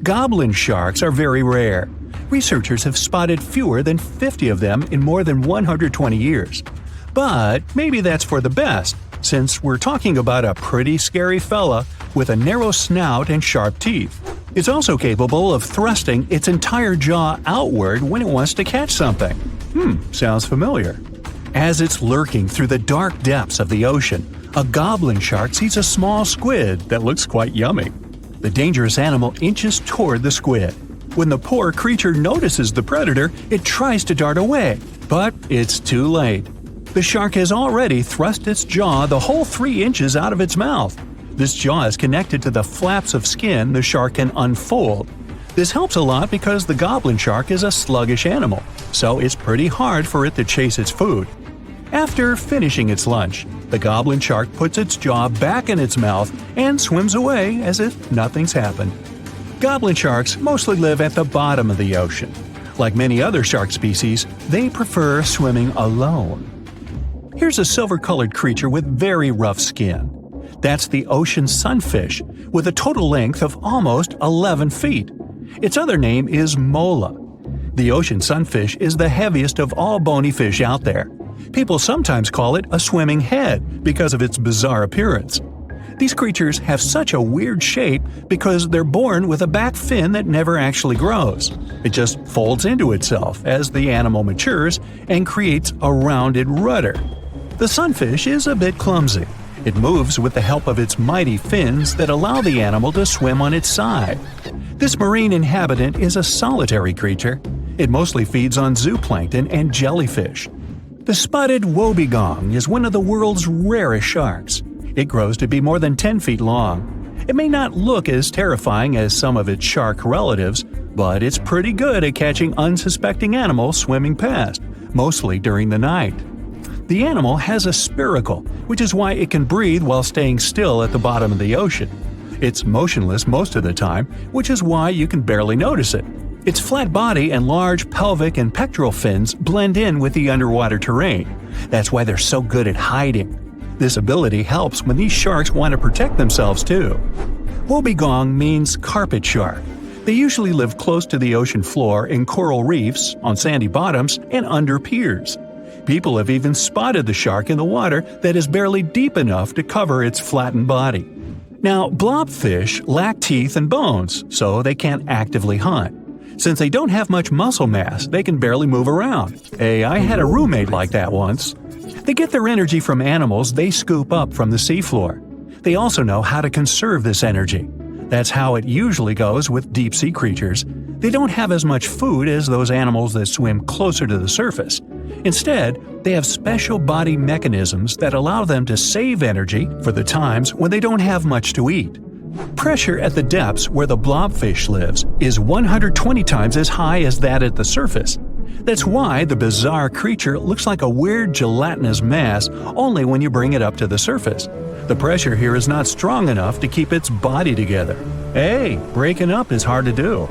Goblin sharks are very rare. Researchers have spotted fewer than 50 of them in more than 120 years. But maybe that's for the best, since we're talking about a pretty scary fella with a narrow snout and sharp teeth. It's also capable of thrusting its entire jaw outward when it wants to catch something. Sounds familiar. As it's lurking through the dark depths of the ocean, a goblin shark sees a small squid that looks quite yummy. The dangerous animal inches toward the squid. When the poor creature notices the predator, it tries to dart away, but it's too late. The shark has already thrust its jaw the whole 3 inches out of its mouth. This jaw is connected to the flaps of skin the shark can unfold. This helps a lot because the goblin shark is a sluggish animal, so it's pretty hard for it to chase its food. After finishing its lunch, the goblin shark puts its jaw back in its mouth and swims away as if nothing's happened. Goblin sharks mostly live at the bottom of the ocean. Like many other shark species, they prefer swimming alone. Here's a silver-colored creature with very rough skin. That's the ocean sunfish, with a total length of almost 11 feet. Its other name is mola. The ocean sunfish is the heaviest of all bony fish out there. People sometimes call it a swimming head because of its bizarre appearance. These creatures have such a weird shape because they're born with a back fin that never actually grows. It just folds into itself as the animal matures and creates a rounded rudder. The sunfish is a bit clumsy. It moves with the help of its mighty fins that allow the animal to swim on its side. This marine inhabitant is a solitary creature. It mostly feeds on zooplankton and jellyfish. The spotted wobbegong is one of the world's rarest sharks. It grows to be more than 10 feet long. It may not look as terrifying as some of its shark relatives, but it's pretty good at catching unsuspecting animals swimming past, mostly during the night. The animal has a spiracle, which is why it can breathe while staying still at the bottom of the ocean. It's motionless most of the time, which is why you can barely notice it. Its flat body and large pelvic and pectoral fins blend in with the underwater terrain. That's why they're so good at hiding. This ability helps when these sharks want to protect themselves too. Wobbegong means carpet shark. They usually live close to the ocean floor in coral reefs, on sandy bottoms, and under piers. People have even spotted the shark in the water that is barely deep enough to cover its flattened body. Now, blobfish lack teeth and bones, so they can't actively hunt. Since they don't have much muscle mass, they can barely move around. Hey, I had a roommate like that once. They get their energy from animals they scoop up from the seafloor. They also know how to conserve this energy. That's how it usually goes with deep-sea creatures. They don't have as much food as those animals that swim closer to the surface. Instead, they have special body mechanisms that allow them to save energy for the times when they don't have much to eat. Pressure at the depths where the blobfish lives is 120 times as high as that at the surface. That's why the bizarre creature looks like a weird gelatinous mass only when you bring it up to the surface. The pressure here is not strong enough to keep its body together. Hey, breaking up is hard to do.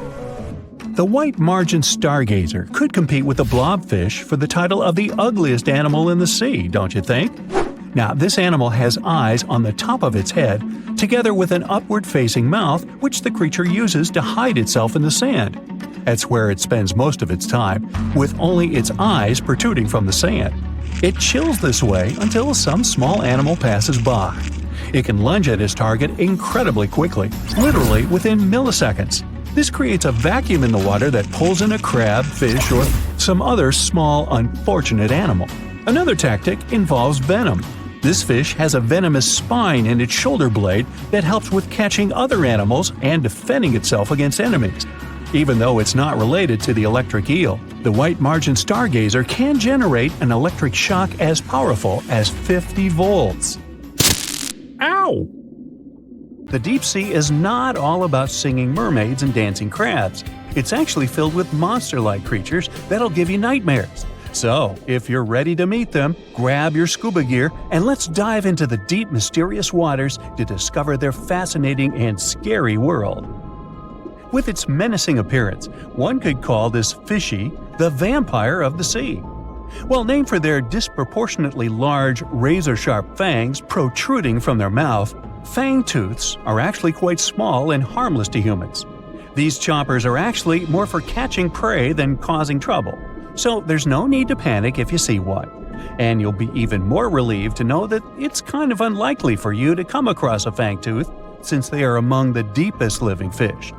The white margin stargazer could compete with the blobfish for the title of the ugliest animal in the sea, don't you think? Now, this animal has eyes on the top of its head, together with an upward-facing mouth which the creature uses to hide itself in the sand. That's where it spends most of its time, with only its eyes protruding from the sand. It chills this way until some small animal passes by. It can lunge at its target incredibly quickly, literally within milliseconds. This creates a vacuum in the water that pulls in a crab, fish, or some other small, unfortunate animal. Another tactic involves venom. This fish has a venomous spine in its shoulder blade that helps with catching other animals and defending itself against enemies. Even though it's not related to the electric eel, the white margin stargazer can generate an electric shock as powerful as 50 volts. Ow! The deep sea is not all about singing mermaids and dancing crabs. It's actually filled with monster-like creatures that'll give you nightmares. So, if you're ready to meet them, grab your scuba gear and let's dive into the deep, mysterious waters to discover their fascinating and scary world. With its menacing appearance, one could call this fishy the vampire of the sea. While named for their disproportionately large, razor-sharp fangs protruding from their mouth, Fangtooths are actually quite small and harmless to humans. These chompers are actually more for catching prey than causing trouble, so there's no need to panic if you see one. And you'll be even more relieved to know that it's kind of unlikely for you to come across a fangtooth, since they are among the deepest living fish.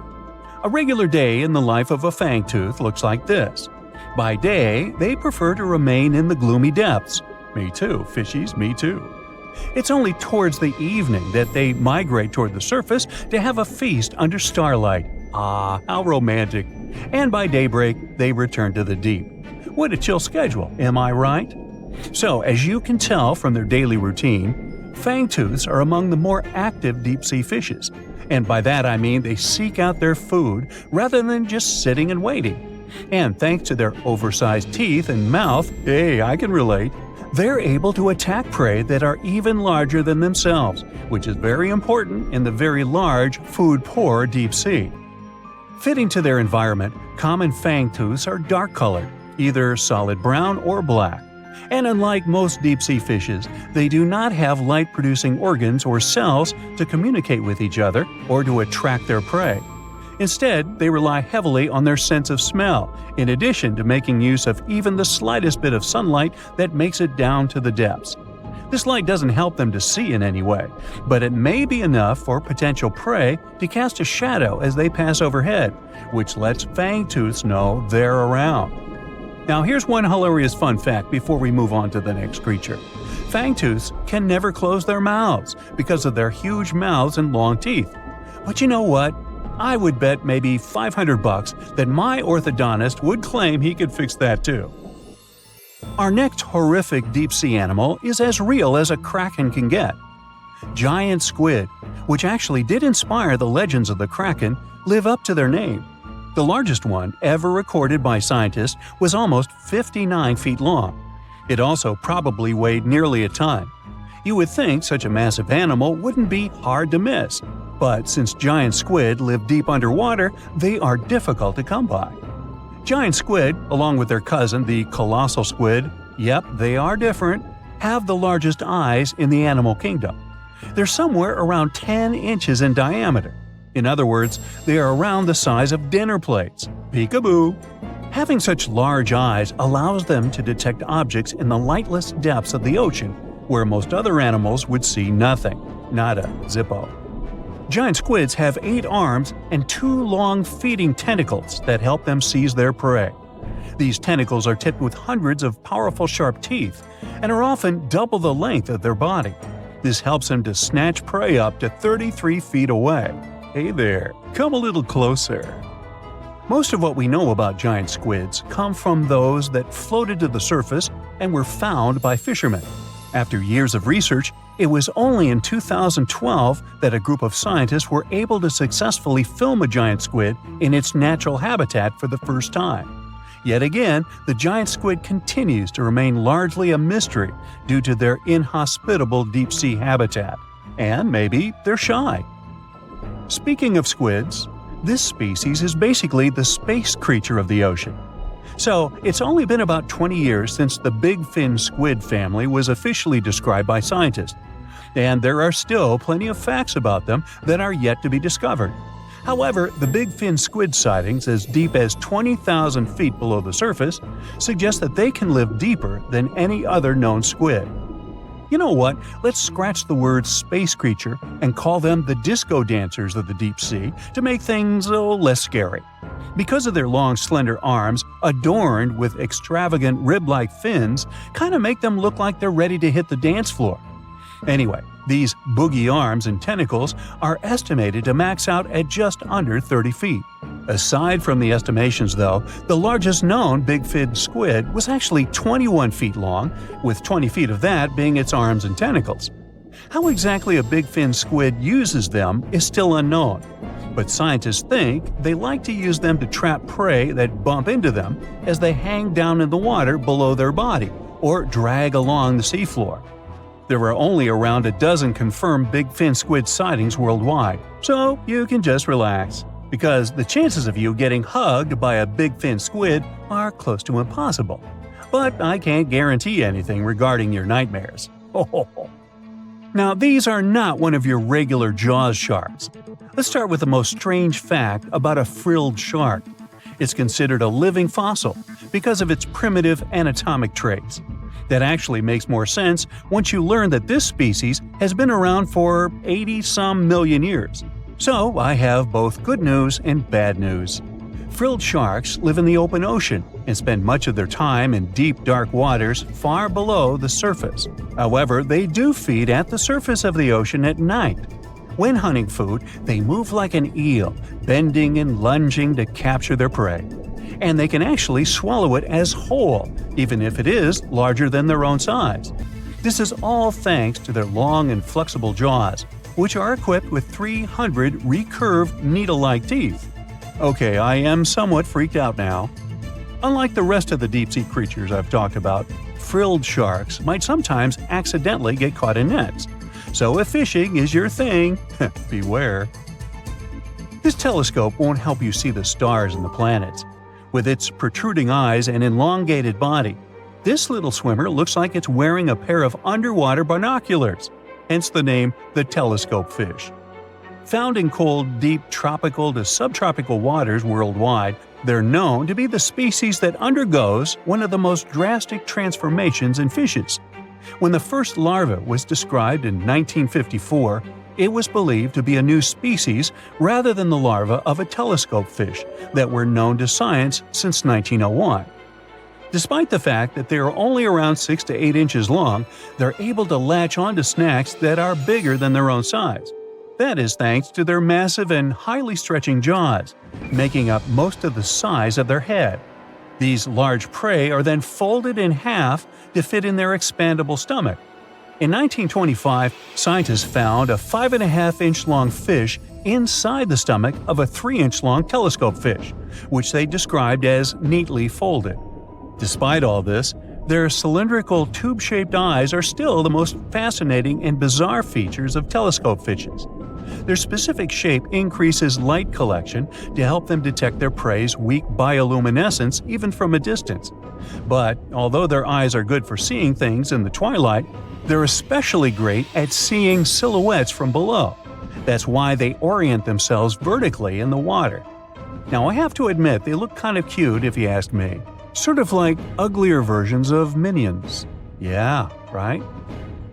A regular day in the life of a fangtooth looks like this. By day, they prefer to remain in the gloomy depths. Me too, fishies, me too. It's only towards the evening that they migrate toward the surface to have a feast under starlight. Ah, how romantic. And by daybreak, they return to the deep. What a chill schedule, am I right? So, as you can tell from their daily routine, fangtooths are among the more active deep-sea fishes. And by that I mean they seek out their food rather than just sitting and waiting. And thanks to their oversized teeth and mouth, hey, I can relate, they're able to attack prey that are even larger than themselves, which is very important in the very large, food-poor deep sea. Fitting to their environment, common fangtooths are dark-colored, either solid brown or black. And unlike most deep-sea fishes, they do not have light-producing organs or cells to communicate with each other or to attract their prey. Instead, they rely heavily on their sense of smell, in addition to making use of even the slightest bit of sunlight that makes it down to the depths. This light doesn't help them to see in any way, but it may be enough for potential prey to cast a shadow as they pass overhead, which lets fangtooths know they're around. Now here's one hilarious fun fact before we move on to the next creature. Fangtooths can never close their mouths because of their huge mouths and long teeth. But you know what? I would bet maybe $500 that my orthodontist would claim he could fix that too. Our next horrific deep-sea animal is as real as a kraken can get. Giant squid, which actually did inspire the legends of the kraken, live up to their name. The largest one ever recorded by scientists was almost 59 feet long. It also probably weighed nearly a ton. You would think such a massive animal wouldn't be hard to miss, but since giant squid live deep underwater, they are difficult to come by. Giant squid, along with their cousin the colossal squid, yep, they are different, have the largest eyes in the animal kingdom. They're somewhere around 10 inches in diameter. In other words, they are around the size of dinner plates. Peekaboo! Having such large eyes allows them to detect objects in the lightless depths of the ocean, where most other animals would see nothing. Nada, zippo. Giant squids have 8 arms and 2 long feeding tentacles that help them seize their prey. These tentacles are tipped with hundreds of powerful sharp teeth and are often double the length of their body. This helps them to snatch prey up to 33 feet away. Hey there, come a little closer. Most of what we know about giant squids come from those that floated to the surface and were found by fishermen. After years of research, it was only in 2012 that a group of scientists were able to successfully film a giant squid in its natural habitat for the first time. Yet again, the giant squid continues to remain largely a mystery due to their inhospitable deep-sea habitat. And maybe they're shy. Speaking of squids, this species is basically the space creature of the ocean. So, it's only been about 20 years since the big fin squid family was officially described by scientists, and there are still plenty of facts about them that are yet to be discovered. However, the big fin squid sightings as deep as 20,000 feet below the surface suggest that they can live deeper than any other known squid. You know what? Let's scratch the word space creature and call them the disco dancers of the deep sea to make things less scary. Because of their long, slender arms, adorned with extravagant rib-like fins, kind of make them look like they're ready to hit the dance floor. Anyway, these boogie arms and tentacles are estimated to max out at just under 30 feet. Aside from the estimations, though, the largest known big fin squid was actually 21 feet long, with 20 feet of that being its arms and tentacles. How exactly a big fin squid uses them is still unknown, but scientists think they like to use them to trap prey that bump into them as they hang down in the water below their body or drag along the seafloor. There are only around a dozen confirmed big fin squid sightings worldwide, so you can just relax, because the chances of you getting hugged by a big fin squid are close to impossible. But I can't guarantee anything regarding your nightmares. Now, these are not one of your regular Jaws sharks. Let's start with the most strange fact about a frilled shark. It's considered a living fossil because of its primitive anatomic traits. That actually makes more sense once you learn that this species has been around for 80-some million years. So I have both good news and bad news. Frilled sharks live in the open ocean and spend much of their time in deep, dark waters far below the surface. However, they do feed at the surface of the ocean at night. When hunting food, they move like an eel, bending and lunging to capture their prey. And they can actually swallow it as whole, even if it is larger than their own size. This is all thanks to their long and flexible jaws, which are equipped with 300 recurved needle-like teeth. Okay, I am somewhat freaked out now. Unlike the rest of the deep-sea creatures I've talked about, frilled sharks might sometimes accidentally get caught in nets. So if fishing is your thing, beware. This telescope won't help you see the stars and the planets. With its protruding eyes and elongated body, this little swimmer looks like it's wearing a pair of underwater binoculars, hence the name the telescope fish. Found in cold, deep tropical to subtropical waters worldwide, they're known to be the species that undergoes one of the most drastic transformations in fishes. When the first larva was described in 1954, it was believed to be a new species rather than the larva of a telescope fish that were known to science since 1901. Despite the fact that they are only around 6 to 8 inches long, they're able to latch onto snacks that are bigger than their own size. That is thanks to their massive and highly stretching jaws, making up most of the size of their head. These large prey are then folded in half to fit in their expandable stomach. In 1925, scientists found a 5.5-inch long fish inside the stomach of a 3-inch long telescope fish, which they described as neatly folded. Despite all this, their cylindrical tube-shaped eyes are still the most fascinating and bizarre features of telescope fishes. Their specific shape increases light collection to help them detect their prey's weak bioluminescence even from a distance. But although their eyes are good for seeing things in the twilight, they're especially great at seeing silhouettes from below. That's why they orient themselves vertically in the water. Now I have to admit they look kind of cute if you ask me. Sort of like uglier versions of minions. Yeah, right?